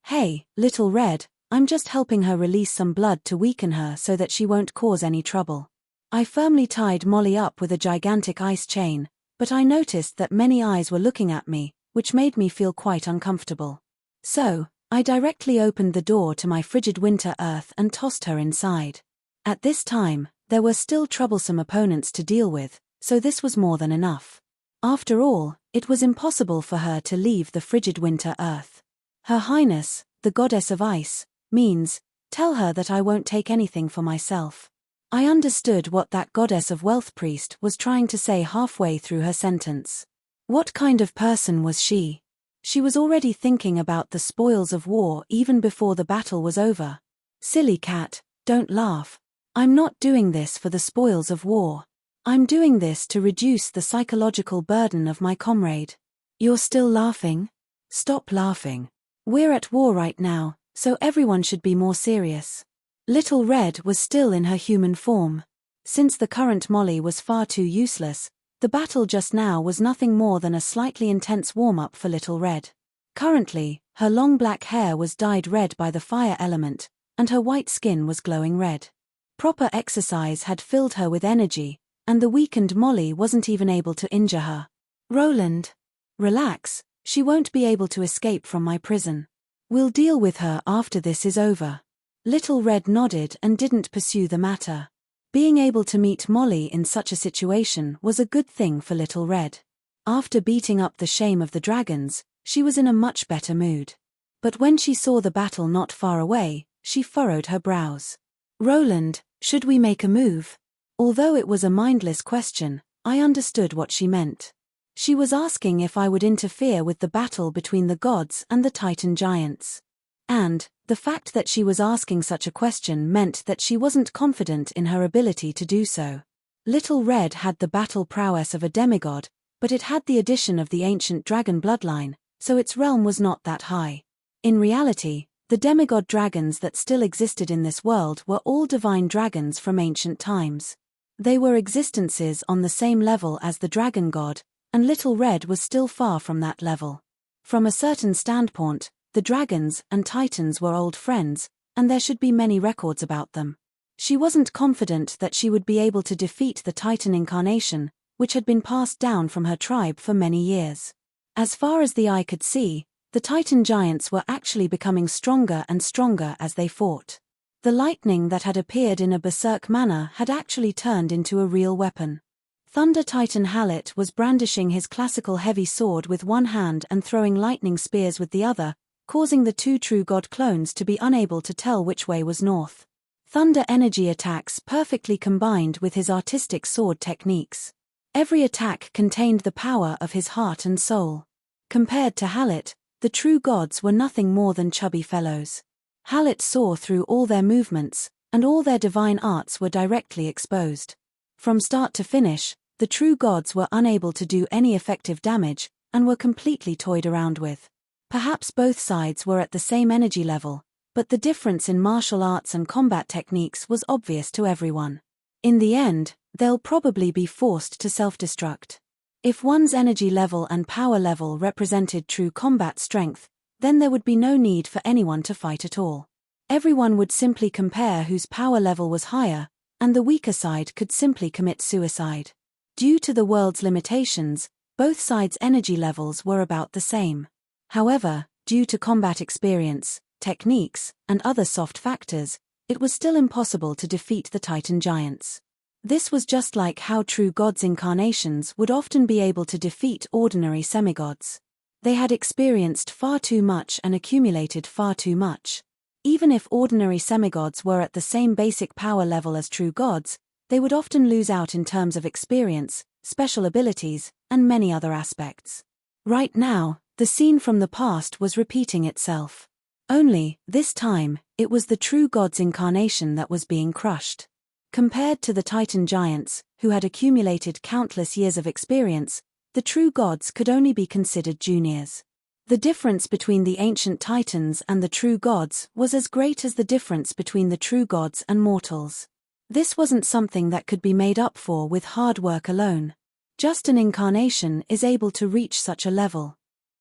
Little Red, I'm just helping her release some blood to weaken her so that she won't cause any trouble. I firmly tied Molly up with a gigantic ice chain, but I noticed that many eyes were looking at me, which made me feel quite uncomfortable. So, I directly opened the door to my frigid winter earth and tossed her inside. At this time, there were still troublesome opponents to deal with, so this was more than enough. After all, it was impossible for her to leave the frigid winter earth. Her Highness, the Goddess of Ice, means, tell her that I won't take anything for myself. I understood what that Goddess of Wealth priest was trying to say halfway through her sentence. What kind of person was she? She was already thinking about the spoils of war even before the battle was over. Silly cat, don't laugh. I'm not doing this for the spoils of war. I'm doing this to reduce the psychological burden of my comrade. You're still laughing? Stop laughing. We're at war right now, so everyone should be more serious. Little Red was still in her human form. Since the current Molly was far too useless, the battle just now was nothing more than a slightly intense warm-up for Little Red. Currently, her long black hair was dyed red by the fire element, and her white skin was glowing red. Proper exercise had filled her with energy, and the weakened Molly wasn't even able to injure her. Roland. Relax, she won't be able to escape from my prison. We'll deal with her after this is over. Little Red nodded and didn't pursue the matter. Being able to meet Molly in such a situation was a good thing for Little Red. After beating up the shame of the dragons, she was in a much better mood. But when she saw the battle not far away, she furrowed her brows. Roland, should we make a move? Although it was a mindless question, I understood what she meant. She was asking if I would interfere with the battle between the gods and the Titan giants. And the fact that she was asking such a question meant that she wasn't confident in her ability to do so. Little Red had the battle prowess of a demigod, but it had the addition of the ancient dragon bloodline, so its realm was not that high. In reality, the demigod dragons that still existed in this world were all divine dragons from ancient times. They were existences on the same level as the dragon god, and Little Red was still far from that level. From a certain standpoint, the dragons and titans were old friends, and there should be many records about them. She wasn't confident that she would be able to defeat the Titan incarnation, which had been passed down from her tribe for many years. As far as the eye could see, the Titan giants were actually becoming stronger and stronger as they fought. The lightning that had appeared in a berserk manner had actually turned into a real weapon. Thunder Titan Hallet was brandishing his classical heavy sword with one hand and throwing lightning spears with the other, causing the two true god clones to be unable to tell which way was north. Thunder energy attacks perfectly combined with his artistic sword techniques. Every attack contained the power of his heart and soul. Compared to Hallet, the true gods were nothing more than chubby fellows. Hallet saw through all their movements, and all their divine arts were directly exposed. From start to finish, the true gods were unable to do any effective damage, and were completely toyed around with. Perhaps both sides were at the same energy level, but the difference in martial arts and combat techniques was obvious to everyone. In the end, they'll probably be forced to self-destruct. If one's energy level and power level represented true combat strength, then there would be no need for anyone to fight at all. Everyone would simply compare whose power level was higher, and the weaker side could simply commit suicide. Due to the world's limitations, both sides' energy levels were about the same. However, due to combat experience, techniques, and other soft factors, it was still impossible to defeat the Titan giants. This was just like how true gods' incarnations would often be able to defeat ordinary semigods. They had experienced far too much and accumulated far too much. Even if ordinary semigods were at the same basic power level as true gods, they would often lose out in terms of experience, special abilities, and many other aspects. Right now, the scene from the past was repeating itself. Only, this time, it was the true god's incarnation that was being crushed. Compared to the Titan giants, who had accumulated countless years of experience, the true gods could only be considered juniors. The difference between the ancient titans and the true gods was as great as the difference between the true gods and mortals. This wasn't something that could be made up for with hard work alone. Just an incarnation is able to reach such a level.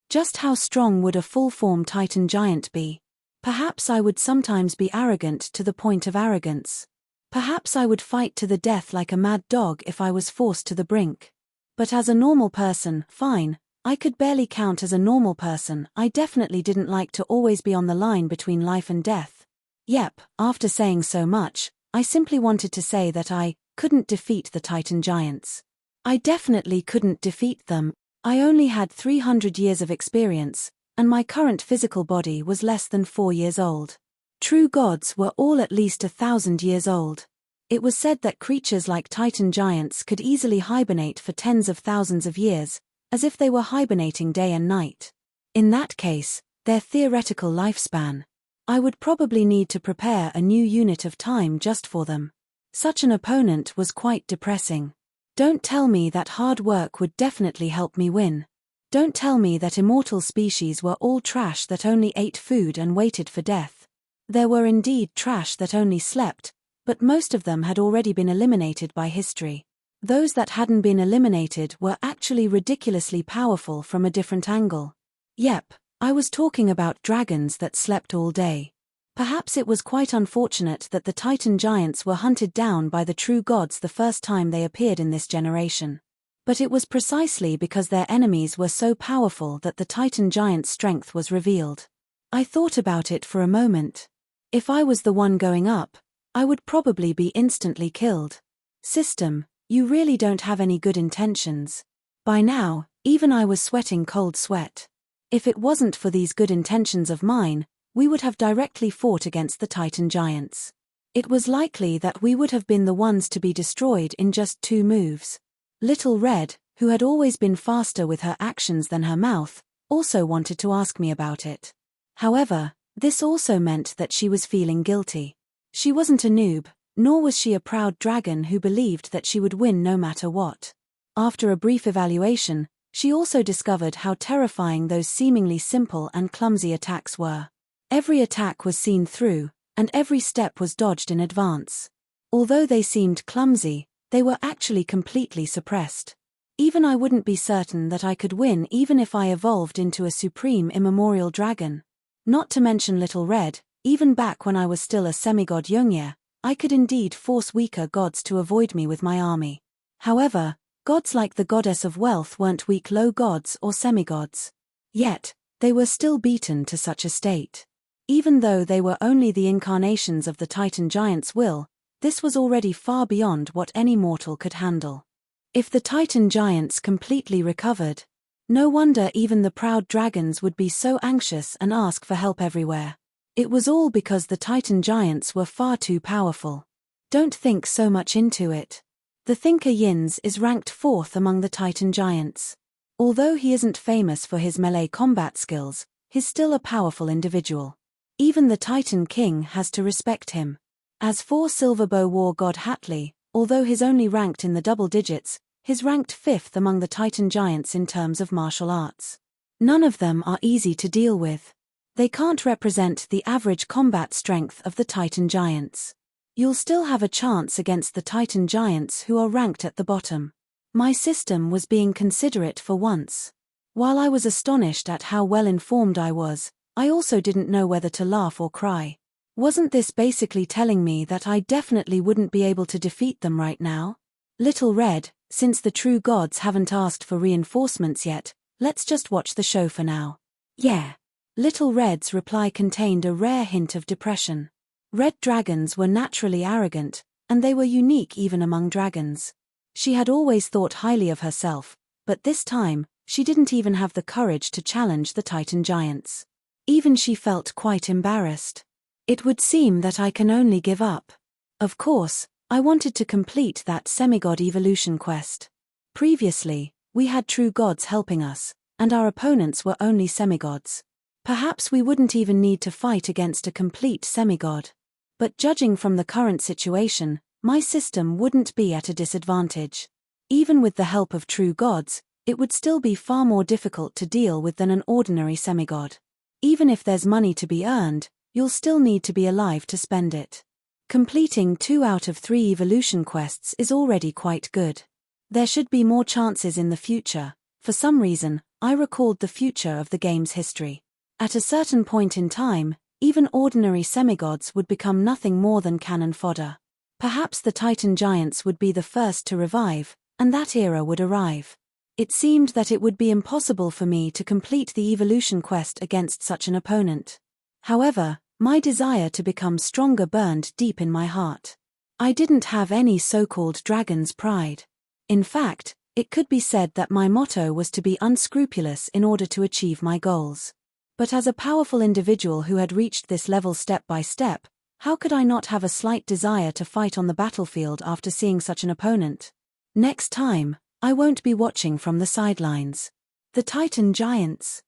Just how strong would a full-form Titan giant be? Perhaps I would sometimes be arrogant to the point of arrogance. Perhaps I would fight to the death like a mad dog if I was forced to the brink. But as a normal person, fine, I could barely count as a normal person. I definitely didn't like to always be on the line between life and death. Yep, after saying so much, I simply wanted to say that I couldn't defeat the Titan giants. I definitely couldn't defeat them. I only had 300 years of experience, and my current physical body was less than 4 years old. True gods were all at least 1,000 years old. It was said that creatures like Titan giants could easily hibernate for tens of thousands of years, as if they were hibernating day and night. In that case, their theoretical lifespan, I would probably need to prepare a new unit of time just for them. Such an opponent was quite depressing. Don't tell me that hard work would definitely help me win. Don't tell me that immortal species were all trash that only ate food and waited for death. There were indeed trash that only slept, but most of them had already been eliminated by history. Those that hadn't been eliminated were actually ridiculously powerful from a different angle. Yep, I was talking about dragons that slept all day. Perhaps it was quite unfortunate that the Titan giants were hunted down by the true gods the first time they appeared in this generation. But it was precisely because their enemies were so powerful that the Titan giant's strength was revealed. I thought about it for a moment. If I was the one going up, I would probably be instantly killed. System, you really don't have any good intentions. By now, even I was sweating cold sweat. If it wasn't for these good intentions of mine, we would have directly fought against the Titan giants. It was likely that we would have been the ones to be destroyed in just 2 moves. Little Red, who had always been faster with her actions than her mouth, also wanted to ask me about it. However, this also meant that she was feeling guilty. She wasn't a noob, nor was she a proud dragon who believed that she would win no matter what. After a brief evaluation, she also discovered how terrifying those seemingly simple and clumsy attacks were. Every attack was seen through, and every step was dodged in advance. Although they seemed clumsy, they were actually completely suppressed. Even I wouldn't be certain that I could win even if I evolved into a supreme immemorial dragon. Not to mention Little Red, even back when I was still a semigod Yongye, I could indeed force weaker gods to avoid me with my army. However, gods like the goddess of wealth weren't weak low gods or semigods. Yet, they were still beaten to such a state. Even though they were only the incarnations of the Titan Giant's will, this was already far beyond what any mortal could handle. If the Titan Giants completely recovered, no wonder even the proud dragons would be so anxious and ask for help everywhere. It was all because the Titan Giants were far too powerful. Don't think so much into it. The Thinker Yins is ranked 4th among the Titan Giants. Although he isn't famous for his melee combat skills, he's still a powerful individual. Even the Titan King has to respect him. As for Silverbow War God Hatley, although he's only ranked in the double digits, he's ranked 5th among the Titan Giants in terms of martial arts. None of them are easy to deal with. They can't represent the average combat strength of the Titan Giants. You'll still have a chance against the Titan Giants who are ranked at the bottom. My system was being considerate for once. While I was astonished at how well informed I was, I also didn't know whether to laugh or cry. Wasn't this basically telling me that I definitely wouldn't be able to defeat them right now? Little Red, since the true gods haven't asked for reinforcements yet, let's just watch the show for now. Yeah. Little Red's reply contained a rare hint of depression. Red dragons were naturally arrogant, and they were unique even among dragons. She had always thought highly of herself, but this time, she didn't even have the courage to challenge the Titan Giants. Even she felt quite embarrassed. It would seem that I can only give up. Of course, I wanted to complete that semigod evolution quest. Previously, we had true gods helping us, and our opponents were only semigods. Perhaps we wouldn't even need to fight against a complete semigod. But judging from the current situation, my system wouldn't be at a disadvantage. Even with the help of true gods, it would still be far more difficult to deal with than an ordinary semigod. Even if there's money to be earned, you'll still need to be alive to spend it. Completing 2 out of 3 evolution quests is already quite good. There should be more chances in the future. For some reason, I recalled the future of the game's history. At a certain point in time, even ordinary semigods would become nothing more than cannon fodder. Perhaps the Titan Giants would be the first to revive, and that era would arrive. It seemed that it would be impossible for me to complete the evolution quest against such an opponent. However, my desire to become stronger burned deep in my heart. I didn't have any so-called dragon's pride. In fact, it could be said that my motto was to be unscrupulous in order to achieve my goals. But as a powerful individual who had reached this level step by step, how could I not have a slight desire to fight on the battlefield after seeing such an opponent? Next time, I won't be watching from the sidelines. The Titan Giants.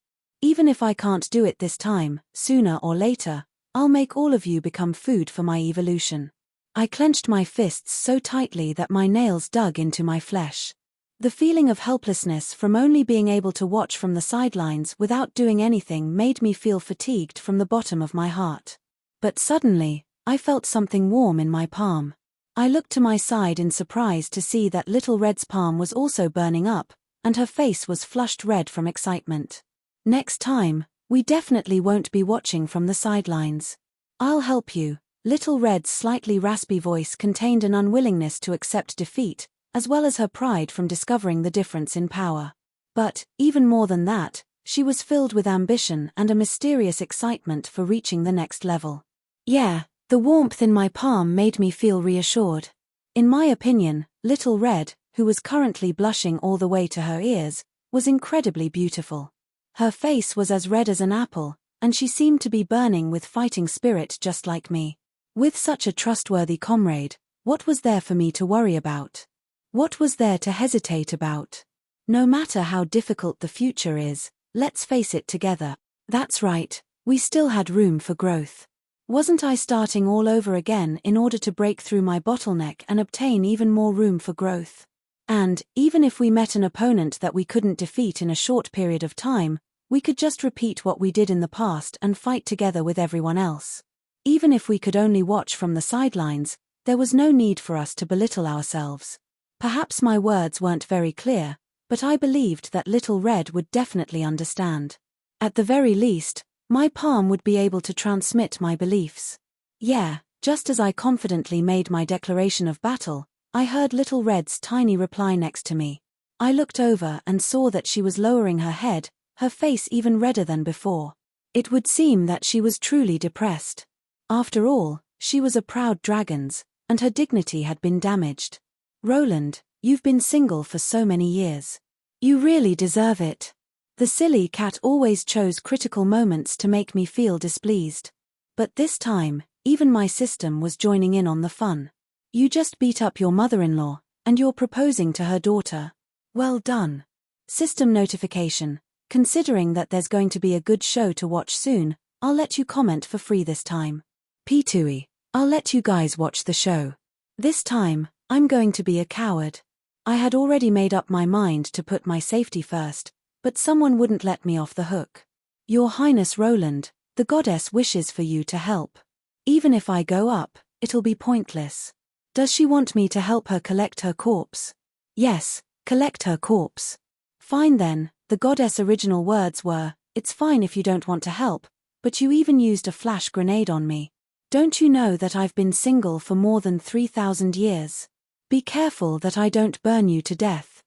Even if I can't do it this time, sooner or later, I'll make all of you become food for my evolution. I clenched my fists so tightly that my nails dug into my flesh. The feeling of helplessness from only being able to watch from the sidelines without doing anything made me feel fatigued from the bottom of my heart. But suddenly, I felt something warm in my palm. I looked to my side in surprise to see that Little Red's palm was also burning up, and her face was flushed red from excitement. Next time, we definitely won't be watching from the sidelines. I'll help you. Little Red's slightly raspy voice contained an unwillingness to accept defeat, as well as her pride from discovering the difference in power. But, even more than that, she was filled with ambition and a mysterious excitement for reaching the next level. Yeah, the warmth in my palm made me feel reassured. In my opinion, Little Red, who was currently blushing all the way to her ears, was incredibly beautiful. Her face was as red as an apple, and she seemed to be burning with fighting spirit just like me. With such a trustworthy comrade, what was there for me to worry about? What was there to hesitate about? No matter how difficult the future is, let's face it together. That's right, we still had room for growth. Wasn't I starting all over again in order to break through my bottleneck and obtain even more room for growth? And, even if we met an opponent that we couldn't defeat in a short period of time, we could just repeat what we did in the past and fight together with everyone else. Even if we could only watch from the sidelines, there was no need for us to belittle ourselves. Perhaps my words weren't very clear, but I believed that Little Red would definitely understand. At the very least, my palm would be able to transmit my beliefs. Yeah, just as I confidently made my declaration of battle, I heard Little Red's tiny reply next to me. I looked over and saw that she was lowering her head, her face even redder than before. It would seem that she was truly depressed. After all, she was a proud dragon's, and her dignity had been damaged. Roland, you've been single for so many years. You really deserve it. The silly cat always chose critical moments to make me feel displeased. But this time, even my system was joining in on the fun. You just beat up your mother-in-law, and you're proposing to her daughter. Well done. System notification. Considering that there's going to be a good show to watch soon, I'll let you comment for free this time. P2E. I'll let you guys watch the show. This time, I'm going to be a coward. I had already made up my mind to put my safety first, but someone wouldn't let me off the hook. Your Highness Roland, the goddess wishes for you to help. Even if I go up, it'll be pointless. Does she want me to help her collect her corpse? Yes, collect her corpse. Fine then, the goddess' original words were, it's fine if you don't want to help, but you even used a flash grenade on me. Don't you know that I've been single for more than 3,000 years? Be careful that I don't burn you to death.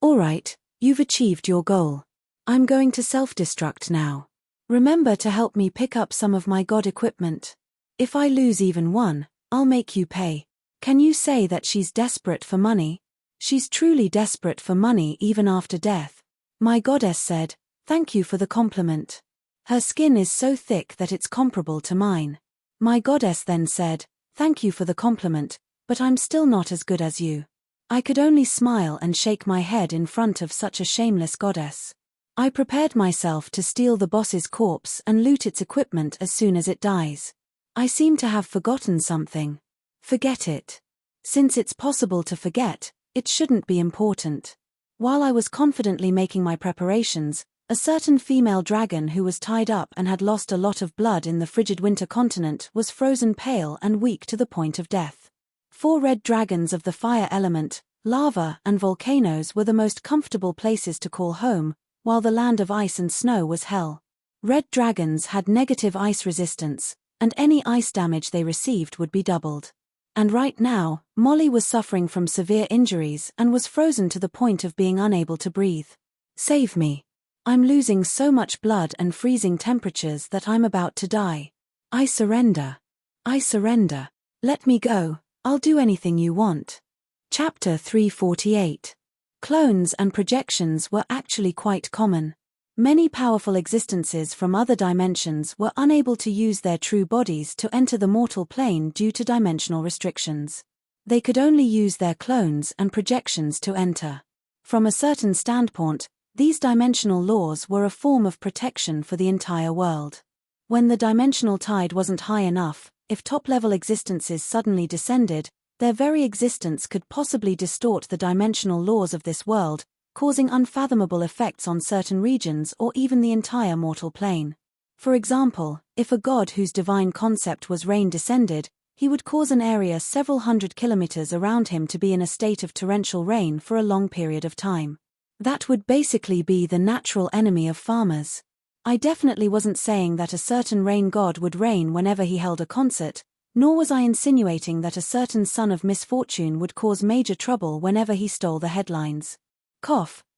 Alright, you've achieved your goal. I'm going to self-destruct now. Remember to help me pick up some of my god equipment. If I lose even one, I'll make you pay. Can you say that she's desperate for money? She's truly desperate for money even after death. My goddess said, thank you for the compliment. Her skin is so thick that it's comparable to mine. My goddess then said, thank you for the compliment, but I'm still not as good as you. I could only smile and shake my head in front of such a shameless goddess. I prepared myself to steal the boss's corpse and loot its equipment as soon as it dies. I seem to have forgotten something. Forget it. Since it's possible to forget, it shouldn't be important. While I was confidently making my preparations, a certain female dragon who was tied up and had lost a lot of blood in the frigid winter continent was frozen pale and weak to the point of death. 4 red dragons of the fire element, lava and volcanoes were the most comfortable places to call home, while the land of ice and snow was hell. Red dragons had negative ice resistance, and any ice damage they received would be doubled. And right now, Molly was suffering from severe injuries and was frozen to the point of being unable to breathe. Save me. I'm losing so much blood and freezing temperatures that I'm about to die. I surrender. I surrender. Let me go, I'll do anything you want. Chapter 348. Clones and projections were actually quite common. Many powerful existences from other dimensions were unable to use their true bodies to enter the mortal plane due to dimensional restrictions. They could only use their clones and projections to enter. From a certain standpoint, these dimensional laws were a form of protection for the entire world. When the dimensional tide wasn't high enough, if top-level existences suddenly descended, their very existence could possibly distort the dimensional laws of this world, causing unfathomable effects on certain regions or even the entire mortal plane. For example, if a god whose divine concept was rain descended, he would cause an area several hundred kilometers around him to be in a state of torrential rain for a long period of time. That would basically be the natural enemy of farmers. I definitely wasn't saying that a certain rain god would rain whenever he held a concert, nor was I insinuating that a certain son of misfortune would cause major trouble whenever he stole the headlines.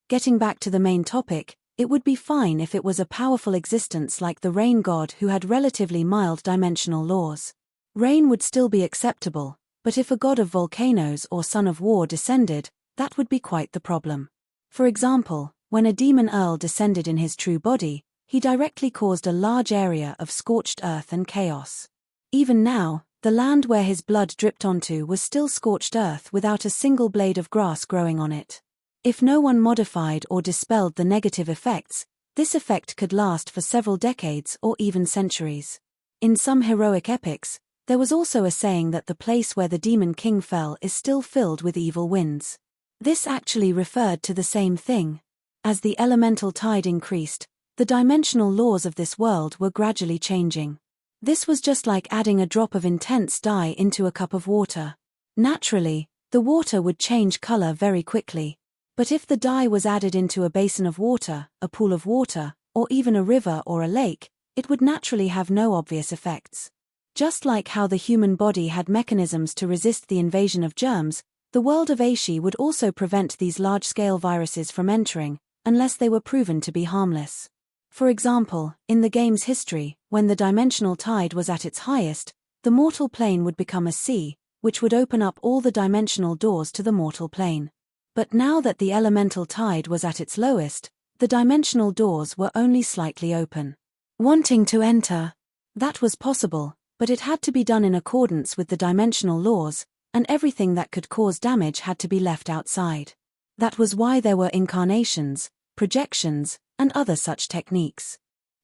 Getting back to the main topic, it would be fine if it was a powerful existence like the rain god who had relatively mild dimensional laws. Rain would still be acceptable, but if a god of volcanoes or son of war descended, that would be quite the problem. For example, when a demon earl descended in his true body, he directly caused a large area of scorched earth and chaos. Even now, the land where his blood dripped onto was still scorched earth without a single blade of grass growing on it. If no one modified or dispelled the negative effects, this effect could last for several decades or even centuries. In some heroic epics, there was also a saying that the place where the demon king fell is still filled with evil winds. This actually referred to the same thing. As the elemental tide increased, the dimensional laws of this world were gradually changing. This was just like adding a drop of intense dye into a cup of water. Naturally, the water would change color very quickly. But if the dye was added into a basin of water, a pool of water, or even a river or a lake, it would naturally have no obvious effects. Just like how the human body had mechanisms to resist the invasion of germs, the world of Aishi would also prevent these large-scale viruses from entering, unless they were proven to be harmless. For example, in the game's history, when the dimensional tide was at its highest, the mortal plane would become a sea, which would open up all the dimensional doors to the mortal plane. But now that the elemental tide was at its lowest, the dimensional doors were only slightly open. Wanting to enter? That was possible, but it had to be done in accordance with the dimensional laws, and everything that could cause damage had to be left outside. That was why there were incarnations, projections, and other such techniques.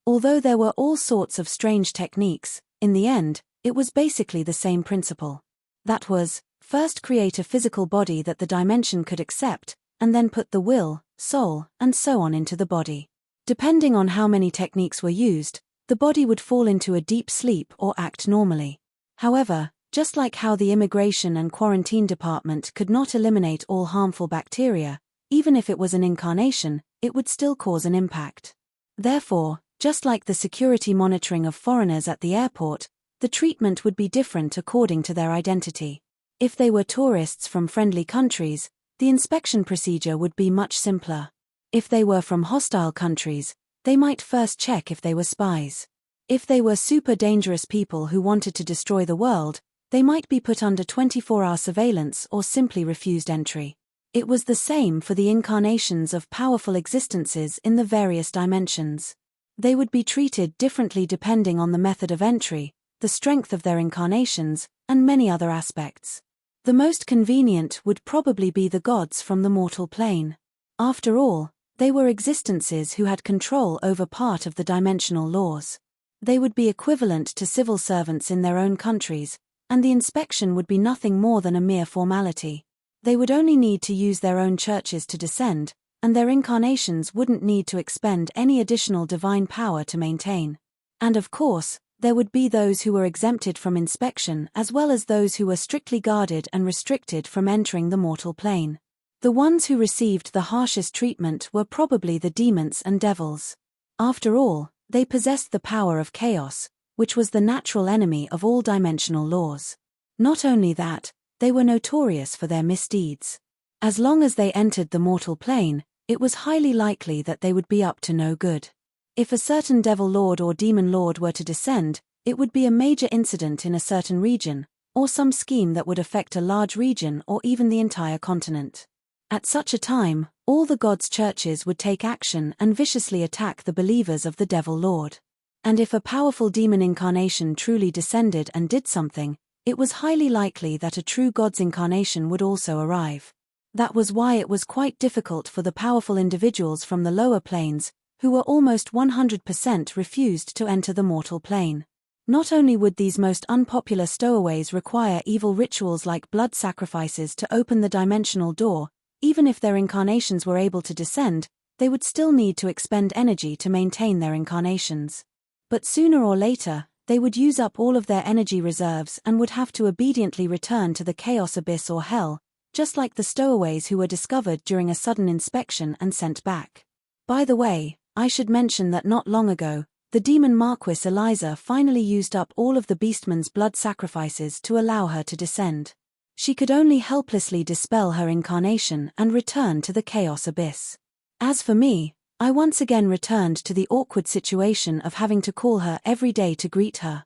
Although there were all sorts of strange techniques, in the end, it was basically the same principle. That was, first create a physical body that the dimension could accept, and then put the will, soul, and so on into the body. Depending on how many techniques were used, the body would fall into a deep sleep or act normally. However, just like how the immigration and quarantine department could not eliminate all harmful bacteria, even if it was an incarnation, it would still cause an impact. Therefore, just like the security monitoring of foreigners at the airport, the treatment would be different according to their identity. If they were tourists from friendly countries, the inspection procedure would be much simpler. If they were from hostile countries, they might first check if they were spies. If they were super dangerous people who wanted to destroy the world, they might be put under 24-hour surveillance or simply refused entry. It was the same for the incarnations of powerful existences in the various dimensions. They would be treated differently depending on the method of entry, the strength of their incarnations, and many other aspects. The most convenient would probably be the gods from the mortal plane. After all, they were existences who had control over part of the dimensional laws. They would be equivalent to civil servants in their own countries, and the inspection would be nothing more than a mere formality. They would only need to use their own churches to descend, and their incarnations wouldn't need to expend any additional divine power to maintain. And of course, there would be those who were exempted from inspection as well as those who were strictly guarded and restricted from entering the mortal plane. The ones who received the harshest treatment were probably the demons and devils. After all, they possessed the power of chaos, which was the natural enemy of all dimensional laws. Not only that, they were notorious for their misdeeds. As long as they entered the mortal plane, it was highly likely that they would be up to no good. If a certain devil lord or demon lord were to descend, it would be a major incident in a certain region, or some scheme that would affect a large region or even the entire continent. At such a time, all the gods' churches would take action and viciously attack the believers of the devil lord. And if a powerful demon incarnation truly descended and did something, it was highly likely that a true god's incarnation would also arrive. That was why it was quite difficult for the powerful individuals from the lower planes, who were almost 100% refused to enter the mortal plane. Not only would these most unpopular stowaways require evil rituals like blood sacrifices to open the dimensional door, even if their incarnations were able to descend, they would still need to expend energy to maintain their incarnations. But sooner or later, they would use up all of their energy reserves and would have to obediently return to the chaos abyss or hell, just like the stowaways who were discovered during a sudden inspection and sent back. By the way, I should mention that not long ago, the demon Marquis Eliza finally used up all of the Beastman's blood sacrifices to allow her to descend. She could only helplessly dispel her incarnation and return to the chaos abyss. As for me, I once again returned to the awkward situation of having to call her every day to greet her.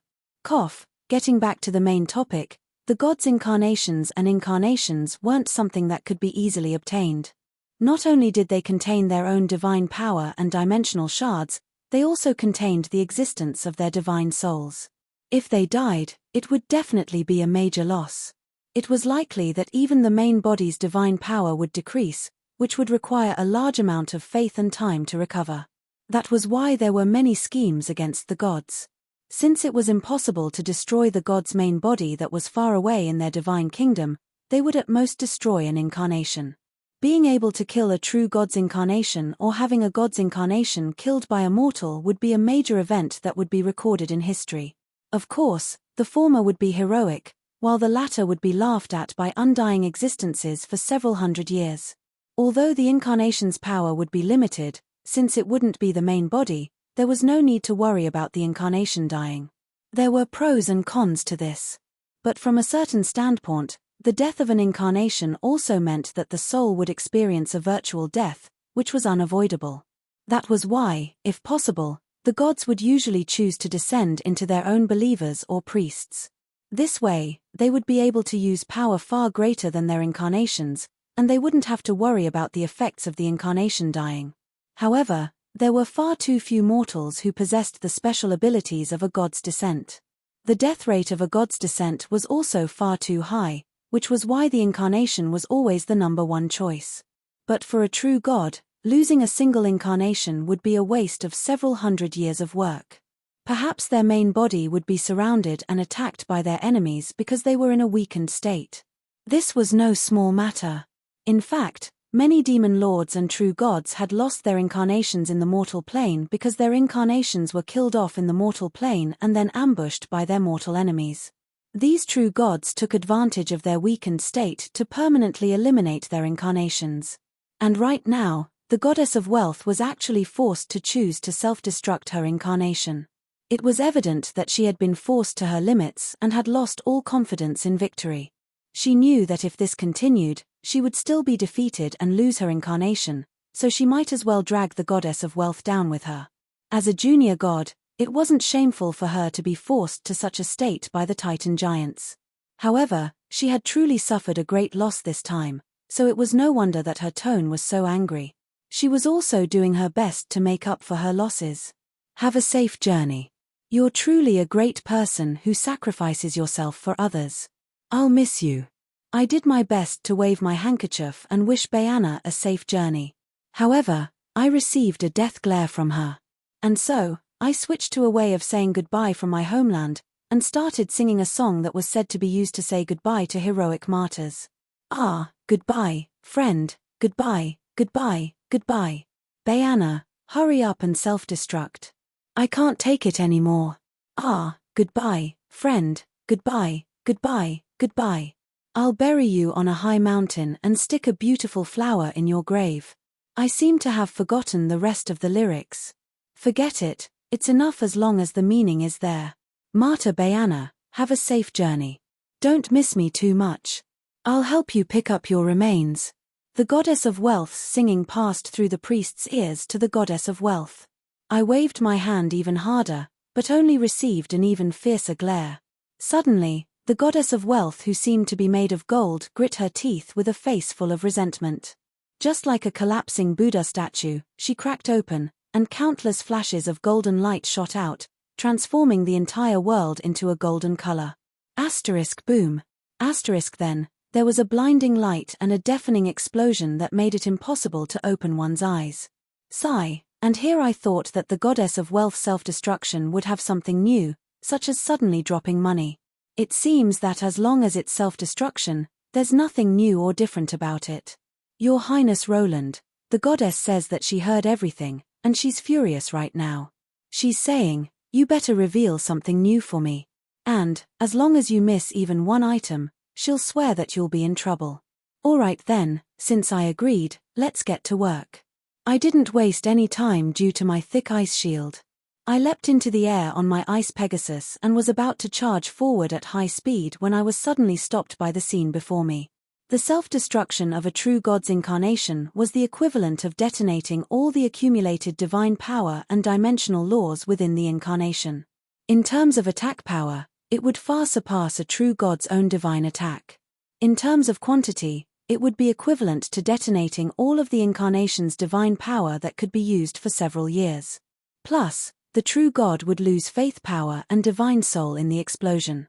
Getting back to the main topic, the gods' incarnations and incarnations weren't something that could be easily obtained. Not only did they contain their own divine power and dimensional shards, they also contained the existence of their divine souls. If they died, it would definitely be a major loss. It was likely that even the main body's divine power would decrease, which would require a large amount of faith and time to recover. That was why there were many schemes against the gods. Since it was impossible to destroy the god's main body that was far away in their divine kingdom, they would at most destroy an incarnation. Being able to kill a true god's incarnation or having a god's incarnation killed by a mortal would be a major event that would be recorded in history. Of course, the former would be heroic, while the latter would be laughed at by undying existences for several hundred years. Although the incarnation's power would be limited, since it wouldn't be the main body, there was no need to worry about the incarnation dying. There were pros and cons to this. But from a certain standpoint, the death of an incarnation also meant that the soul would experience a virtual death, which was unavoidable. That was why, if possible, the gods would usually choose to descend into their own believers or priests. This way, they would be able to use power far greater than their incarnations, and they wouldn't have to worry about the effects of the incarnation dying. However, there were far too few mortals who possessed the special abilities of a god's descent. The death rate of a god's descent was also far too high, which was why the incarnation was always the number one choice. But for a true god, losing a single incarnation would be a waste of several hundred years of work. Perhaps their main body would be surrounded and attacked by their enemies because they were in a weakened state. This was no small matter. In fact, many demon lords and true gods had lost their incarnations in the mortal plane because their incarnations were killed off in the mortal plane and then ambushed by their mortal enemies. These true gods took advantage of their weakened state to permanently eliminate their incarnations. And right now, the goddess of wealth was actually forced to choose to self-destruct her incarnation. It was evident that she had been forced to her limits and had lost all confidence in victory. She knew that if this continued, she would still be defeated and lose her incarnation, so she might as well drag the goddess of wealth down with her. As a junior god, it wasn't shameful for her to be forced to such a state by the Titan giants. However, she had truly suffered a great loss this time, so it was no wonder that her tone was so angry. She was also doing her best to make up for her losses. Have a safe journey. You're truly a great person who sacrifices yourself for others. I'll miss you. I did my best to wave my handkerchief and wish Bayana a safe journey. However, I received a death glare from her. And so, I switched to a way of saying goodbye from my homeland, and started singing a song that was said to be used to say goodbye to heroic martyrs. Ah, goodbye, friend, goodbye, goodbye, goodbye. Bayana, hurry up and self-destruct. I can't take it anymore. Ah, goodbye, friend, goodbye, goodbye, goodbye. I'll bury you on a high mountain and stick a beautiful flower in your grave. I seem to have forgotten the rest of the lyrics. Forget it, it's enough as long as the meaning is there. Martyr Bayana, have a safe journey. Don't miss me too much. I'll help you pick up your remains. The goddess of wealth's singing passed through the priest's ears to the goddess of wealth. I waved my hand even harder, but only received an even fiercer glare. Suddenly, the goddess of wealth, who seemed to be made of gold, grit her teeth with a face full of resentment. Just like a collapsing Buddha statue, she cracked open, and countless flashes of golden light shot out, transforming the entire world into a golden color. Asterisk boom. Asterisk then, there was a blinding light and a deafening explosion that made it impossible to open one's eyes. Sigh, and here I thought that the goddess of wealth self-destruction would have something new, such as suddenly dropping money. It seems that as long as it's self-destruction, there's nothing new or different about it. Your Highness Roland, the goddess says that she heard everything, and she's furious right now. She's saying, you better reveal something new for me. And, as long as you miss even one item, she'll swear that you'll be in trouble. Alright then, since I agreed, let's get to work. I didn't waste any time due to my thick ice shield. I leapt into the air on my ice Pegasus and was about to charge forward at high speed when I was suddenly stopped by the scene before me. The self-destruction of a true god's incarnation was the equivalent of detonating all the accumulated divine power and dimensional laws within the incarnation. In terms of attack power, it would far surpass a true god's own divine attack. In terms of quantity, it would be equivalent to detonating all of the incarnation's divine power that could be used for several years. Plus, the true god would lose faith power and divine soul in the explosion.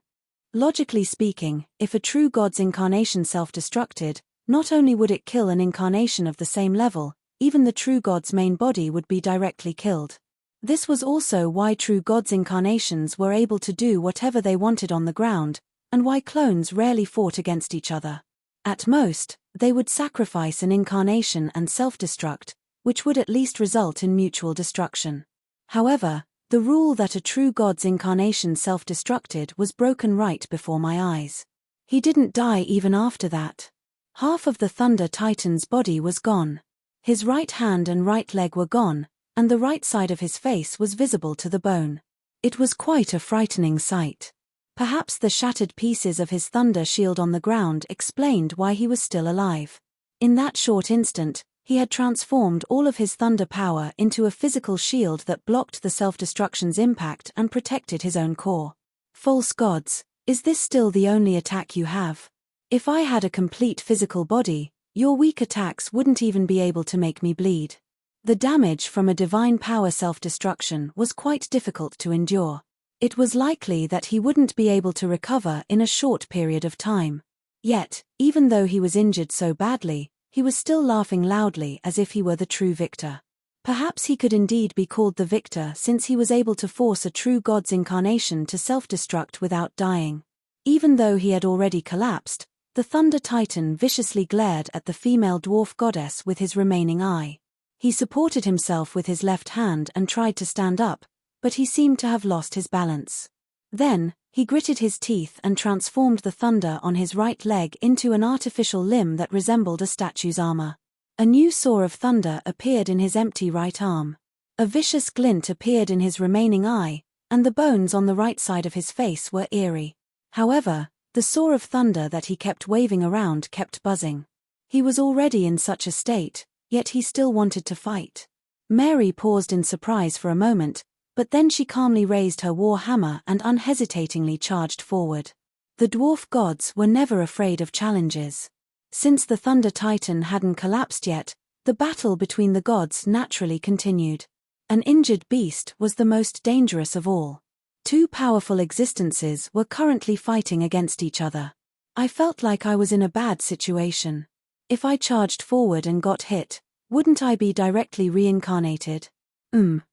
Logically speaking, if a true god's incarnation self-destructed, Not only would it kill an incarnation of the same level, even the true god's main body would be directly killed. This was also why true god's incarnations were able to do whatever they wanted on the ground, and why clones rarely fought against each other. At most, they would sacrifice an incarnation and self-destruct, which would at least result in mutual destruction. However, the rule that a true god's incarnation self-destructed was broken right before my eyes. He didn't die even after that. Half of the Thunder Titan's body was gone. His right hand and right leg were gone, and the right side of his face was visible to the bone. It was quite a frightening sight. Perhaps the shattered pieces of his thunder shield on the ground explained why he was still alive. In that short instant, he had transformed all of his thunder power into a physical shield that blocked the self-destruction's impact and protected his own core. False gods, is this still the only attack you have? If I had a complete physical body, your weak attacks wouldn't even be able to make me bleed. The damage from a divine power self-destruction was quite difficult to endure. It was likely that he wouldn't be able to recover in a short period of time. Yet, even though he was injured so badly, he was still laughing loudly as if he were the true victor. Perhaps he could indeed be called the victor since he was able to force a true god's incarnation to self-destruct without dying. Even though he had already collapsed, the Thunder Titan viciously glared at the female dwarf goddess with his remaining eye. He supported himself with his left hand and tried to stand up, but he seemed to have lost his balance. Then, he gritted his teeth and transformed the thunder on his right leg into an artificial limb that resembled a statue's armor. A new saw of thunder appeared in his empty right arm. A vicious glint appeared in his remaining eye, and the bones on the right side of his face were eerie. However, the saw of thunder that he kept waving around kept buzzing. He was already in such a state, yet he still wanted to fight. Mary paused in surprise for a moment, but then she calmly raised her war hammer and unhesitatingly charged forward. The dwarf gods were never afraid of challenges. Since the Thunder Titan hadn't collapsed yet, the battle between the gods naturally continued. An injured beast was the most dangerous of all. Two powerful existences were currently fighting against each other. I felt like I was in a bad situation. If I charged forward and got hit, wouldn't I be directly reincarnated?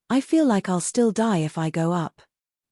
I feel like I'll still die if I go up.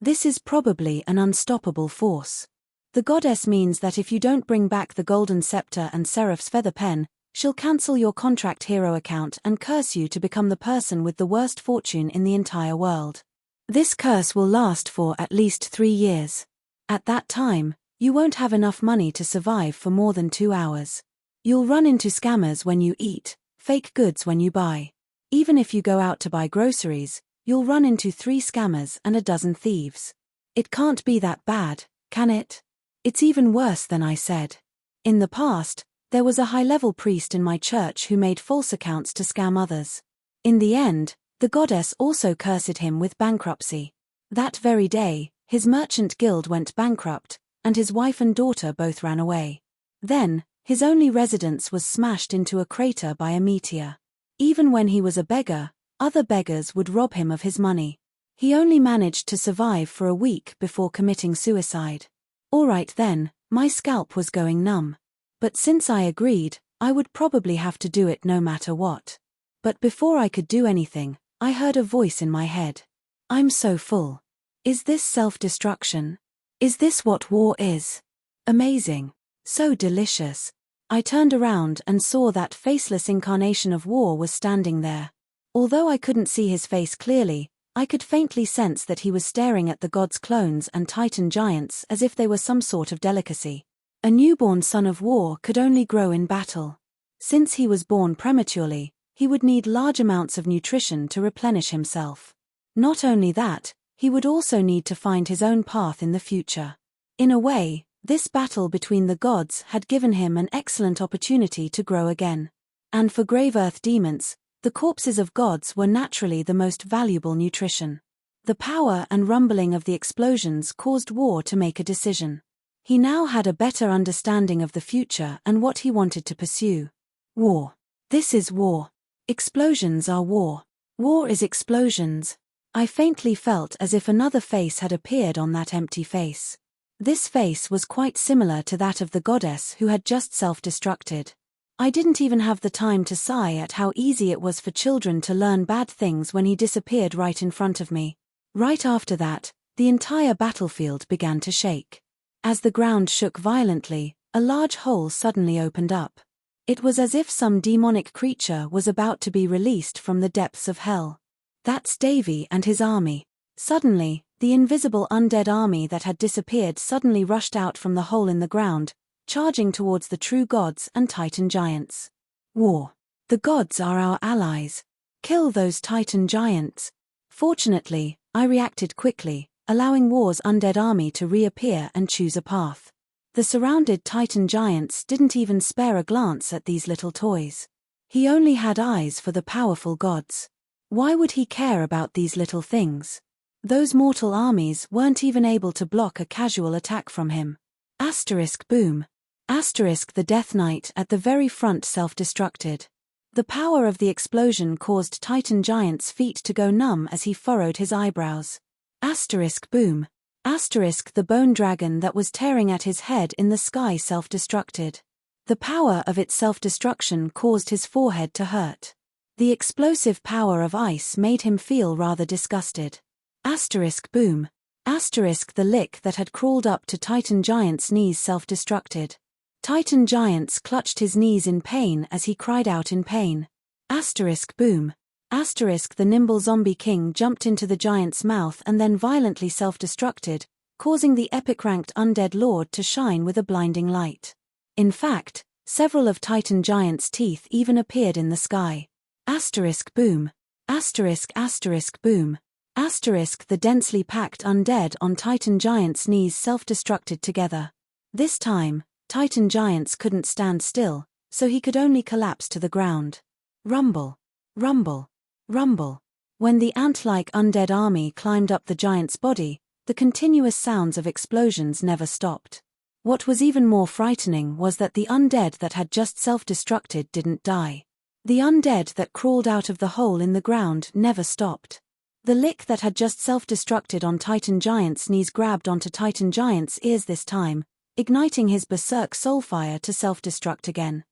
This is probably an unstoppable force. The goddess means that if you don't bring back the golden scepter and Seraph's feather pen, she'll cancel your contract hero account and curse you to become the person with the worst fortune in the entire world. This curse will last for at least 3 years. At that time, you won't have enough money to survive for more than 2 hours. You'll run into scammers when you eat, fake goods when you buy. Even if you go out to buy groceries, you'll run into 3 scammers and a dozen thieves. It can't be that bad, can it? It's even worse than I said. In the past, there was a high-level priest in my church who made false accounts to scam others. In the end, the goddess also cursed him with bankruptcy. That very day, his merchant guild went bankrupt, and his wife and daughter both ran away. Then, his only residence was smashed into a crater by a meteor. Even when he was a beggar, other beggars would rob him of his money. He only managed to survive for a week before committing suicide. Alright then, my scalp was going numb. But since I agreed, I would probably have to do it no matter what. But before I could do anything, I heard a voice in my head. I'm so full. Is this self-destruction? Is this what war is? Amazing. So delicious. I turned around and saw that faceless incarnation of war was standing there. Although I couldn't see his face clearly, I could faintly sense that he was staring at the gods' clones and titan giants as if they were some sort of delicacy. A newborn son of war could only grow in battle. Since he was born prematurely, he would need large amounts of nutrition to replenish himself. Not only that, he would also need to find his own path in the future. In a way, this battle between the gods had given him an excellent opportunity to grow again. And for grave earth demons, the corpses of gods were naturally the most valuable nutrition. The power and rumbling of the explosions caused War to make a decision. He now had a better understanding of the future and what he wanted to pursue. War. This is war. Explosions are war. War is explosions. I faintly felt as if another face had appeared on that empty face. This face was quite similar to that of the goddess who had just self-destructed. I didn't even have the time to sigh at how easy it was for children to learn bad things when he disappeared right in front of me. Right after that, the entire battlefield began to shake. As the ground shook violently, a large hole suddenly opened up. It was as if some demonic creature was about to be released from the depths of hell. That's Davy and his army. Suddenly, the invisible undead army that had disappeared suddenly rushed out from the hole in the ground, charging towards the true gods and Titan giants. War. The gods are our allies. Kill those Titan giants. Fortunately, I reacted quickly, allowing War's undead army to reappear and choose a path. The surrounded Titan giants didn't even spare a glance at these little toys. He only had eyes for the powerful gods. Why would he care about these little things? Those mortal armies weren't even able to block a casual attack from him. Boom. The Death Knight at the very front self-destructed. The power of the explosion caused Titan Giant's feet to go numb as he furrowed his eyebrows. Boom. The bone dragon that was tearing at his head in the sky self-destructed. The power of its self-destruction caused his forehead to hurt. The explosive power of ice made him feel rather disgusted. Boom. The Lich that had crawled up to Titan Giant's knees self-destructed. Titan Giants clutched his knees in pain as he cried out in pain. Boom. The nimble zombie king jumped into the giant's mouth and then violently self-destructed, causing the epic-ranked undead lord to shine with a blinding light. In fact, several of Titan Giant's teeth even appeared in the sky. Boom. Boom. The densely packed undead on Titan Giant's knees self-destructed together. This time, Titan Giants couldn't stand still, so he could only collapse to the ground. Rumble. Rumble. Rumble. When the ant-like undead army climbed up the giant's body, the continuous sounds of explosions never stopped. What was even more frightening was that the undead that had just self-destructed didn't die. The undead that crawled out of the hole in the ground never stopped. The Lich that had just self-destructed on Titan Giant's knees grabbed onto Titan Giant's ears this time, igniting his berserk soulfire to self-destruct again.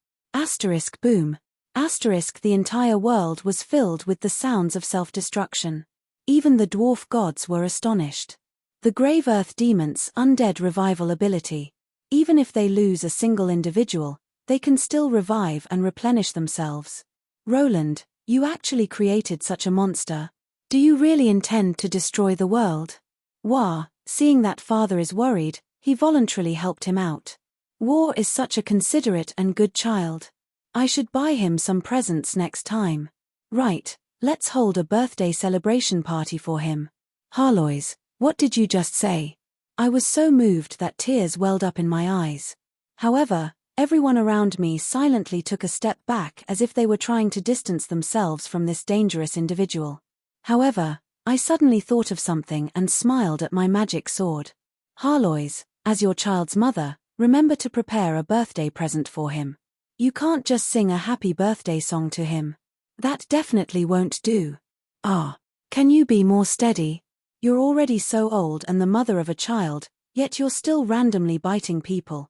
Boom. The entire world was filled with the sounds of self-destruction. Even the dwarf gods were astonished. The Grave Earth Demon's undead revival ability. Even if they lose a single individual, they can still revive and replenish themselves. Roland, you actually created such a monster. Do you really intend to destroy the world? War, seeing that father is worried, he voluntarily helped him out. War is such a considerate and good child. I should buy him some presents next time. Right, let's hold a birthday celebration party for him. Harlois, what did you just say? I was so moved that tears welled up in my eyes. However, everyone around me silently took a step back as if they were trying to distance themselves from this dangerous individual. However, I suddenly thought of something and smiled at my magic sword. Harlois, as your child's mother, remember to prepare a birthday present for him. You can't just sing a happy birthday song to him. That definitely won't do. Can you be more steady? You're already so old and the mother of a child, yet you're still randomly biting people.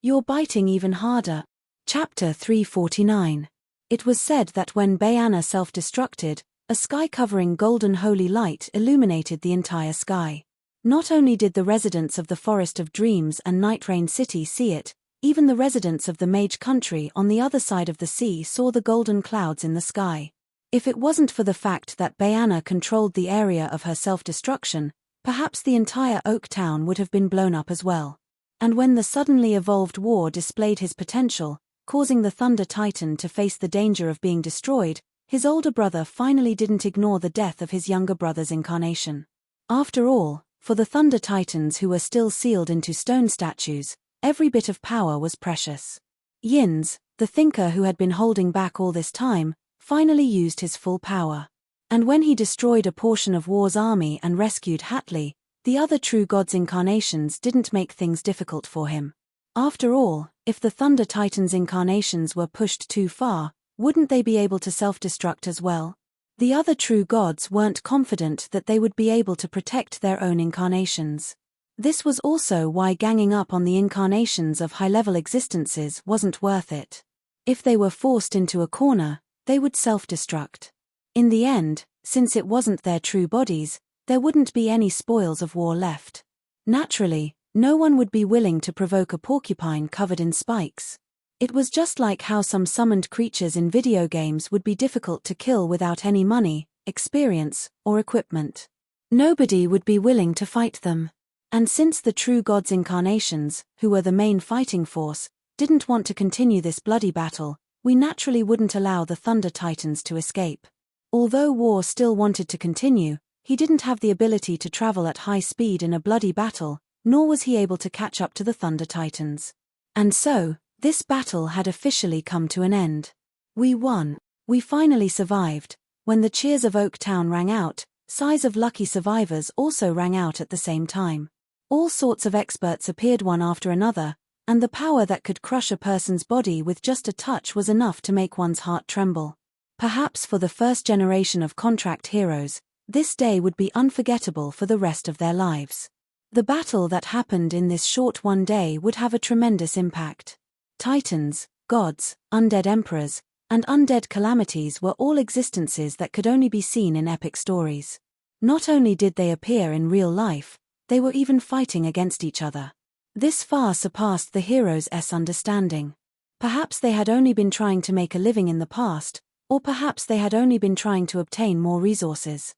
You're biting even harder. Chapter 349. It was said that when Bayana self-destructed, a sky-covering golden holy light illuminated the entire sky. Not only did the residents of the Forest of Dreams and Night Rain City see it, even the residents of the Mage Country on the other side of the sea saw the golden clouds in the sky. If it wasn't for the fact that Bayana controlled the area of her self-destruction, perhaps the entire Oak Town would have been blown up as well. And when the suddenly evolved War displayed his potential, causing the Thunder Titan to face the danger of being destroyed, his older brother finally didn't ignore the death of his younger brother's incarnation. After all, for the Thunder Titans who were still sealed into stone statues, every bit of power was precious. Yins, the thinker who had been holding back all this time, finally used his full power. And when he destroyed a portion of War's army and rescued Hatley, the other true god's incarnations didn't make things difficult for him. After all, if the Thunder Titans' incarnations were pushed too far, wouldn't they be able to self-destruct as well? The other true gods weren't confident that they would be able to protect their own incarnations. This was also why ganging up on the incarnations of high-level existences wasn't worth it. If they were forced into a corner, they would self-destruct. In the end, since it wasn't their true bodies, there wouldn't be any spoils of war left. Naturally, no one would be willing to provoke a porcupine covered in spikes. It was just like how some summoned creatures in video games would be difficult to kill without any money, experience, or equipment. Nobody would be willing to fight them. And since the true gods' incarnations, who were the main fighting force, didn't want to continue this bloody battle, we naturally wouldn't allow the Thunder Titans to escape. Although War still wanted to continue, he didn't have the ability to travel at high speed in a bloody battle, nor was he able to catch up to the Thunder Titans. And so, this battle had officially come to an end. We won. We finally survived. When the cheers of Oaktown rang out, sighs of lucky survivors also rang out at the same time. All sorts of experts appeared one after another, and the power that could crush a person's body with just a touch was enough to make one's heart tremble. Perhaps for the first generation of contract heroes, this day would be unforgettable for the rest of their lives. The battle that happened in this short one day would have a tremendous impact. Titans, gods, undead emperors, and undead calamities were all existences that could only be seen in epic stories. Not only did they appear in real life, they were even fighting against each other. This far surpassed the heroes' understanding. Perhaps they had only been trying to make a living in the past, or perhaps they had only been trying to obtain more resources.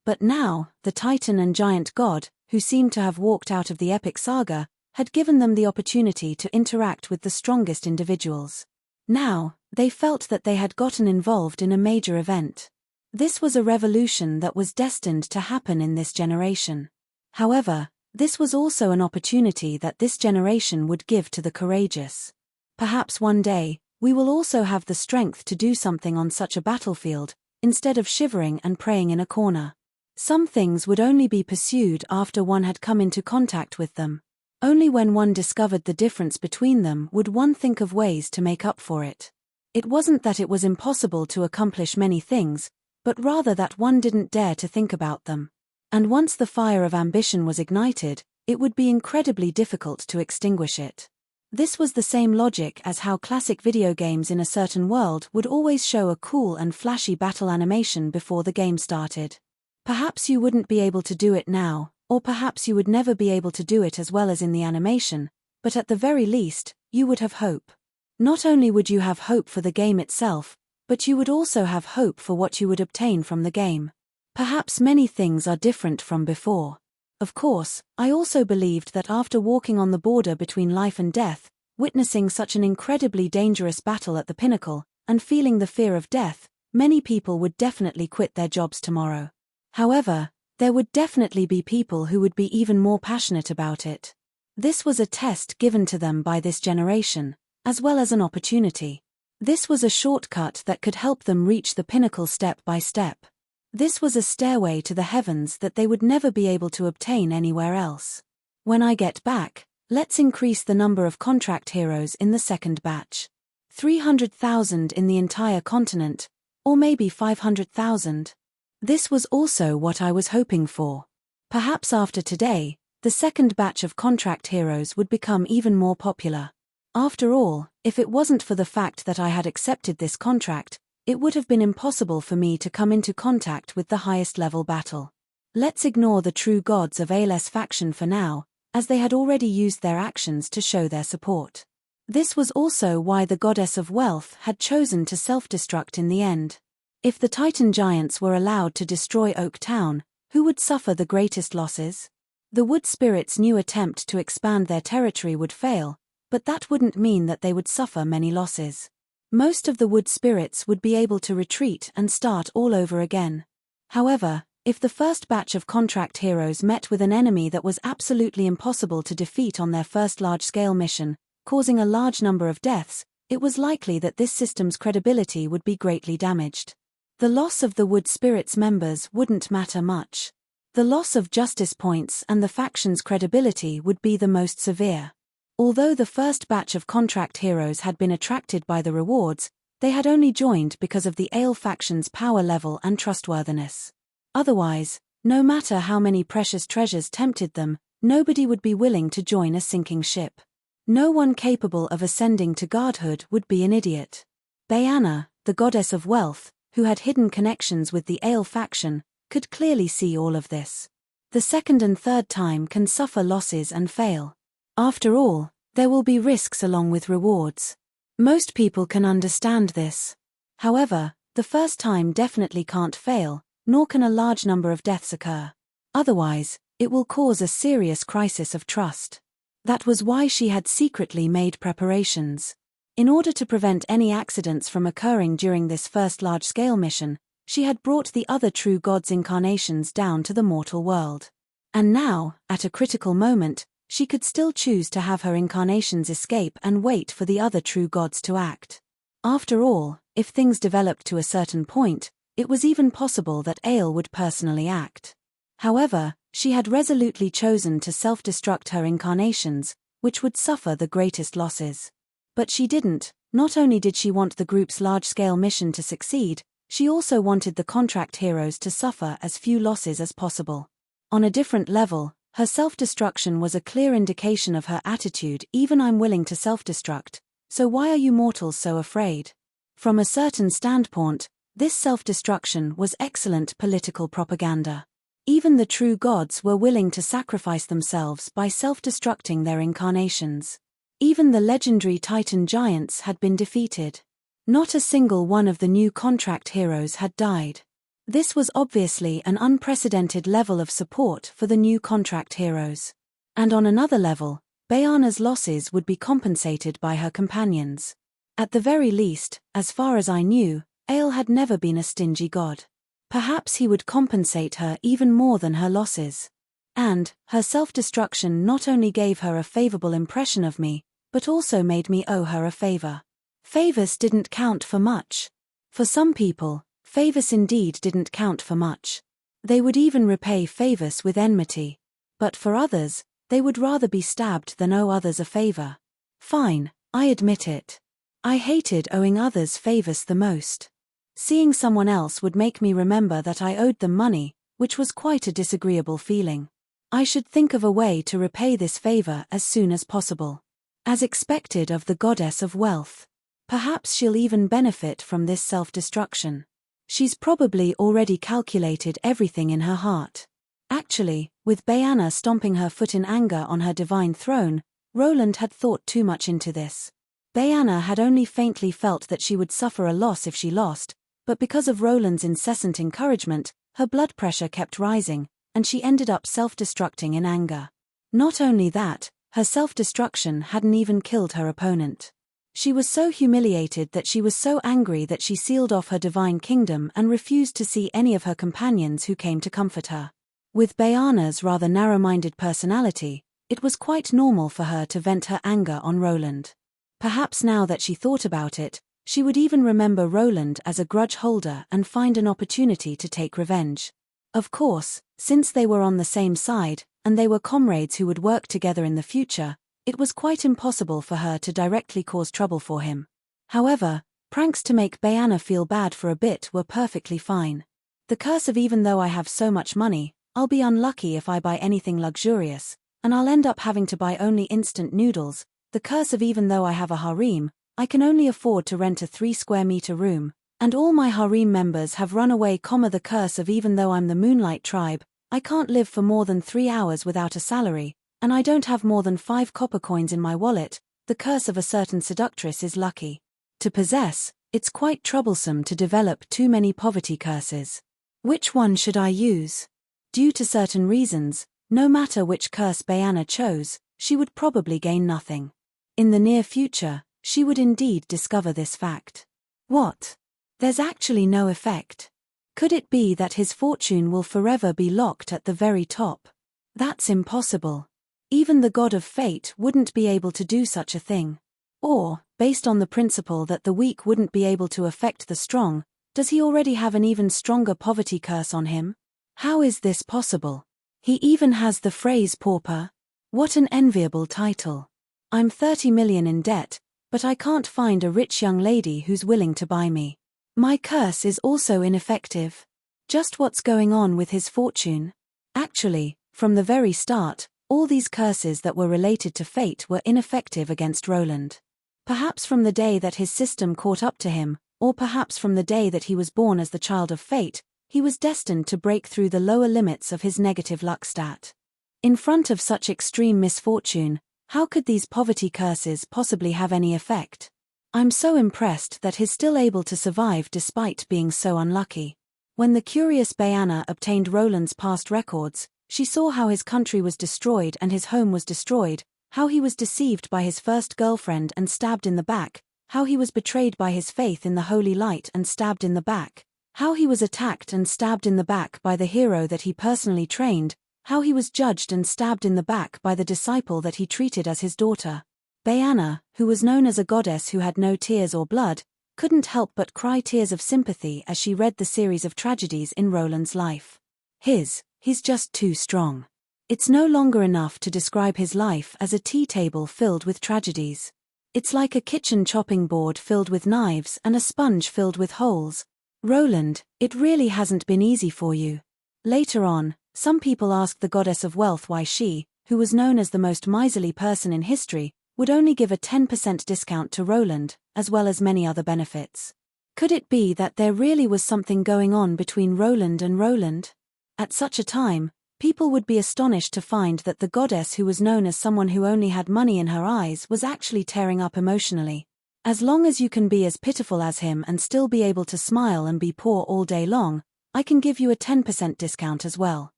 But now, the Titan and giant god, who seemed to have walked out of the epic saga, had given them the opportunity to interact with the strongest individuals. Now, they felt that they had gotten involved in a major event. This was a revolution that was destined to happen in this generation. However, this was also an opportunity that this generation would give to the courageous. Perhaps one day, we will also have the strength to do something on such a battlefield, instead of shivering and praying in a corner. Some things would only be pursued after one had come into contact with them. Only when one discovered the difference between them would one think of ways to make up for it. It wasn't that it was impossible to accomplish many things, but rather that one didn't dare to think about them. And once the fire of ambition was ignited, it would be incredibly difficult to extinguish it. This was the same logic as how classic video games in a certain world would always show a cool and flashy battle animation before the game started. Perhaps you wouldn't be able to do it now, or perhaps you would never be able to do it as well as in the animation, but at the very least, you would have hope. Not only would you have hope for the game itself, but you would also have hope for what you would obtain from the game. Perhaps many things are different from before. Of course, I also believed that after walking on the border between life and death, witnessing such an incredibly dangerous battle at the pinnacle, and feeling the fear of death, many people would definitely quit their jobs tomorrow. However, there would definitely be people who would be even more passionate about it. This was a test given to them by this generation, as well as an opportunity. This was a shortcut that could help them reach the pinnacle step by step. This was a stairway to the heavens that they would never be able to obtain anywhere else. When I get back, let's increase the number of contract heroes in the second batch. 300,000 in the entire continent, or maybe 500,000. This was also what I was hoping for. Perhaps after today, the second batch of contract heroes would become even more popular. After all, if it wasn't for the fact that I had accepted this contract, it would have been impossible for me to come into contact with the highest level battle. Let's ignore the true gods of Ales faction for now, as they had already used their actions to show their support. This was also why the goddess of wealth had chosen to self-destruct in the end. If the Titan giants were allowed to destroy Oaktown, who would suffer the greatest losses? The wood spirits' new attempt to expand their territory would fail, but that wouldn't mean that they would suffer many losses. Most of the wood spirits would be able to retreat and start all over again. However, if the first batch of contract heroes met with an enemy that was absolutely impossible to defeat on their first large-scale mission, causing a large number of deaths, it was likely that this system's credibility would be greatly damaged. The loss of the wood spirits members wouldn't matter much. The loss of justice points and the faction's credibility would be the most severe. Although the first batch of contract heroes had been attracted by the rewards, they had only joined because of the Ale faction's power level and trustworthiness. Otherwise, no matter how many precious treasures tempted them, nobody would be willing to join a sinking ship. No one capable of ascending to godhood would be an idiot. Baiana, the goddess of wealth, who had hidden connections with the Ale faction, could clearly see all of this. The second and third time can suffer losses and fail. After all, there will be risks along with rewards. Most people can understand this. However, the first time definitely can't fail, nor can a large number of deaths occur. Otherwise, it will cause a serious crisis of trust. That was why she had secretly made preparations. In order to prevent any accidents from occurring during this first large-scale mission, she had brought the other true gods' incarnations down to the mortal world. And now, at a critical moment, she could still choose to have her incarnations escape and wait for the other true gods to act. After all, if things developed to a certain point, it was even possible that Ale would personally act. However, she had resolutely chosen to self-destruct her incarnations, which would suffer the greatest losses. But she didn't. Not only did she want the group's large-scale mission to succeed, she also wanted the contract heroes to suffer as few losses as possible. On a different level, her self-destruction was a clear indication of her attitude. Even I'm willing to self-destruct, so why are you mortals so afraid? From a certain standpoint, this self-destruction was excellent political propaganda. Even the true gods were willing to sacrifice themselves by self-destructing their incarnations. Even the legendary Titan giants had been defeated. Not a single one of the new contract heroes had died. This was obviously an unprecedented level of support for the new contract heroes. And on another level, Baiana's losses would be compensated by her companions. At the very least, as far as I knew, Ale had never been a stingy god. Perhaps he would compensate her even more than her losses. And, her self-destruction not only gave her a favorable impression of me, but also made me owe her a favor. Favors didn't count for much. For some people, favors indeed didn't count for much. They would even repay favors with enmity. But for others, they would rather be stabbed than owe others a favor. Fine, I admit it. I hated owing others favors the most. Seeing someone else would make me remember that I owed them money, which was quite a disagreeable feeling. I should think of a way to repay this favor as soon as possible. As expected of the goddess of wealth. Perhaps she'll even benefit from this self-destruction. She's probably already calculated everything in her heart. Actually, with Baiana stomping her foot in anger on her divine throne, Roland had thought too much into this. Baiana had only faintly felt that she would suffer a loss if she lost, but because of Roland's incessant encouragement, her blood pressure kept rising, and she ended up self-destructing in anger. Not only that, her self-destruction hadn't even killed her opponent. She was so humiliated that she was so angry that she sealed off her divine kingdom and refused to see any of her companions who came to comfort her. With Baiana's rather narrow-minded personality, it was quite normal for her to vent her anger on Roland. Perhaps now that she thought about it, she would even remember Roland as a grudge holder and find an opportunity to take revenge. Of course, since they were on the same side, and they were comrades who would work together in the future, it was quite impossible for her to directly cause trouble for him. However, pranks to make Baiana feel bad for a bit were perfectly fine. The curse of even though I have so much money, I'll be unlucky if I buy anything luxurious, and I'll end up having to buy only instant noodles. The curse of even though I have a harem, I can only afford to rent a 3-square-meter room, and all my harem members have run away. The curse of even though I'm the Moonlight tribe, I can't live for more than 3 hours without a salary, and I don't have more than 5 copper coins in my wallet. The curse of a certain seductress is lucky to possess. It's quite troublesome to develop too many poverty curses. Which one should I use? Due to certain reasons, no matter which curse Baiana chose, she would probably gain nothing. In the near future, she would indeed discover this fact. What? There's actually no effect. Could it be that his fortune will forever be locked at the very top? That's impossible. Even the god of fate wouldn't be able to do such a thing. Or, based on the principle that the weak wouldn't be able to affect the strong, does he already have an even stronger poverty curse on him? How is this possible? He even has the phrase pauper. What an enviable title. I'm 30 million in debt, but I can't find a rich young lady who's willing to buy me. My curse is also ineffective. Just what's going on with his fortune? Actually, from the very start, all these curses that were related to fate were ineffective against Roland. Perhaps from the day that his system caught up to him, or perhaps from the day that he was born as the child of fate, he was destined to break through the lower limits of his negative luck stat. In front of such extreme misfortune, how could these poverty curses possibly have any effect? I'm so impressed that he's still able to survive despite being so unlucky. When the curious Bayana obtained Roland's past records, she saw how his country was destroyed and his home was destroyed, how he was deceived by his first girlfriend and stabbed in the back, how he was betrayed by his faith in the holy light and stabbed in the back, how he was attacked and stabbed in the back by the hero that he personally trained, how he was judged and stabbed in the back by the disciple that he treated as his daughter. Bayana, who was known as a goddess who had no tears or blood, couldn't help but cry tears of sympathy as she read the series of tragedies in Roland's life. He's just too strong. It's no longer enough to describe his life as a tea table filled with tragedies. It's like a kitchen chopping board filled with knives and a sponge filled with holes. Roland, it really hasn't been easy for you. Later on, some people asked the goddess of wealth why she, who was known as the most miserly person in history, would only give a 10% discount to Roland, as well as many other benefits. Could it be that there really was something going on between Roland and Roland? At such a time, people would be astonished to find that the goddess who was known as someone who only had money in her eyes was actually tearing up emotionally. As long as you can be as pitiful as him and still be able to smile and be poor all day long, I can give you a 10% discount as well.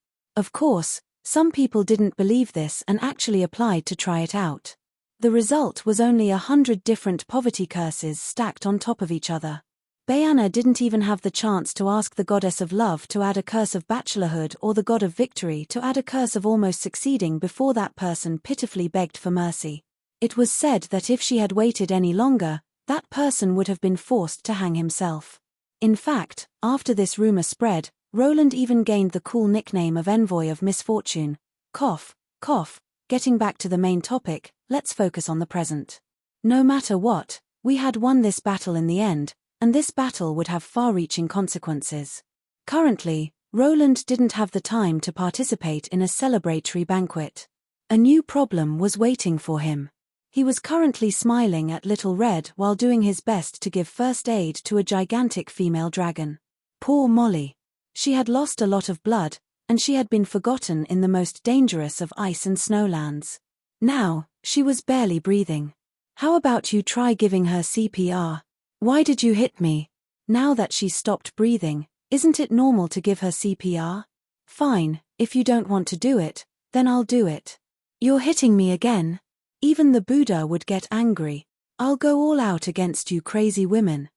Of course, some people didn't believe this and actually applied to try it out. The result was only 100 different poverty curses stacked on top of each other. Bayana didn't even have the chance to ask the goddess of love to add a curse of bachelorhood or the god of victory to add a curse of almost succeeding before that person pitifully begged for mercy. It was said that if she had waited any longer, that person would have been forced to hang himself. In fact, after this rumor spread, Roland even gained the cool nickname of Envoy of Misfortune. Cough, cough. Getting back to the main topic, let's focus on the present. No matter what, we had won this battle in the end, and this battle would have far-reaching consequences. Currently, Roland didn't have the time to participate in a celebratory banquet. A new problem was waiting for him. He was currently smiling at Little Red while doing his best to give first aid to a gigantic female dragon. Poor Molly. She had lost a lot of blood, and she had been forgotten in the most dangerous of ice and snowlands. Now, she was barely breathing. How about you try giving her CPR? Why did you hit me? Now that she's stopped breathing, isn't it normal to give her CPR? Fine, if you don't want to do it, then I'll do it. You're hitting me again. Even the Buddha would get angry. I'll go all out against you crazy women.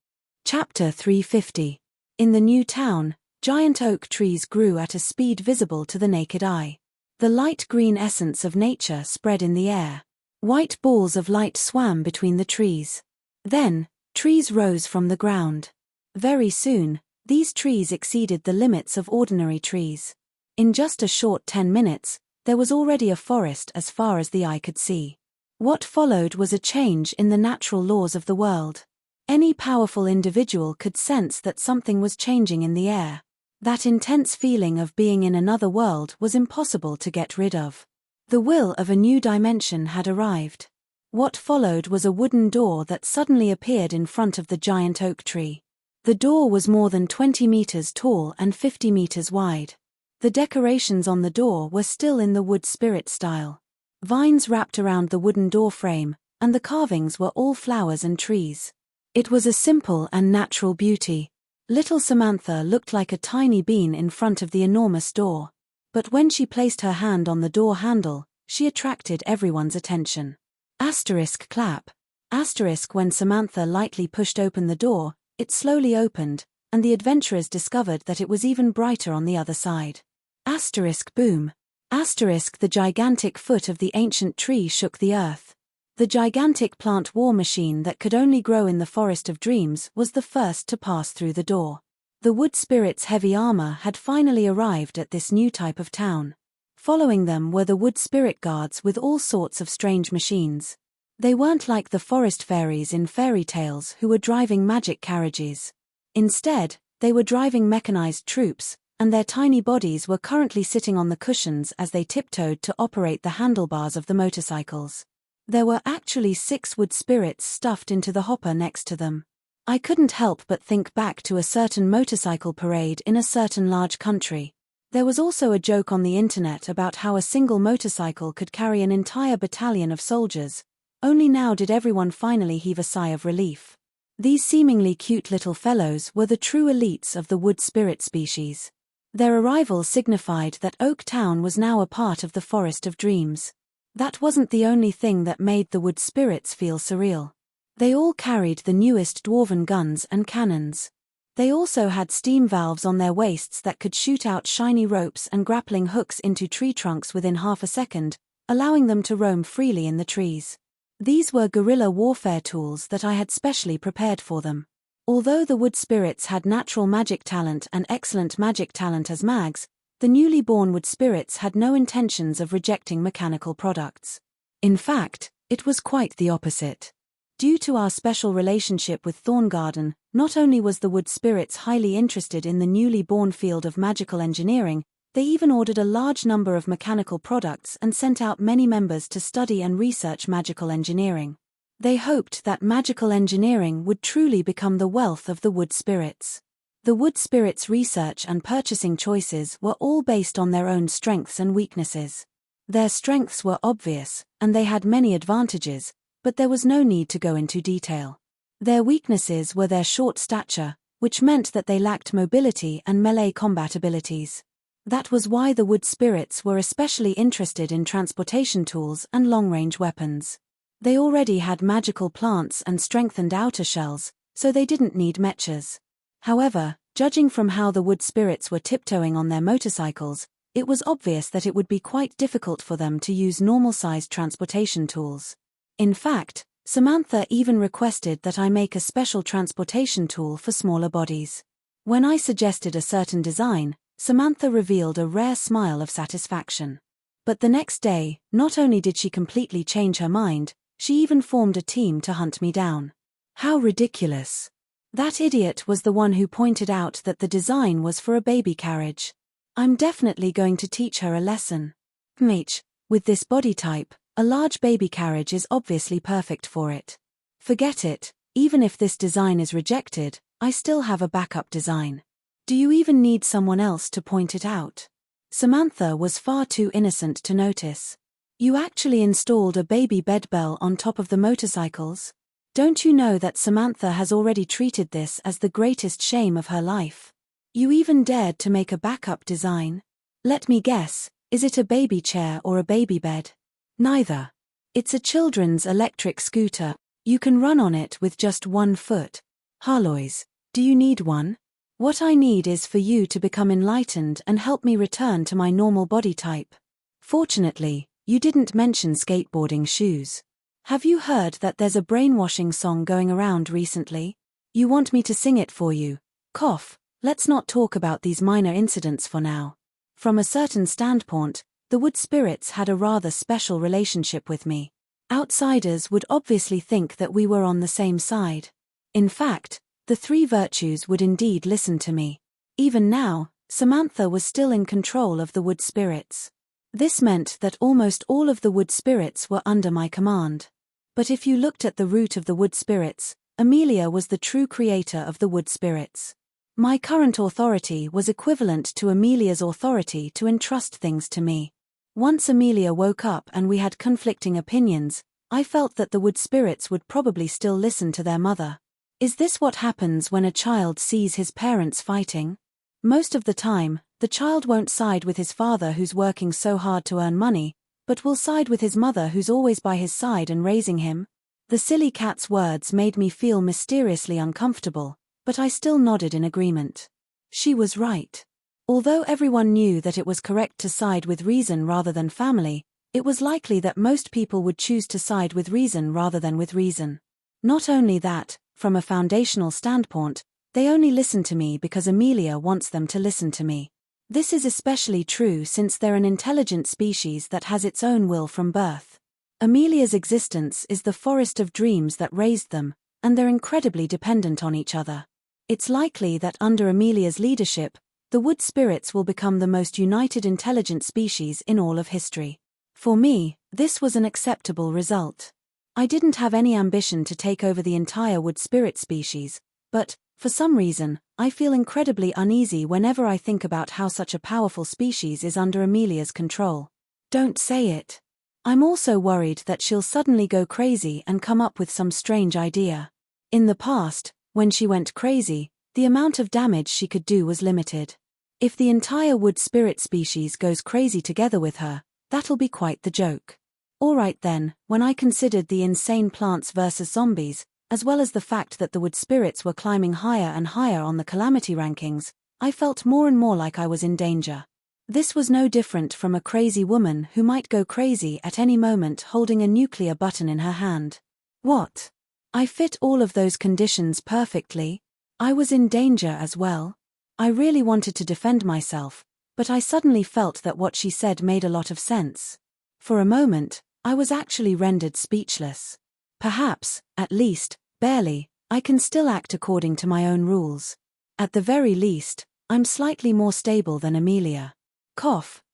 Chapter 350. In the new town, giant oak trees grew at a speed visible to the naked eye. The light green essence of nature spread in the air. White balls of light swam between the trees. Then, trees rose from the ground. Very soon, these trees exceeded the limits of ordinary trees. In just a short 10 minutes, there was already a forest as far as the eye could see. What followed was a change in the natural laws of the world. Any powerful individual could sense that something was changing in the air. That intense feeling of being in another world was impossible to get rid of. The will of a new dimension had arrived. What followed was a wooden door that suddenly appeared in front of the giant oak tree. The door was more than 20 meters tall and 50 meters wide. The decorations on the door were still in the wood spirit style. Vines wrapped around the wooden door frame, and the carvings were all flowers and trees. It was a simple and natural beauty. Little Samantha looked like a tiny bean in front of the enormous door. But when she placed her hand on the door handle, she attracted everyone's attention. Asterisk clap. Asterisk when Samantha lightly pushed open the door, it slowly opened, and the adventurers discovered that it was even brighter on the other side. Asterisk boom. Asterisk the gigantic foot of the ancient tree shook the earth. The gigantic plant war machine that could only grow in the Forest of Dreams was the first to pass through the door. The wood spirit's heavy armor had finally arrived at this new type of town. Following them were the wood spirit guards with all sorts of strange machines. They weren't like the forest fairies in fairy tales who were driving magic carriages. Instead, they were driving mechanized troops, and their tiny bodies were currently sitting on the cushions as they tiptoed to operate the handlebars of the motorcycles. There were actually 6 wood spirits stuffed into the hopper next to them. I couldn't help but think back to a certain motorcycle parade in a certain large country. There was also a joke on the internet about how a single motorcycle could carry an entire battalion of soldiers. Only now did everyone finally heave a sigh of relief. These seemingly cute little fellows were the true elites of the wood spirit species. Their arrival signified that Oak Town was now a part of the Forest of Dreams. That wasn't the only thing that made the wood spirits feel surreal. They all carried the newest dwarven guns and cannons. They also had steam valves on their waists that could shoot out shiny ropes and grappling hooks into tree trunks within half a second, allowing them to roam freely in the trees. These were guerrilla warfare tools that I had specially prepared for them. Although the wood spirits had natural magic talent and excellent magic talent as mags, the newly born wood spirits had no intentions of rejecting mechanical products. In fact, it was quite the opposite. Due to our special relationship with Thorngarden, not only was the wood spirits highly interested in the newly born field of magical engineering, they even ordered a large number of mechanical products and sent out many members to study and research magical engineering. They hoped that magical engineering would truly become the wealth of the wood spirits. The wood spirits' research and purchasing choices were all based on their own strengths and weaknesses. Their strengths were obvious, and they had many advantages, but there was no need to go into detail. Their weaknesses were their short stature, which meant that they lacked mobility and melee combat abilities. That was why the wood spirits were especially interested in transportation tools and long-range weapons. They already had magical plants and strengthened outer shells, so they didn't need mechas. However, judging from how the wood spirits were tiptoeing on their motorcycles, it was obvious that it would be quite difficult for them to use normal-sized transportation tools. In fact, Samantha even requested that I make a special transportation tool for smaller bodies. When I suggested a certain design, Samantha revealed a rare smile of satisfaction. But the next day, not only did she completely change her mind, she even formed a team to hunt me down. How ridiculous. That idiot was the one who pointed out that the design was for a baby carriage. I'm definitely going to teach her a lesson. With this body type, a large baby carriage is obviously perfect for it. Forget it, even if this design is rejected, I still have a backup design. Do you even need someone else to point it out? Samantha was far too innocent to notice. You actually installed a baby bed bell on top of the motorcycles? Don't you know that Samantha has already treated this as the greatest shame of her life? You even dared to make a backup design? Let me guess, is it a baby chair or a baby bed? Neither. It's a children's electric scooter. You can run on it with just 1 foot. Harlois, do you need one? What I need is for you to become enlightened and help me return to my normal body type. Fortunately, you didn't mention skateboarding shoes. Have you heard that there's a brainwashing song going around recently? You want me to sing it for you? Cough, let's not talk about these minor incidents for now. From a certain standpoint, the wood spirits had a rather special relationship with me. Outsiders would obviously think that we were on the same side. In fact, the 3 virtues would indeed listen to me. Even now, Samantha was still in control of the wood spirits. This meant that almost all of the wood spirits were under my command. But if you looked at the root of the wood spirits, Amelia was the true creator of the wood spirits. My current authority was equivalent to Amelia's authority to entrust things to me. Once Amelia woke up and we had conflicting opinions, I felt that the wood spirits would probably still listen to their mother. Is this what happens when a child sees his parents fighting? Most of the time, the child won't side with his father who's working so hard to earn money, but will side with his mother who's always by his side and raising him. The silly cat's words made me feel mysteriously uncomfortable, but I still nodded in agreement. She was right. Although everyone knew that it was correct to side with reason rather than family, it was likely that most people would choose to side with reason rather than with reason. Not only that, from a foundational standpoint, they only listen to me because Amelia wants them to listen to me. This is especially true since they're an intelligent species that has its own will from birth. Amelia's existence is the forest of dreams that raised them, and they're incredibly dependent on each other. It's likely that under Amelia's leadership, the wood spirits will become the most united intelligent species in all of history. For me, this was an acceptable result. I didn't have any ambition to take over the entire wood spirit species, but, for some reason, I feel incredibly uneasy whenever I think about how such a powerful species is under Amelia's control. Don't say it. I'm also worried that she'll suddenly go crazy and come up with some strange idea. In the past, when she went crazy, the amount of damage she could do was limited. If the entire wood spirit species goes crazy together with her, that'll be quite the joke. Alright then, when I considered the insane plants versus zombies, as well as the fact that the wood spirits were climbing higher and higher on the calamity rankings, I felt more and more like I was in danger. This was no different from a crazy woman who might go crazy at any moment holding a nuclear button in her hand. What? I fit all of those conditions perfectly. I was in danger as well. I really wanted to defend myself, but I suddenly felt that what she said made a lot of sense. For a moment, I was actually rendered speechless. Perhaps, at least, barely, I can still act according to my own rules. At the very least, I'm slightly more stable than Amelia.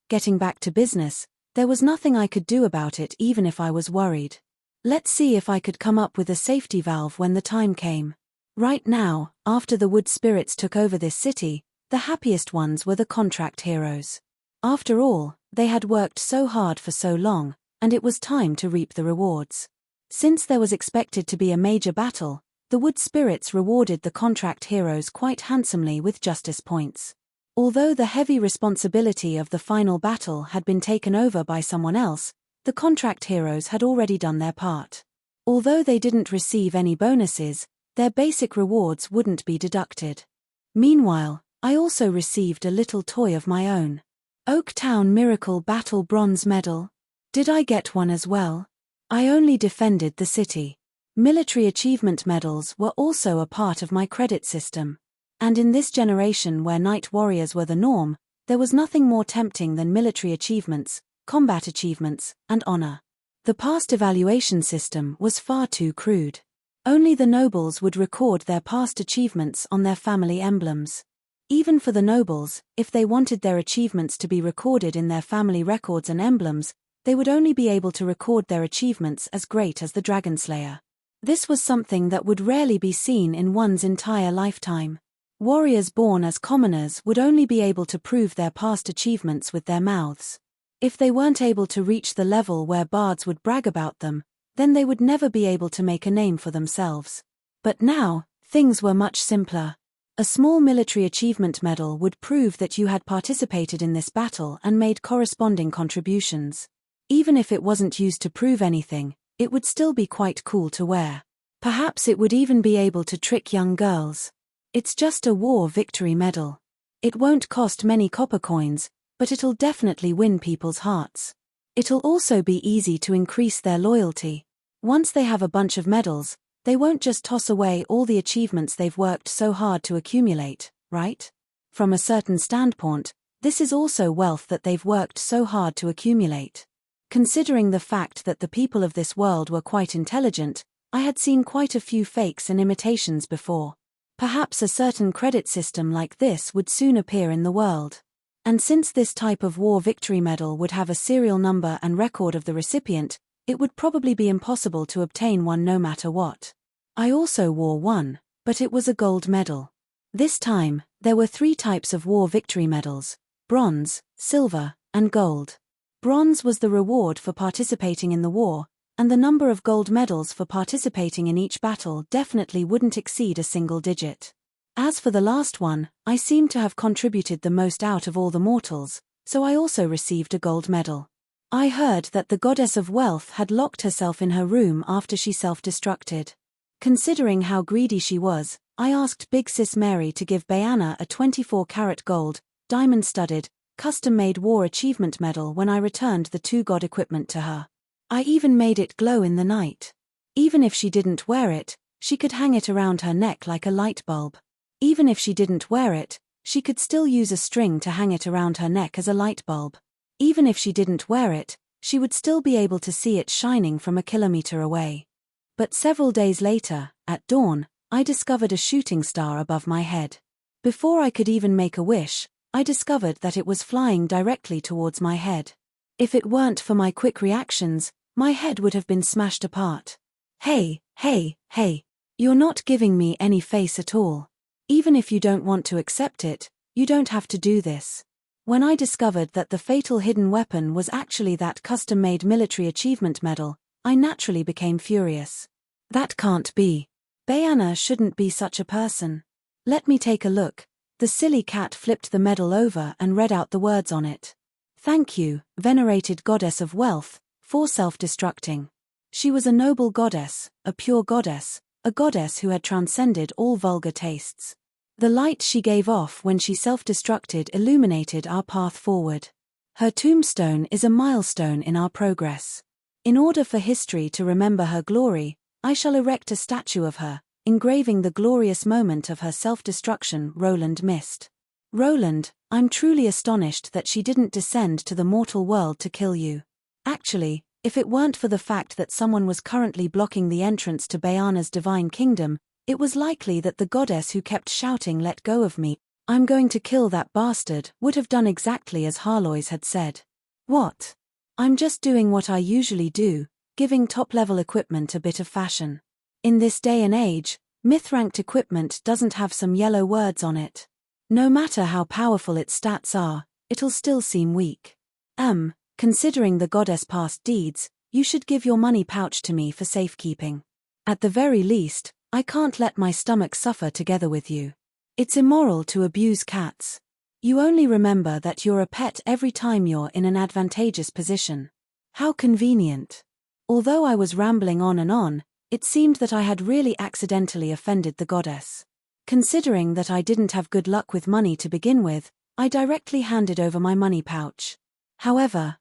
Getting back to business, there was nothing I could do about it even if I was worried. Let's see if I could come up with a safety valve when the time came. Right now, after the wood spirits took over this city, the happiest ones were the contract heroes. After all, they had worked so hard for so long, and it was time to reap the rewards. Since there was expected to be a major battle, the wood spirits rewarded the contract heroes quite handsomely with justice points. Although the heavy responsibility of the final battle had been taken over by someone else, the contract heroes had already done their part. Although they didn't receive any bonuses, their basic rewards wouldn't be deducted. Meanwhile, I also received a little toy of my own. Oaktown Miracle Battle Bronze Medal. Did I get one as well? I only defended the city. Military achievement medals were also a part of my credit system. And in this generation where night warriors were the norm, there was nothing more tempting than military achievements, combat achievements, and honor. The past evaluation system was far too crude. Only the nobles would record their past achievements on their family emblems. Even for the nobles, if they wanted their achievements to be recorded in their family records and emblems, they would only be able to record their achievements as great as the Dragon Slayer. This was something that would rarely be seen in one's entire lifetime. Warriors born as commoners would only be able to prove their past achievements with their mouths. If they weren't able to reach the level where bards would brag about them, then they would never be able to make a name for themselves. But now, things were much simpler. A small military achievement medal would prove that you had participated in this battle and made corresponding contributions. Even if it wasn't used to prove anything, it would still be quite cool to wear. Perhaps it would even be able to trick young girls. It's just a war victory medal. It won't cost many copper coins, but it'll definitely win people's hearts. It'll also be easy to increase their loyalty. Once they have a bunch of medals, they won't just toss away all the achievements they've worked so hard to accumulate, right? From a certain standpoint, this is also wealth that they've worked so hard to accumulate. Considering the fact that the people of this world were quite intelligent, I had seen quite a few fakes and imitations before. Perhaps a certain credit system like this would soon appear in the world. And since this type of war victory medal would have a serial number and record of the recipient, it would probably be impossible to obtain one no matter what. I also wore one, but it was a gold medal. This time, there were 3 types of war victory medals: bronze, silver, and gold. Bronze was the reward for participating in the war, and the number of gold medals for participating in each battle definitely wouldn't exceed a single digit. As for the last one, I seem to have contributed the most out of all the mortals, so I also received a gold medal. I heard that the goddess of wealth had locked herself in her room after she self-destructed. Considering how greedy she was, I asked Big Sis Mary to give Bayana a 24-karat gold, diamond-studded, custom-made war achievement medal when I returned the 2 god equipment to her. I even made it glow in the night. Even if she didn't wear it, she could hang it around her neck like a light bulb. Even if she didn't wear it, she could still use a string to hang it around her neck as a light bulb. Even if she didn't wear it, she would still be able to see it shining from a kilometer away. But several days later, at dawn, I discovered a shooting star above my head. Before I could even make a wish, I discovered that it was flying directly towards my head. If it weren't for my quick reactions, my head would have been smashed apart. Hey, hey, hey. You're not giving me any face at all. Even if you don't want to accept it, you don't have to do this. When I discovered that the fatal hidden weapon was actually that custom-made military achievement medal, I naturally became furious. That can't be. Bayana shouldn't be such a person. Let me take a look. The silly cat flipped the medal over and read out the words on it. Thank you, venerated goddess of wealth, for self-destructing. She was a noble goddess, a pure goddess, a goddess who had transcended all vulgar tastes. The light she gave off when she self-destructed illuminated our path forward. Her tombstone is a milestone in our progress. In order for history to remember her glory, I shall erect a statue of her, engraving the glorious moment of her self-destruction Roland missed. Roland, I'm truly astonished that she didn't descend to the mortal world to kill you. Actually, if it weren't for the fact that someone was currently blocking the entrance to Bayana's divine kingdom, it was likely that the goddess who kept shouting "Let go of me, I'm going to kill that bastard" would have done exactly as Harlois had said. What? I'm just doing what I usually do, giving top-level equipment a bit of fashion. In this day and age, myth-ranked equipment doesn't have some yellow words on it. No matter how powerful its stats are, it'll still seem weak. Considering the goddess' past deeds, you should give your money pouch to me for safekeeping. At the very least, I can't let my stomach suffer together with you. It's immoral to abuse cats. You only remember that you're a pet every time you're in an advantageous position. How convenient. Although I was rambling on and on, it seemed that I had really accidentally offended the goddess. Considering that I didn't have good luck with money to begin with, I directly handed over my money pouch. However,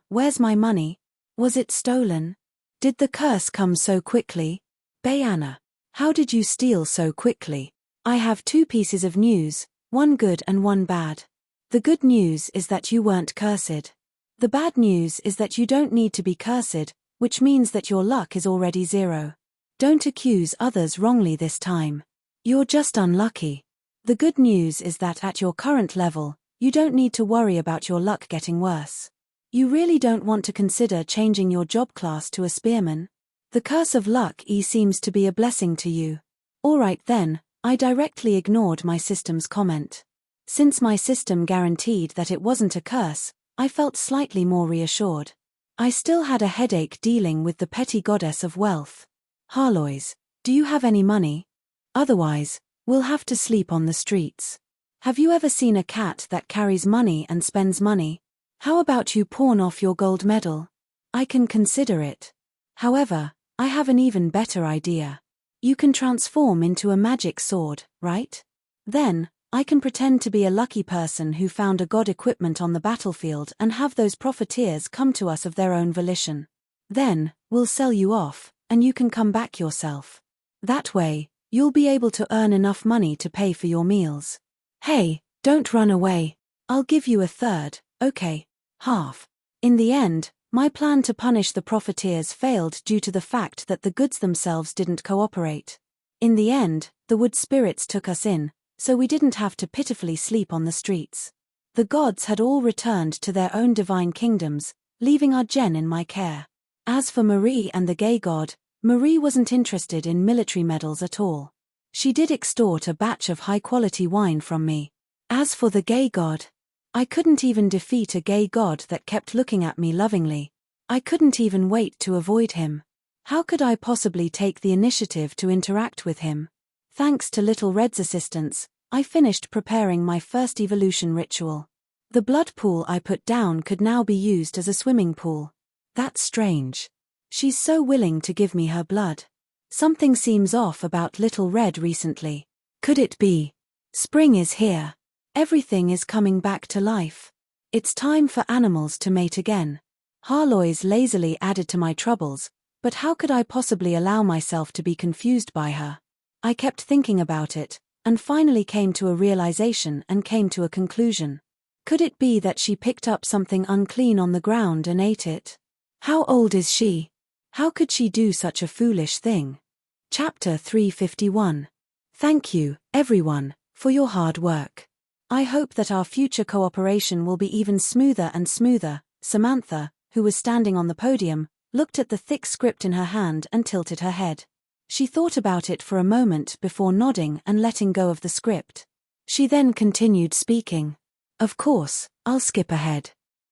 where's my money? Was it stolen? Did the curse come so quickly? Bayana, how did you steal so quickly? I have two pieces of news, one good and one bad. The good news is that you weren't cursed. The bad news is that you don't need to be cursed, which means that your luck is already 0. Don't accuse others wrongly this time. You're just unlucky. The good news is that at your current level, you don't need to worry about your luck getting worse. You really don't want to consider changing your job class to a spearman? The curse of luck seems to be a blessing to you. Alright then, I directly ignored my system's comment. Since my system guaranteed that it wasn't a curse, I felt slightly more reassured. I still had a headache dealing with the petty goddess of wealth. Harlois, do you have any money? Otherwise, we'll have to sleep on the streets. Have you ever seen a cat that carries money and spends money? How about you pawn off your gold medal? I can consider it. However, I have an even better idea. You can transform into a magic sword, right? Then, I can pretend to be a lucky person who found a god equipment on the battlefield and have those profiteers come to us of their own volition. Then, we'll sell you off, and you can come back yourself. That way, you'll be able to earn enough money to pay for your meals. Hey, don't run away. I'll give you a third, okay? Half. In the end, my plan to punish the profiteers failed due to the fact that the goods themselves didn't cooperate. In the end, the wood spirits took us in, so we didn't have to pitifully sleep on the streets. The gods had all returned to their own divine kingdoms, leaving our Jen in my care. As for Marie and the gay god, Marie wasn't interested in military medals at all. She did extort a batch of high-quality wine from me. As for the gay god, I couldn't even defeat a gay god that kept looking at me lovingly. I couldn't even wait to avoid him. How could I possibly take the initiative to interact with him? Thanks to Little Red's assistance, I finished preparing my first evolution ritual. The blood pool I put down could now be used as a swimming pool. That's strange. She's so willing to give me her blood. Something seems off about Little Red recently. Could it be? Spring is here. Everything is coming back to life. It's time for animals to mate again. Harlois lazily added to my troubles, but how could I possibly allow myself to be confused by her? I kept thinking about it, and finally came to a realization and came to a conclusion. Could it be that she picked up something unclean on the ground and ate it? How old is she? How could she do such a foolish thing? Chapter 351. Thank you, everyone, for your hard work. I hope that our future cooperation will be even smoother and smoother. Samantha, who was standing on the podium, looked at the thick script in her hand and tilted her head. She thought about it for a moment before nodding and letting go of the script. She then continued speaking. Of course, I'll skip ahead.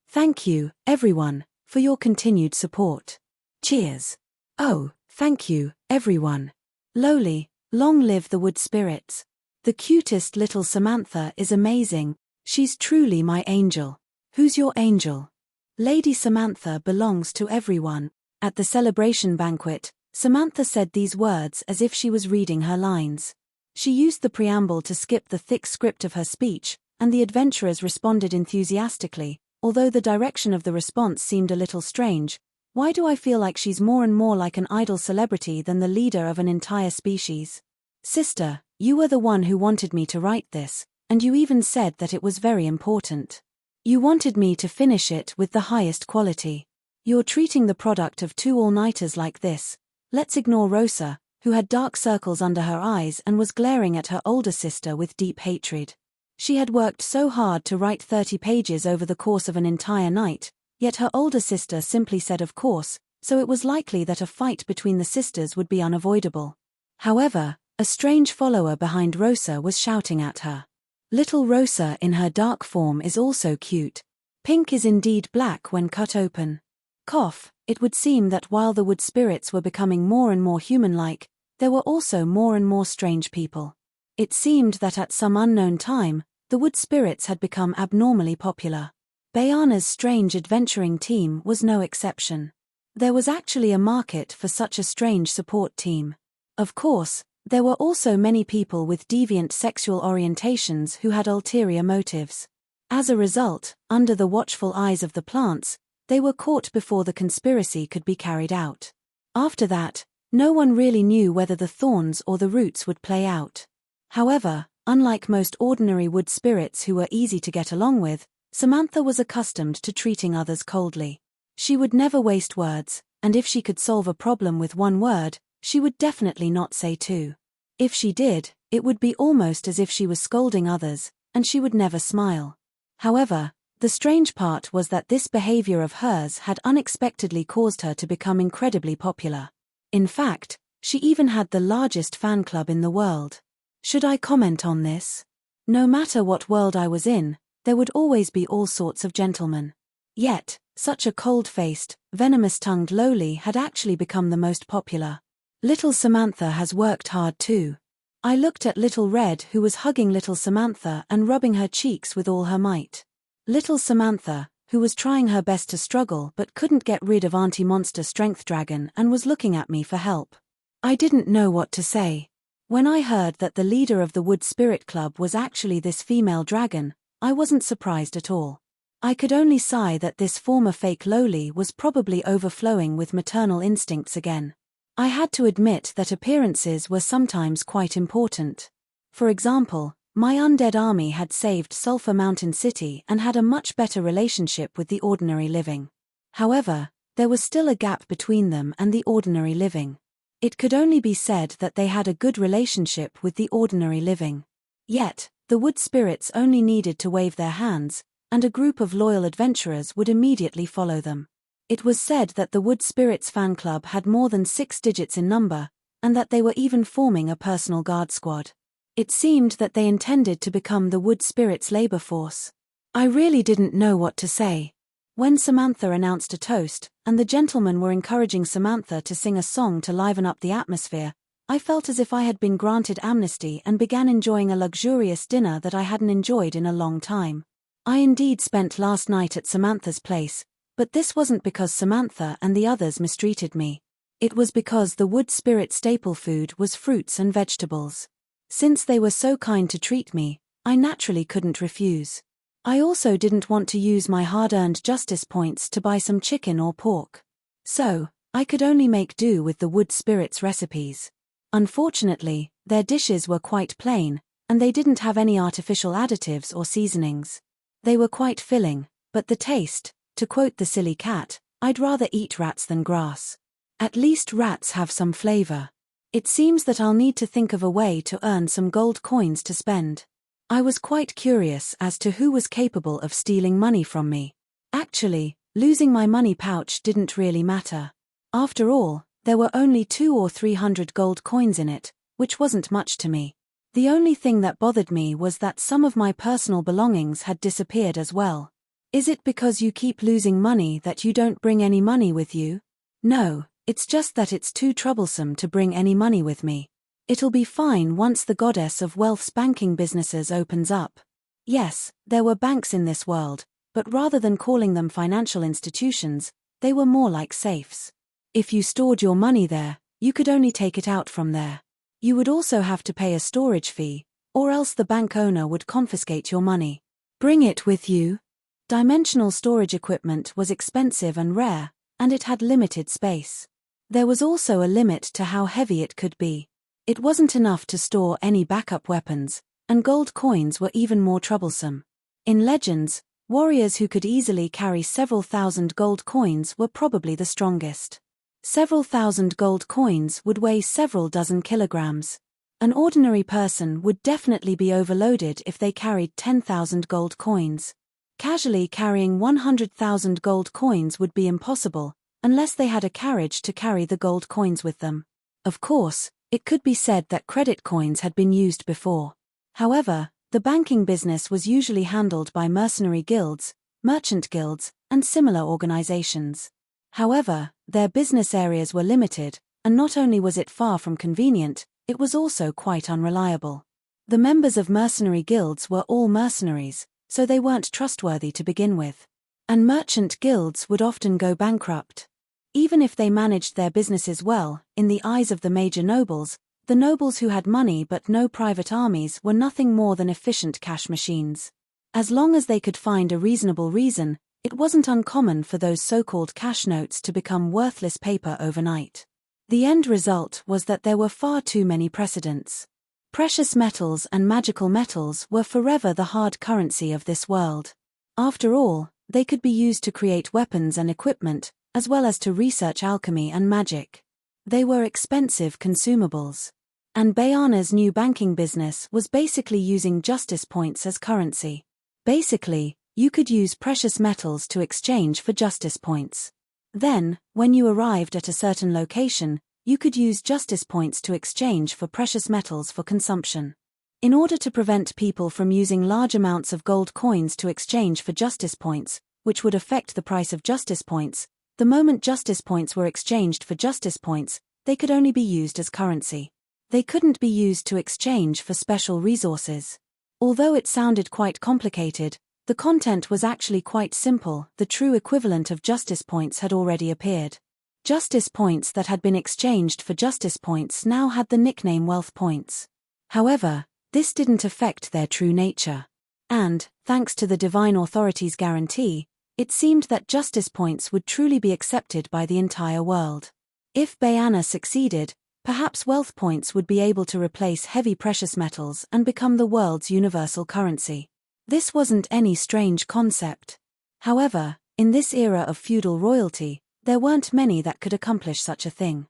Thank you, everyone, for your continued support. Cheers. Oh, thank you, everyone. Lowly, long live the wood spirits. The cutest little Samantha is amazing. She's truly my angel. Who's your angel? Lady Samantha belongs to everyone. At the celebration banquet, Samantha said these words as if she was reading her lines. She used the preamble to skip the thick script of her speech, and the adventurers responded enthusiastically, although the direction of the response seemed a little strange. Why do I feel like she's more and more like an idol celebrity than the leader of an entire species? Sister, you were the one who wanted me to write this, and you even said that it was very important. You wanted me to finish it with the highest quality. You're treating the product of 2 all-nighters like this. Let's ignore Rosa, who had dark circles under her eyes and was glaring at her older sister with deep hatred. She had worked so hard to write 30 pages over the course of an entire night, yet her older sister simply said of course, so it was likely that a fight between the sisters would be unavoidable. However, a strange follower behind Rosa was shouting at her. Little Rosa in her dark form is also cute. Pink is indeed black when cut open. Cough, it would seem that while the wood spirits were becoming more and more human-like, there were also more and more strange people. It seemed that at some unknown time, the wood spirits had become abnormally popular. Bayana's strange adventuring team was no exception. There was actually a market for such a strange support team. Of course, there were also many people with deviant sexual orientations who had ulterior motives. As a result, under the watchful eyes of the plants, they were caught before the conspiracy could be carried out. After that, no one really knew whether the thorns or the roots would play out. However, unlike most ordinary wood spirits who were easy to get along with, Samantha was accustomed to treating others coldly. She would never waste words, and if she could solve a problem with 1 word, she would definitely not say 2. If she did, it would be almost as if she was scolding others, and she would never smile. However, the strange part was that this behavior of hers had unexpectedly caused her to become incredibly popular. In fact, she even had the largest fan club in the world. Should I comment on this? No matter what world I was in, there would always be all sorts of gentlemen. Yet, such a cold-faced, venomous-tongued lowly had actually become the most popular. Little Samantha has worked hard too. I looked at Little Red, who was hugging Little Samantha and rubbing her cheeks with all her might. Little Samantha, who was trying her best to struggle but couldn't get rid of Auntie Monster Strength Dragon and was looking at me for help. I didn't know what to say. When I heard that the leader of the Wood Spirit Club was actually this female dragon, I wasn't surprised at all. I could only sigh that this former fake lowly was probably overflowing with maternal instincts again. I had to admit that appearances were sometimes quite important. For example, my undead army had saved Sulphur Mountain City and had a much better relationship with the ordinary living. However, there was still a gap between them and the ordinary living. It could only be said that they had a good relationship with the ordinary living. Yet, the wood spirits only needed to wave their hands, and a group of loyal adventurers would immediately follow them. It was said that the Wood Spirits fan club had more than 6 digits in number, and that they were even forming a personal guard squad. It seemed that they intended to become the Wood Spirits labor force. I really didn't know what to say. When Samantha announced a toast, and the gentlemen were encouraging Samantha to sing a song to liven up the atmosphere, I felt as if I had been granted amnesty and began enjoying a luxurious dinner that I hadn't enjoyed in a long time. I indeed spent last night at Samantha's place, but this wasn't because Samantha and the others mistreated me. It was because the wood spirit staple food was fruits and vegetables. Since they were so kind to treat me, I naturally couldn't refuse. I also didn't want to use my hard-earned justice points to buy some chicken or pork. So, I could only make do with the wood spirits recipes. Unfortunately, their dishes were quite plain, and they didn't have any artificial additives or seasonings. They were quite filling, but the taste, to quote the silly cat, I'd rather eat rats than grass. At least rats have some flavor. It seems that I'll need to think of a way to earn some gold coins to spend. I was quite curious as to who was capable of stealing money from me. Actually, losing my money pouch didn't really matter. After all, there were only 200 or 300 gold coins in it, which wasn't much to me. The only thing that bothered me was that some of my personal belongings had disappeared as well. Is it because you keep losing money that you don't bring any money with you? No, it's just that it's too troublesome to bring any money with me. It'll be fine once the goddess of wealth's banking businesses opens up. Yes, there were banks in this world, but rather than calling them financial institutions, they were more like safes. If you stored your money there, you could only take it out from there. You would also have to pay a storage fee, or else the bank owner would confiscate your money. Bring it with you. Dimensional storage equipment was expensive and rare, and it had limited space. There was also a limit to how heavy it could be. It wasn't enough to store any backup weapons, and gold coins were even more troublesome. In legends, warriors who could easily carry several thousand gold coins were probably the strongest. Several thousand gold coins would weigh several dozen kilograms. An ordinary person would definitely be overloaded if they carried 10,000 gold coins. Casually carrying 100,000 gold coins would be impossible, unless they had a carriage to carry the gold coins with them. Of course, it could be said that credit coins had been used before. However, the banking business was usually handled by mercenary guilds, merchant guilds, and similar organizations. However, their business areas were limited, and not only was it far from convenient, it was also quite unreliable. The members of mercenary guilds were all mercenaries, so they weren't trustworthy to begin with. And merchant guilds would often go bankrupt. Even if they managed their businesses well, in the eyes of the major nobles, the nobles who had money but no private armies were nothing more than efficient cash machines. As long as they could find a reasonable reason, it wasn't uncommon for those so-called cash notes to become worthless paper overnight. The end result was that there were far too many precedents. Precious metals and magical metals were forever the hard currency of this world. After all, they could be used to create weapons and equipment, as well as to research alchemy and magic. They were expensive consumables. And Bayana's new banking business was basically using justice points as currency. Basically, you could use precious metals to exchange for justice points. Then, when you arrived at a certain location, you could use justice points to exchange for precious metals for consumption. In order to prevent people from using large amounts of gold coins to exchange for justice points, which would affect the price of justice points, the moment justice points were exchanged for justice points, they could only be used as currency. They couldn't be used to exchange for special resources. Although it sounded quite complicated, the content was actually quite simple. The true equivalent of justice points had already appeared. Justice points that had been exchanged for justice points now had the nickname wealth points. However, this didn't affect their true nature. And, thanks to the divine authority's guarantee, it seemed that justice points would truly be accepted by the entire world. If Bayana succeeded, perhaps wealth points would be able to replace heavy precious metals and become the world's universal currency. This wasn't any strange concept. However, in this era of feudal royalty, there weren't many that could accomplish such a thing.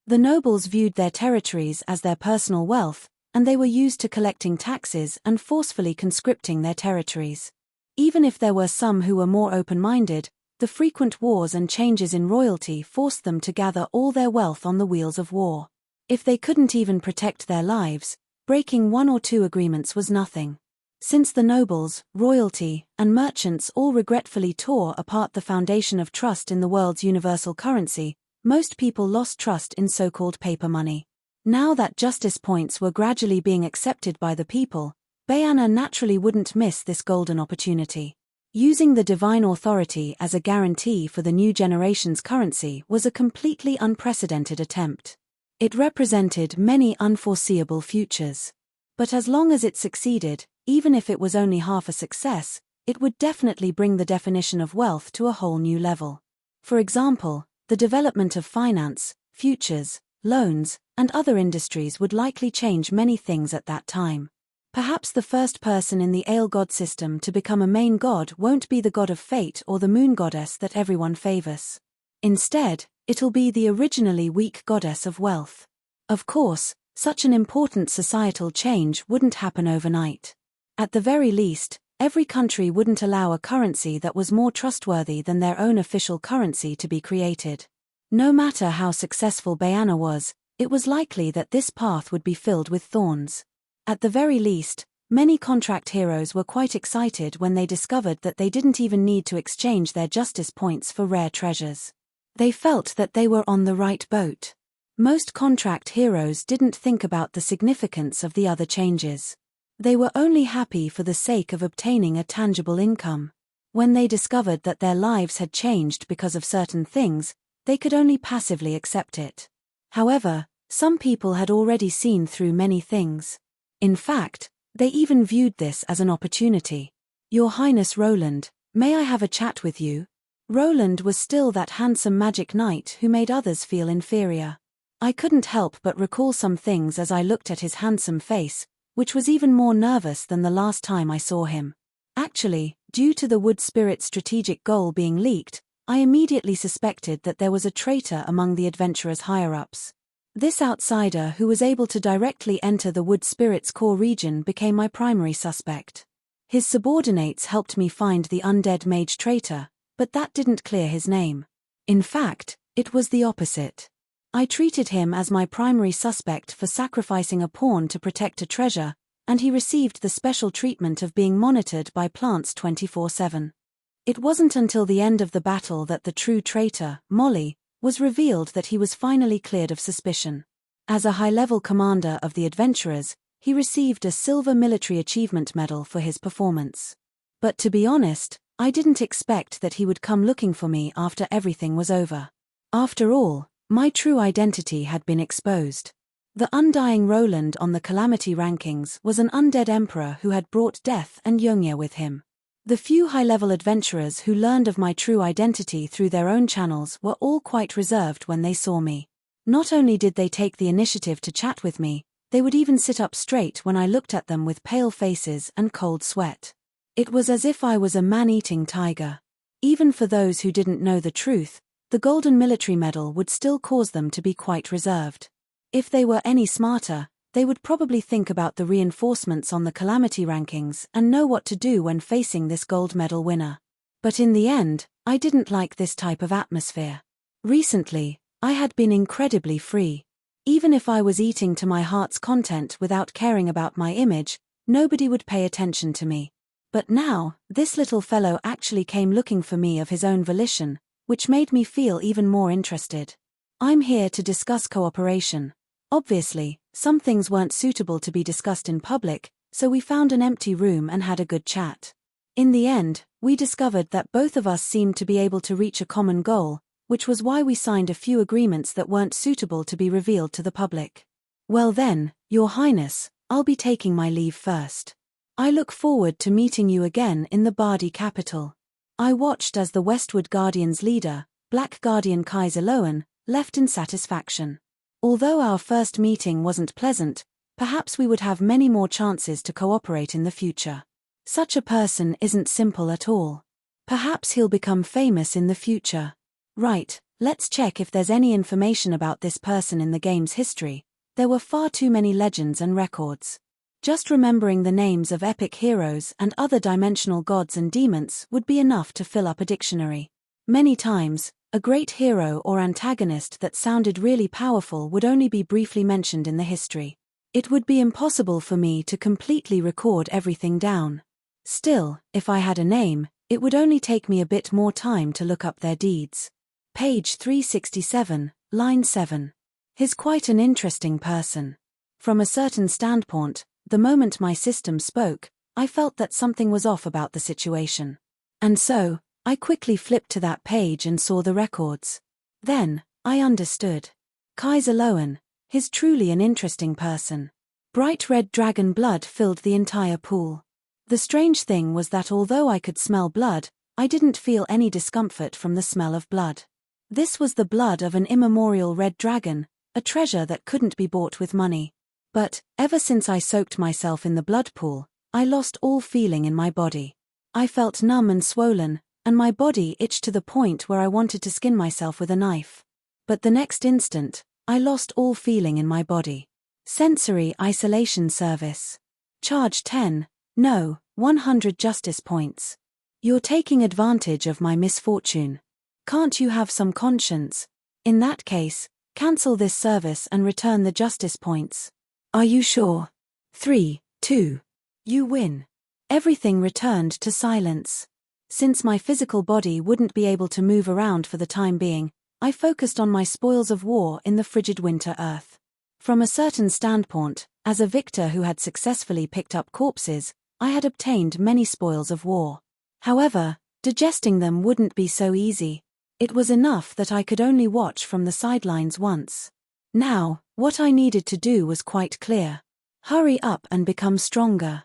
The nobles viewed their territories as their personal wealth, and they were used to collecting taxes and forcefully conscripting their territories. Even if there were some who were more open-minded, the frequent wars and changes in royalty forced them to gather all their wealth on the wheels of war. If they couldn't even protect their lives, breaking one or two agreements was nothing. Since the nobles, royalty, and merchants all regretfully tore apart the foundation of trust in the world's universal currency, most people lost trust in so-called paper money. Now that justice points were gradually being accepted by the people, Bayana naturally wouldn't miss this golden opportunity. Using the divine authority as a guarantee for the new generation's currency was a completely unprecedented attempt. It represented many unforeseeable futures. But as long as it succeeded, even if it was only half a success, it would definitely bring the definition of wealth to a whole new level. For example, the development of finance, futures, loans, and other industries would likely change many things at that time. Perhaps the first person in the Ale god system to become a main god won't be the god of fate or the moon goddess that everyone favors. Instead, it'll be the originally weak goddess of wealth. Of course, such an important societal change wouldn't happen overnight. At the very least, every country wouldn't allow a currency that was more trustworthy than their own official currency to be created. No matter how successful Bayana was, it was likely that this path would be filled with thorns. At the very least, many contract heroes were quite excited when they discovered that they didn't even need to exchange their justice points for rare treasures. They felt that they were on the right boat. Most contract heroes didn't think about the significance of the other changes. They were only happy for the sake of obtaining a tangible income. When they discovered that their lives had changed because of certain things, they could only passively accept it. However, some people had already seen through many things. In fact, they even viewed this as an opportunity. "Your Highness Roland, may I have a chat with you?" Roland was still that handsome magic knight who made others feel inferior. I couldn't help but recall some things as I looked at his handsome face, which was even more nervous than the last time I saw him. Actually, due to the wood spirit's strategic goal being leaked, I immediately suspected that there was a traitor among the adventurers' higher-ups. This outsider who was able to directly enter the wood spirit's core region became my primary suspect. His subordinates helped me find the undead mage traitor, but that didn't clear his name. In fact, it was the opposite. I treated him as my primary suspect for sacrificing a pawn to protect a treasure, and he received the special treatment of being monitored by plants 24/7. It wasn't until the end of the battle that the true traitor, Molly, was revealed that he was finally cleared of suspicion. As a high-level commander of the adventurers, he received a silver military achievement medal for his performance. But to be honest, I didn't expect that he would come looking for me after everything was over. After all, my true identity had been exposed. The undying Roland on the Calamity rankings was an undead emperor who had brought death and Yongya with him. The few high-level adventurers who learned of my true identity through their own channels were all quite reserved when they saw me. Not only did they take the initiative to chat with me, they would even sit up straight when I looked at them with pale faces and cold sweat. It was as if I was a man-eating tiger. Even for those who didn't know the truth, the golden military medal would still cause them to be quite reserved. If they were any smarter, they would probably think about the reinforcements on the Calamity rankings and know what to do when facing this gold medal winner. But in the end, I didn't like this type of atmosphere. Recently, I had been incredibly free. Even if I was eating to my heart's content without caring about my image, nobody would pay attention to me. But now, this little fellow actually came looking for me of his own volition, which made me feel even more interested. I'm here to discuss cooperation. Obviously, some things weren't suitable to be discussed in public, so we found an empty room and had a good chat. In the end, we discovered that both of us seemed to be able to reach a common goal, which was why we signed a few agreements that weren't suitable to be revealed to the public. Well then, Your Highness, I'll be taking my leave first. I look forward to meeting you again in the Bardi capital. I watched as the Westwood Guardians' leader, Black Guardian Kaiser Lowen, left in satisfaction. Although our first meeting wasn't pleasant, perhaps we would have many more chances to cooperate in the future. Such a person isn't simple at all. Perhaps he'll become famous in the future. Right, let's check if there's any information about this person in the game's history. There were far too many legends and records. Just remembering the names of epic heroes and other dimensional gods and demons would be enough to fill up a dictionary. Many times, a great hero or antagonist that sounded really powerful would only be briefly mentioned in the history. It would be impossible for me to completely record everything down. Still, if I had a name, it would only take me a bit more time to look up their deeds. Page 367, line 7. He's quite an interesting person. From a certain standpoint, the moment my system spoke, I felt that something was off about the situation. And so, I quickly flipped to that page and saw the records. Then, I understood. Kaiser Lowen, he's truly an interesting person. Bright red dragon blood filled the entire pool. The strange thing was that although I could smell blood, I didn't feel any discomfort from the smell of blood. This was the blood of an immemorial red dragon, a treasure that couldn't be bought with money. But, ever since I soaked myself in the blood pool, I lost all feeling in my body. I felt numb and swollen, and my body itched to the point where I wanted to skin myself with a knife. But the next instant, I lost all feeling in my body. Sensory isolation service. Charge 10, no, 100 justice points. You're taking advantage of my misfortune. Can't you have some conscience? In that case, cancel this service and return the justice points. Are you sure? 3, 2. You win. Everything returned to silence. Since my physical body wouldn't be able to move around for the time being, I focused on my spoils of war in the frigid winter earth. From a certain standpoint, as a victor who had successfully picked up corpses, I had obtained many spoils of war. However, digesting them wouldn't be so easy. It was enough that I could only watch from the sidelines once. Now, what I needed to do was quite clear. Hurry up and become stronger.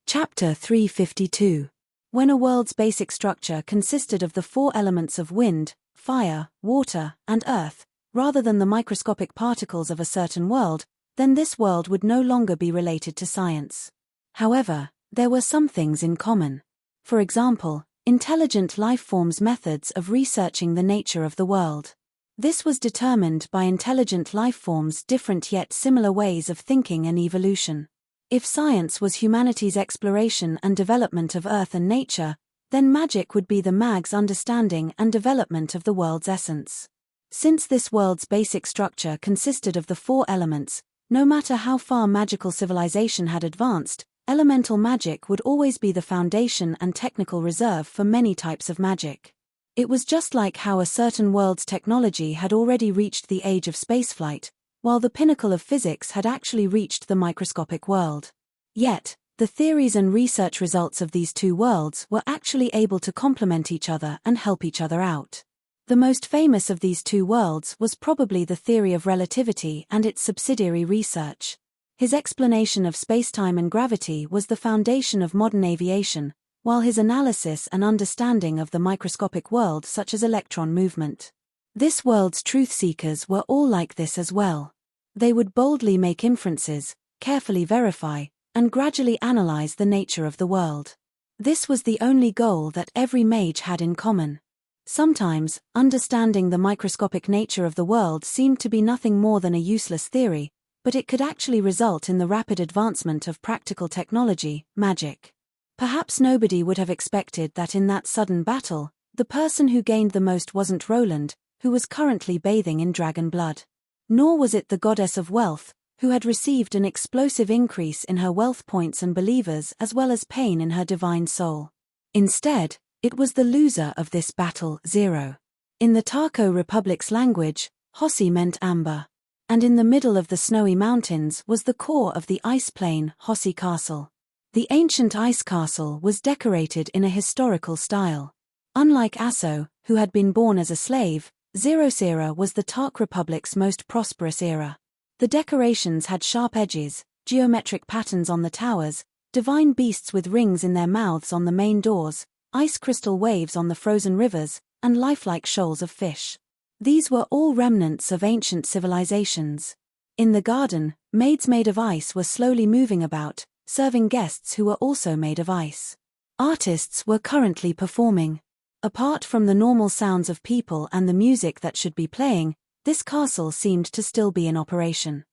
Chapter 352. When a world's basic structure consisted of the 4 elements of wind, fire, water, and earth, rather than the microscopic particles of a certain world, then this world would no longer be related to science. However, there were some things in common. For example, intelligent life forms' methods of researching the nature of the world. This was determined by intelligent life forms' different yet similar ways of thinking and evolution. If science was humanity's exploration and development of earth and nature, then magic would be the mag's understanding and development of the world's essence. Since this world's basic structure consisted of the 4 elements, no matter how far magical civilization had advanced, elemental magic would always be the foundation and technical reserve for many types of magic. It was just like how a certain world's technology had already reached the age of spaceflight, while the pinnacle of physics had actually reached the microscopic world. Yet, the theories and research results of these 2 worlds were actually able to complement each other and help each other out. The most famous of these 2 worlds was probably the theory of relativity and its subsidiary research. His explanation of spacetime and gravity was the foundation of modern aviation, while his analysis and understanding of the microscopic world such as electron movement. This world's truth-seekers were all like this as well. They would boldly make inferences, carefully verify, and gradually analyze the nature of the world. This was the only goal that every mage had in common. Sometimes, understanding the microscopic nature of the world seemed to be nothing more than a useless theory, but it could actually result in the rapid advancement of practical technology, magic. Perhaps nobody would have expected that in that sudden battle, the person who gained the most wasn't Roland, who was currently bathing in dragon blood. Nor was it the goddess of wealth, who had received an explosive increase in her wealth points and believers as well as pain in her divine soul. Instead, it was the loser of this battle, Zero. In the Tarko Republic's language, Hossi meant amber. And in the middle of the snowy mountains was the core of the ice plain, Hossi Castle. The ancient ice castle was decorated in a historical style. Unlike Asso, who had been born as a slave, Zero's era was the Tark Republic's most prosperous era. The decorations had sharp edges, geometric patterns on the towers, divine beasts with rings in their mouths on the main doors, ice crystal waves on the frozen rivers, and lifelike shoals of fish. These were all remnants of ancient civilizations. In the garden, maids made of ice were slowly moving about, serving guests who were also made of ice. Artists were currently performing. Apart from the normal sounds of people and the music that should be playing, this castle seemed to still be in operation.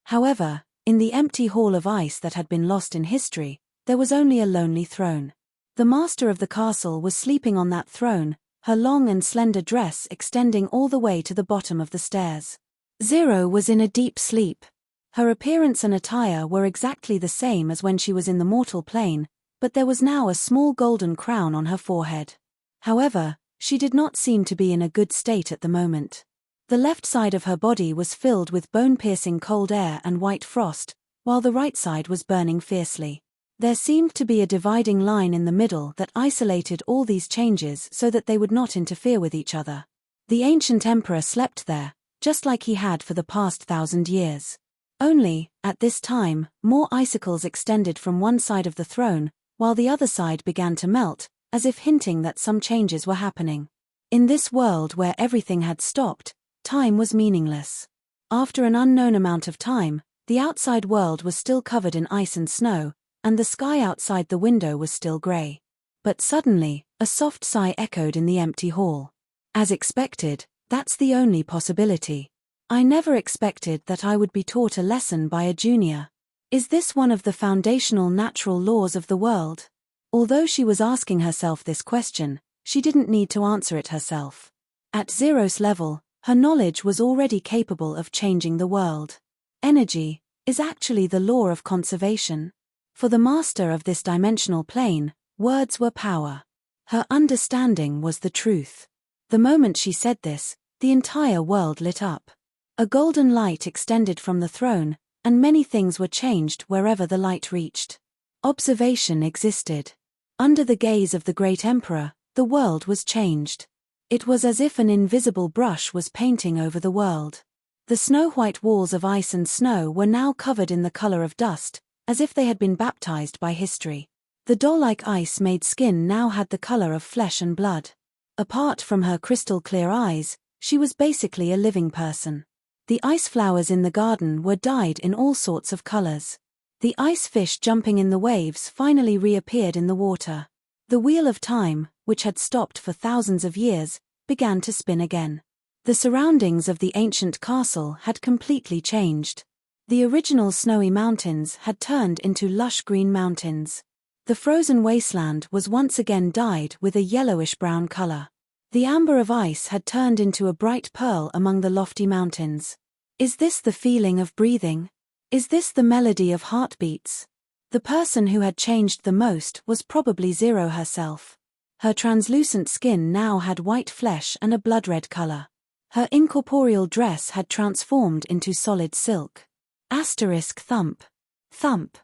However, in the empty hall of ice that had been lost in history, there was only a lonely throne. The master of the castle was sleeping on that throne, her long and slender dress extending all the way to the bottom of the stairs. Zero was in a deep sleep. Her appearance and attire were exactly the same as when she was in the mortal plane, but there was now a small golden crown on her forehead. However, she did not seem to be in a good state at the moment. The left side of her body was filled with bone-piercing cold air and white frost, while the right side was burning fiercely. There seemed to be a dividing line in the middle that isolated all these changes so that they would not interfere with each other. The ancient emperor slept there, just like he had for the past 1,000 years. Only, at this time, more icicles extended from one side of the throne, while the other side began to melt, as if hinting that some changes were happening. In this world where everything had stopped, time was meaningless. After an unknown amount of time, the outside world was still covered in ice and snow, and the sky outside the window was still grey. But suddenly, a soft sigh echoed in the empty hall. As expected, that's the only possibility. I never expected that I would be taught a lesson by a junior. Is this one of the foundational natural laws of the world? Although she was asking herself this question, she didn't need to answer it herself. At Zero's level, Her knowledge was already capable of changing the world. Energy is actually the law of conservation. For the master of this dimensional plane, words were power. Her understanding was the truth. The moment she said this, the entire world lit up. A golden light extended from the throne, and many things were changed wherever the light reached. Observation existed. Under the gaze of the great emperor, the world was changed. It was as if an invisible brush was painting over the world. The snow-white walls of ice and snow were now covered in the color of dust, as if they had been baptized by history. The doll-like ice-made skin now had the color of flesh and blood. Apart from her crystal-clear eyes, she was basically a living person. The ice flowers in the garden were dyed in all sorts of colors. The ice fish jumping in the waves finally reappeared in the water. The wheel of time, which had stopped for thousands of years, began to spin again. The surroundings of the ancient castle had completely changed. The original snowy mountains had turned into lush green mountains. The frozen wasteland was once again dyed with a yellowish-brown color. The amber of ice had turned into a bright pearl among the lofty mountains. Is this the feeling of breathing? Is this the melody of heartbeats? The person who had changed the most was probably Zero herself. Her translucent skin now had white flesh and a blood-red color. Her incorporeal dress had transformed into solid silk. Asterisk thump. Thump.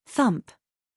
Thump.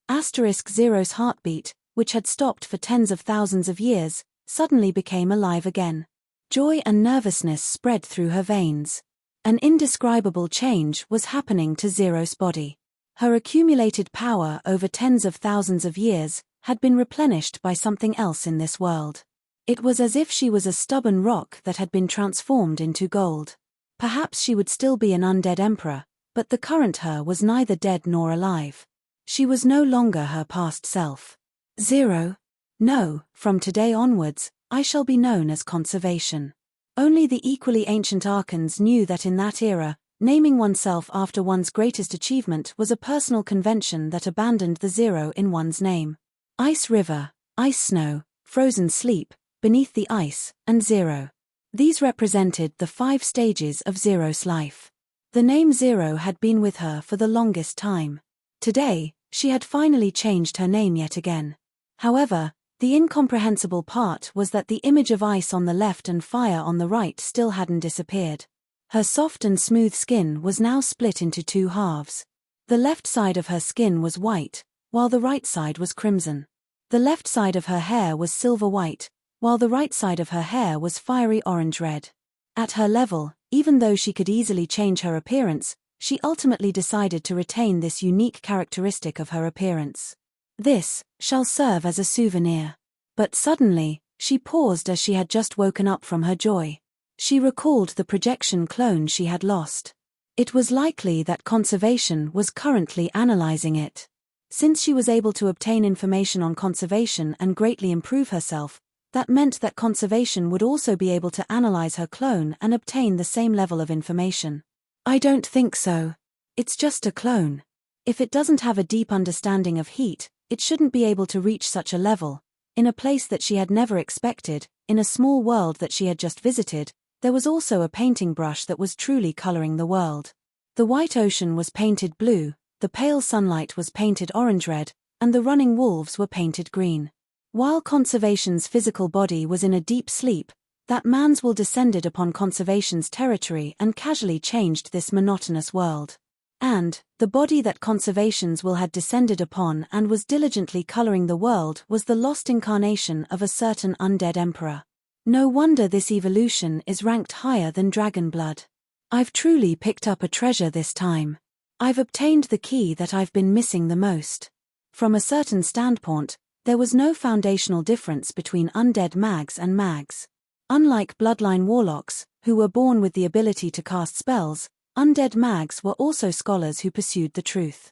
Asterisk Zero's heartbeat, which had stopped for tens of thousands of years, suddenly became alive again. Joy and nervousness spread through her veins. An indescribable change was happening to Zero's body. Her accumulated power over tens of thousands of years had been replenished by something else in this world. It was as if she was a stubborn rock that had been transformed into gold. Perhaps she would still be an undead emperor, but the current her was neither dead nor alive. She was no longer her past self. Zero? No, from today onwards, I shall be known as Conservation. Only the equally ancient Archons knew that in that era, naming oneself after one's greatest achievement was a personal convention that abandoned the zero in one's name. Ice river, ice snow, frozen sleep, beneath the ice, and zero. These represented the 5 stages of Zero's life. The name Zero had been with her for the longest time. Today, she had finally changed her name yet again. However, the incomprehensible part was that the image of ice on the left and fire on the right still hadn't disappeared. Her soft and smooth skin was now split into 2 halves. The left side of her skin was white, while the right side was crimson. The left side of her hair was silver white, while the right side of her hair was fiery orange-red. At her level, even though she could easily change her appearance, she ultimately decided to retain this unique characteristic of her appearance. This shall serve as a souvenir. But suddenly, she paused as she had just woken up from her joy. She recalled the projection clone she had lost. It was likely that Conservation was currently analyzing it. Since she was able to obtain information on Conservation and greatly improve herself, that meant that Conservation would also be able to analyze her clone and obtain the same level of information. I don't think so. It's just a clone. If it doesn't have a deep understanding of heat, it shouldn't be able to reach such a level. In a place that she had never expected, in a small world that she had just visited, there was also a painting brush that was truly coloring the world. The white ocean was painted blue, the pale sunlight was painted orange-red, and the running wolves were painted green. While Conservation's physical body was in a deep sleep, that man's will descended upon Conservation's territory and casually changed this monotonous world. And, the body that Conservation's will had descended upon and was diligently coloring the world was the lost incarnation of a certain undead emperor. No wonder this evolution is ranked higher than dragon blood. I've truly picked up a treasure this time. I've obtained the key that I've been missing the most. From a certain standpoint, there was no foundational difference between undead mags and mags. Unlike bloodline warlocks, who were born with the ability to cast spells, undead mags were also scholars who pursued the truth.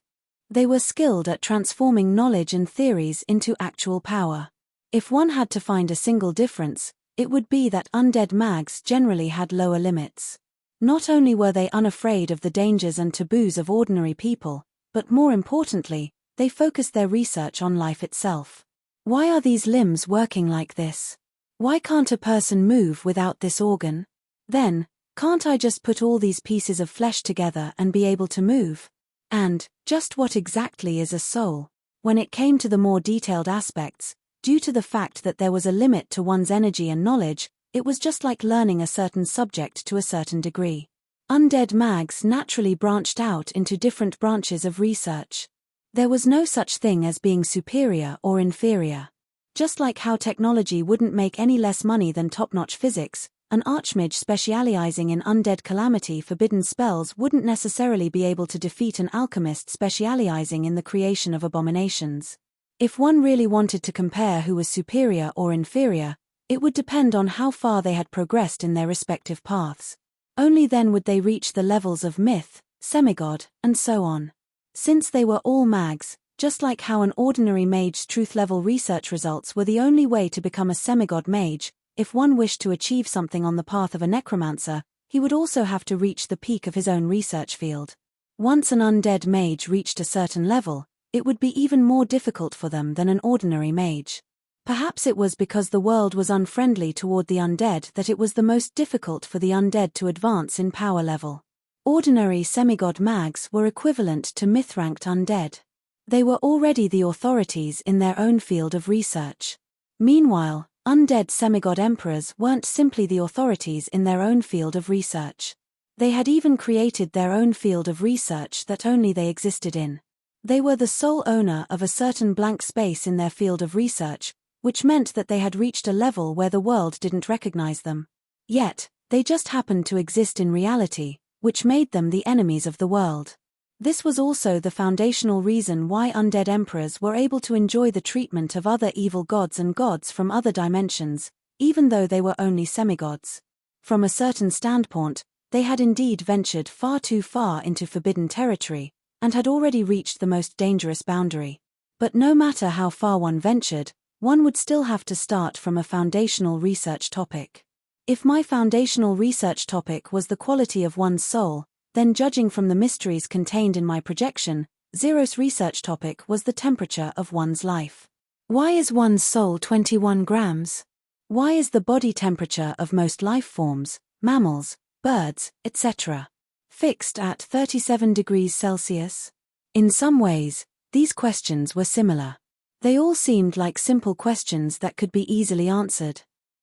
They were skilled at transforming knowledge and theories into actual power. If one had to find a single difference, it would be that undead mags generally had lower limits. Not only were they unafraid of the dangers and taboos of ordinary people, but more importantly, they focused their research on life itself. Why are these limbs working like this? Why can't a person move without this organ? Then, can't I just put all these pieces of flesh together and be able to move? And, just what exactly is a soul? When it came to the more detailed aspects, due to the fact that there was a limit to one's energy and knowledge, it was just like learning a certain subject to a certain degree. Undead mags naturally branched out into different branches of research. There was no such thing as being superior or inferior. Just like how technology wouldn't make any less money than top-notch physics, an archmage specializing in undead calamity forbidden spells wouldn't necessarily be able to defeat an alchemist specializing in the creation of abominations. If one really wanted to compare who was superior or inferior, it would depend on how far they had progressed in their respective paths. Only then would they reach the levels of myth, semigod, and so on. Since they were all mags, just like how an ordinary mage's truth-level research results were the only way to become a semigod mage, if one wished to achieve something on the path of a necromancer, he would also have to reach the peak of his own research field. Once an undead mage reached a certain level, it would be even more difficult for them than an ordinary mage. Perhaps it was because the world was unfriendly toward the undead that it was the most difficult for the undead to advance in power level. Ordinary semigod mags were equivalent to myth-ranked undead. They were already the authorities in their own field of research. Meanwhile, undead semigod emperors weren't simply the authorities in their own field of research. They had even created their own field of research that only they existed in. They were the sole owner of a certain blank space in their field of research, which meant that they had reached a level where the world didn't recognize them. Yet, they just happened to exist in reality, which made them the enemies of the world. This was also the foundational reason why undead emperors were able to enjoy the treatment of other evil gods and gods from other dimensions, even though they were only semigods. From a certain standpoint, they had indeed ventured far too far into forbidden territory, and had already reached the most dangerous boundary. But no matter how far one ventured, one would still have to start from a foundational research topic. If my foundational research topic was the quality of one's soul, then judging from the mysteries contained in my projection, Zero's research topic was the temperature of one's life. Why is one's soul 21 grams? Why is the body temperature of most life forms, mammals, birds, etc., fixed at 37 degrees Celsius? In some ways, these questions were similar. They all seemed like simple questions that could be easily answered.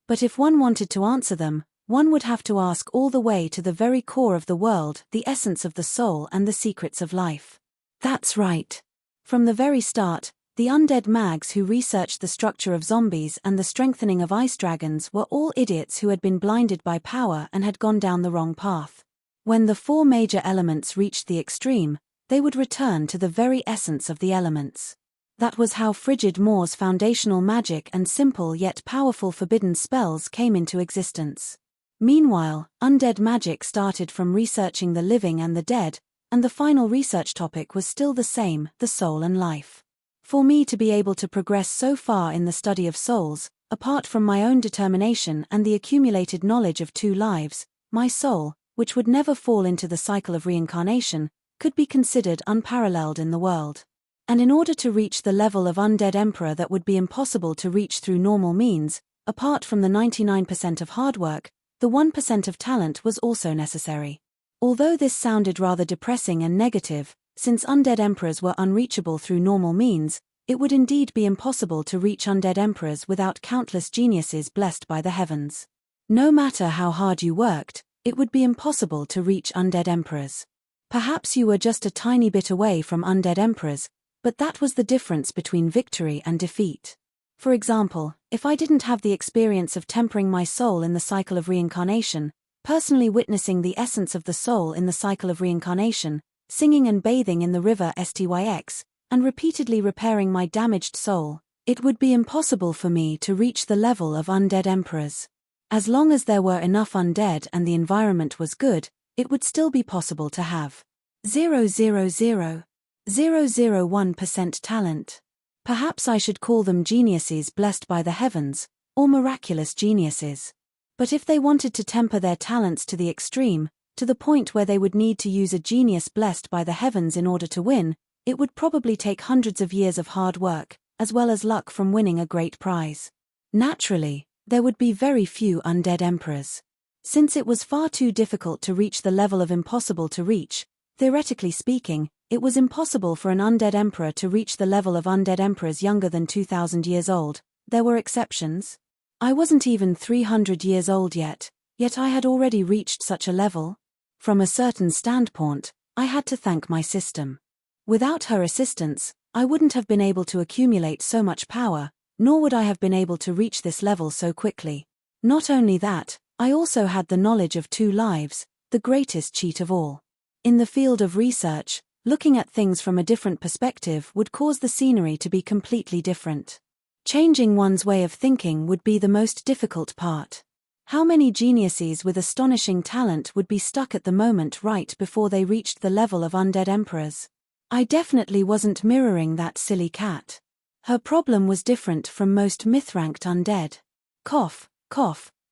But if one wanted to answer them, one would have to ask all the way to the very core of the world, the essence of the soul and the secrets of life. That's right. From the very start, the undead mags who researched the structure of zombies and the strengthening of ice dragons were all idiots who had been blinded by power and had gone down the wrong path. When the four major elements reached the extreme, they would return to the very essence of the elements. That was how Frigid Moor's foundational magic and simple yet powerful forbidden spells came into existence. Meanwhile, undead magic started from researching the living and the dead, and the final research topic was still the same, the soul and life. For me to be able to progress so far in the study of souls, apart from my own determination and the accumulated knowledge of two lives, my soul, which would never fall into the cycle of reincarnation, could be considered unparalleled in the world. And in order to reach the level of undead emperor that would be impossible to reach through normal means, apart from the 99% of hard work, the 1% of talent was also necessary. Although this sounded rather depressing and negative, since undead emperors were unreachable through normal means, it would indeed be impossible to reach undead emperors without countless geniuses blessed by the heavens. No matter how hard you worked, it would be impossible to reach undead emperors. Perhaps you were just a tiny bit away from undead emperors, but that was the difference between victory and defeat. For example, if I didn't have the experience of tempering my soul in the cycle of reincarnation, personally witnessing the essence of the soul in the cycle of reincarnation, singing and bathing in the river Styx, and repeatedly repairing my damaged soul, it would be impossible for me to reach the level of undead emperors. As long as there were enough undead and the environment was good, it would still be possible to have 0.001% talent. Perhaps I should call them geniuses blessed by the heavens, or miraculous geniuses. But if they wanted to temper their talents to the extreme, to the point where they would need to use a genius blessed by the heavens in order to win, it would probably take hundreds of years of hard work, as well as luck from winning a great prize. Naturally, there would be very few undead emperors. Since it was far too difficult to reach the level of impossible to reach, theoretically speaking, it was impossible for an undead emperor to reach the level of undead emperors younger than 2,000 years old. There were exceptions. I wasn't even 300 years old yet I had already reached such a level. From a certain standpoint, I had to thank my system. Without her assistance, I wouldn't have been able to accumulate so much power, nor would I have been able to reach this level so quickly. Not only that, I also had the knowledge of 2 lives, the greatest cheat of all. In the field of research, looking at things from a different perspective would cause the scenery to be completely different. Changing one's way of thinking would be the most difficult part. How many geniuses with astonishing talent would be stuck at the moment right before they reached the level of undead emperors? I definitely wasn't mirroring that silly cat. Her problem was different from most myth-ranked undead. Cough.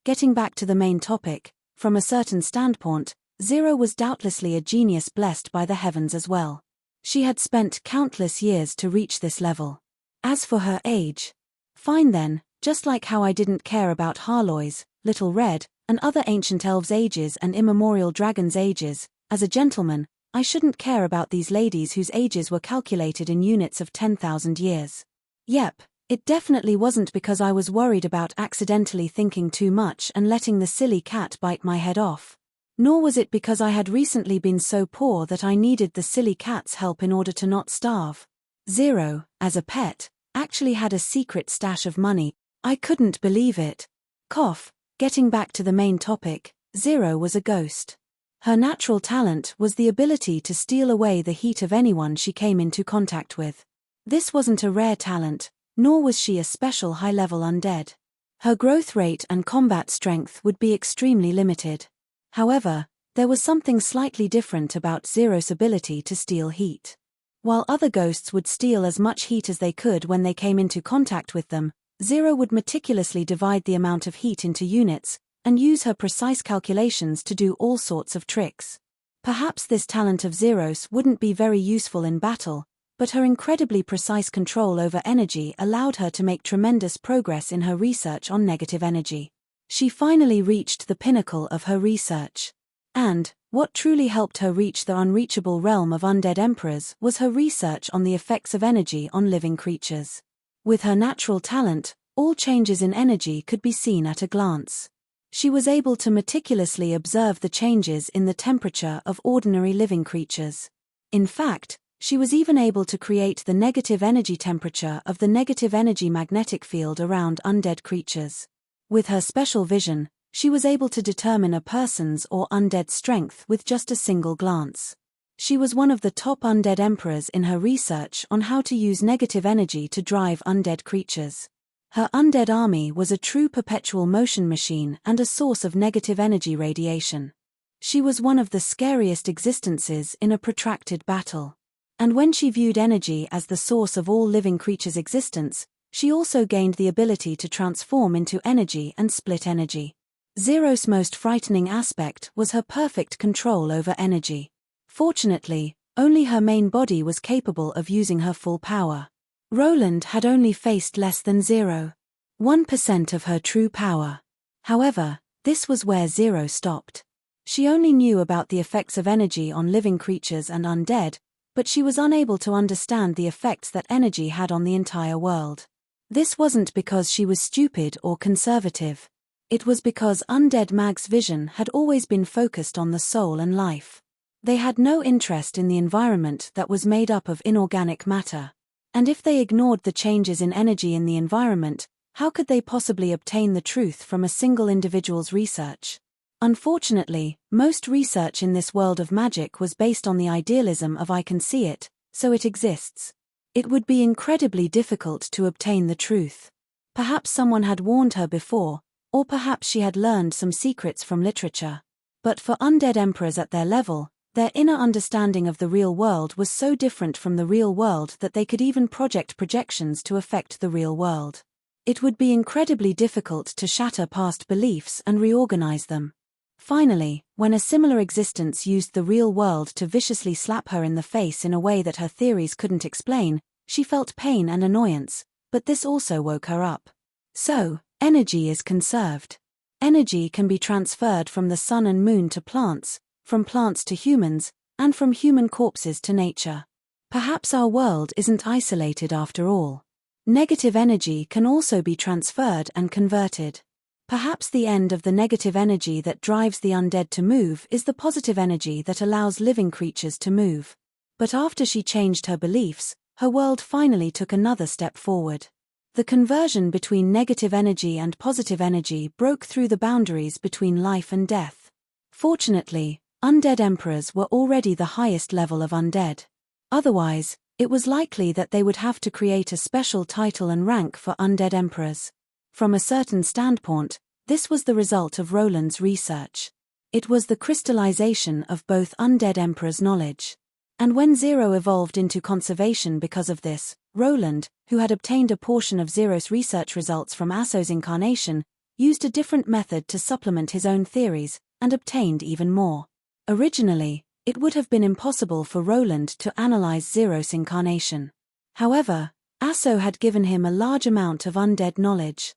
Getting back to the main topic, from a certain standpoint, Zero was doubtlessly a genius blessed by the heavens as well. She had spent countless years to reach this level. As for her age, fine then, just like how I didn't care about Harloy's, Little Red, and other ancient elves' ages and immemorial dragons' ages, as a gentleman, I shouldn't care about these ladies whose ages were calculated in units of 10,000 years. Yep, it definitely wasn't because I was worried about accidentally thinking too much and letting the silly cat bite my head off. Nor was it because I had recently been so poor that I needed the silly cat's help in order to not starve. Zero, as a pet, actually had a secret stash of money. I couldn't believe it. Cough. Getting back to the main topic, Zero was a ghost. Her natural talent was the ability to steal away the heat of anyone she came into contact with. This wasn't a rare talent, nor was she a special high-level undead. Her growth rate and combat strength would be extremely limited. However, there was something slightly different about Zero's ability to steal heat. While other ghosts would steal as much heat as they could when they came into contact with them, Zero would meticulously divide the amount of heat into units, and use her precise calculations to do all sorts of tricks. Perhaps this talent of Zero's wouldn't be very useful in battle, but her incredibly precise control over energy allowed her to make tremendous progress in her research on negative energy. She finally reached the pinnacle of her research. And, what truly helped her reach the unreachable realm of undead emperors was her research on the effects of energy on living creatures. With her natural talent, all changes in energy could be seen at a glance. She was able to meticulously observe the changes in the temperature of ordinary living creatures. In fact, she was even able to create the negative energy temperature of the negative energy magnetic field around undead creatures. With her special vision, she was able to determine a person's or undead's strength with just a single glance. She was one of the top undead emperors in her research on how to use negative energy to drive undead creatures. Her undead army was a true perpetual motion machine and a source of negative energy radiation. She was one of the scariest existences in a protracted battle. And when she viewed energy as the source of all living creatures' existence, she also gained the ability to transform into energy and split energy. Zero's most frightening aspect was her perfect control over energy. Fortunately, only her main body was capable of using her full power. Roland had only faced less than 0.1% of her true power. However, this was where Zero stopped. She only knew about the effects of energy on living creatures and undead, but she was unable to understand the effects that energy had on the entire world. This wasn't because she was stupid or conservative. It was because undead Mag's vision had always been focused on the soul and life. They had no interest in the environment that was made up of inorganic matter. And if they ignored the changes in energy in the environment, how could they possibly obtain the truth from a single individual's research? Unfortunately, most research in this world of magic was based on the idealism of I can see it, so it exists. It would be incredibly difficult to obtain the truth. Perhaps someone had warned her before, or perhaps she had learned some secrets from literature. But for undead emperors at their level, their inner understanding of the real world was so different from the real world that they could even project projections to affect the real world. It would be incredibly difficult to shatter past beliefs and reorganize them. Finally, when a similar existence used the real world to viciously slap her in the face in a way that her theories couldn't explain, she felt pain and annoyance, but this also woke her up. So, energy is conserved. Energy can be transferred from the sun and moon to plants, from plants to humans, and from human corpses to nature. Perhaps our world isn't isolated after all. Negative energy can also be transferred and converted. Perhaps the end of the negative energy that drives the undead to move is the positive energy that allows living creatures to move. But after she changed her beliefs, her world finally took another step forward. The conversion between negative energy and positive energy broke through the boundaries between life and death. Fortunately, undead emperors were already the highest level of undead. Otherwise, it was likely that they would have to create a special title and rank for undead emperors. From a certain standpoint, this was the result of Roland's research. It was the crystallization of both undead emperors' knowledge. And when Zero evolved into conservation because of this, Roland, who had obtained a portion of Zero's research results from Asso's incarnation, used a different method to supplement his own theories, and obtained even more. Originally, it would have been impossible for Roland to analyze Zero's incarnation. However, Asso had given him a large amount of undead knowledge.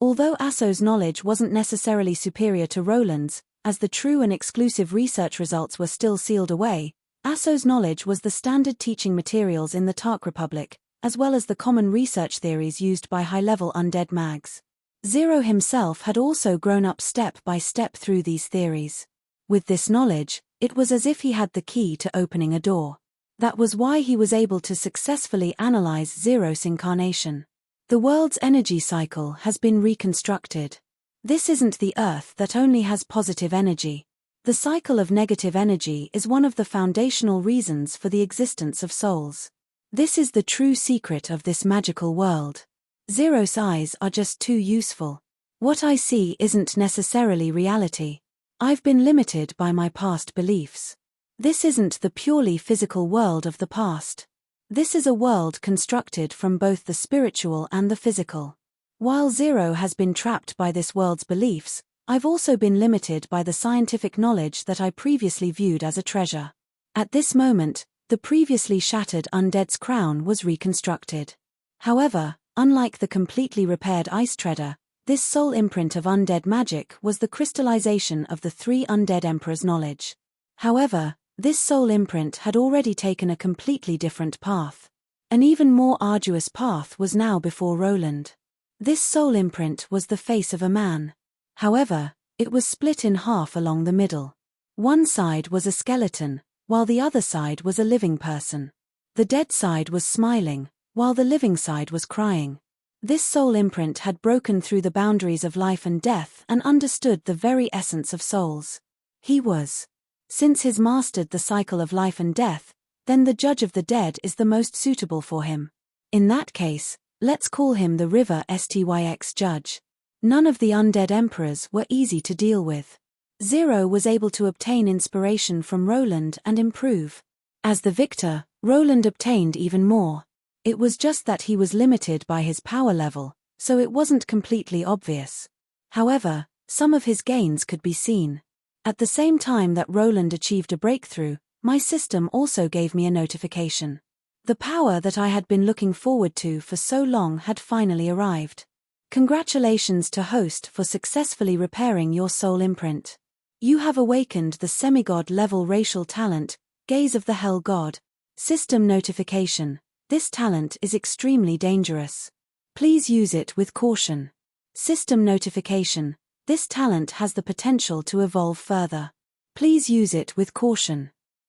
Although Asso's knowledge wasn't necessarily superior to Roland's, as the true and exclusive research results were still sealed away, Asso's knowledge was the standard teaching materials in the Tark Republic, as well as the common research theories used by high-level undead mags. Zero himself had also grown up step by step through these theories. With this knowledge, it was as if he had the key to opening a door. That was why he was able to successfully analyze Zero's incarnation. The world's energy cycle has been reconstructed. This isn't the Earth that only has positive energy. The cycle of negative energy is one of the foundational reasons for the existence of souls. This is the true secret of this magical world. Zero's eyes are just too useful. What I see isn't necessarily reality. I've been limited by my past beliefs. This isn't the purely physical world of the past. This is a world constructed from both the spiritual and the physical. While Zero has been trapped by this world's beliefs, I've also been limited by the scientific knowledge that I previously viewed as a treasure. At this moment, the previously shattered undead's crown was reconstructed. However, unlike the completely repaired ice treader, this soul imprint of undead magic was the crystallization of the three undead emperors' knowledge. However, this soul imprint had already taken a completely different path. An even more arduous path was now before Roland. This soul imprint was the face of a man. However, it was split in half along the middle. One side was a skeleton, while the other side was a living person. The dead side was smiling, while the living side was crying. This soul imprint had broken through the boundaries of life and death and understood the very essence of souls. He was. Since he's mastered the cycle of life and death, then the judge of the dead is the most suitable for him. In that case, let's call him the River Styx judge. None of the undead emperors were easy to deal with. Zero was able to obtain inspiration from Roland and improve. As the victor, Roland obtained even more. It was just that he was limited by his power level, so it wasn't completely obvious. However, some of his gains could be seen. At the same time that Roland achieved a breakthrough, my system also gave me a notification. The power that I had been looking forward to for so long had finally arrived. Congratulations to host for successfully repairing your soul imprint. You have awakened the semigod level racial talent, Gaze of the Hell God. System notification. This talent is extremely dangerous. Please use it with caution. System notification. This talent has the potential to evolve further. Please use it with caution.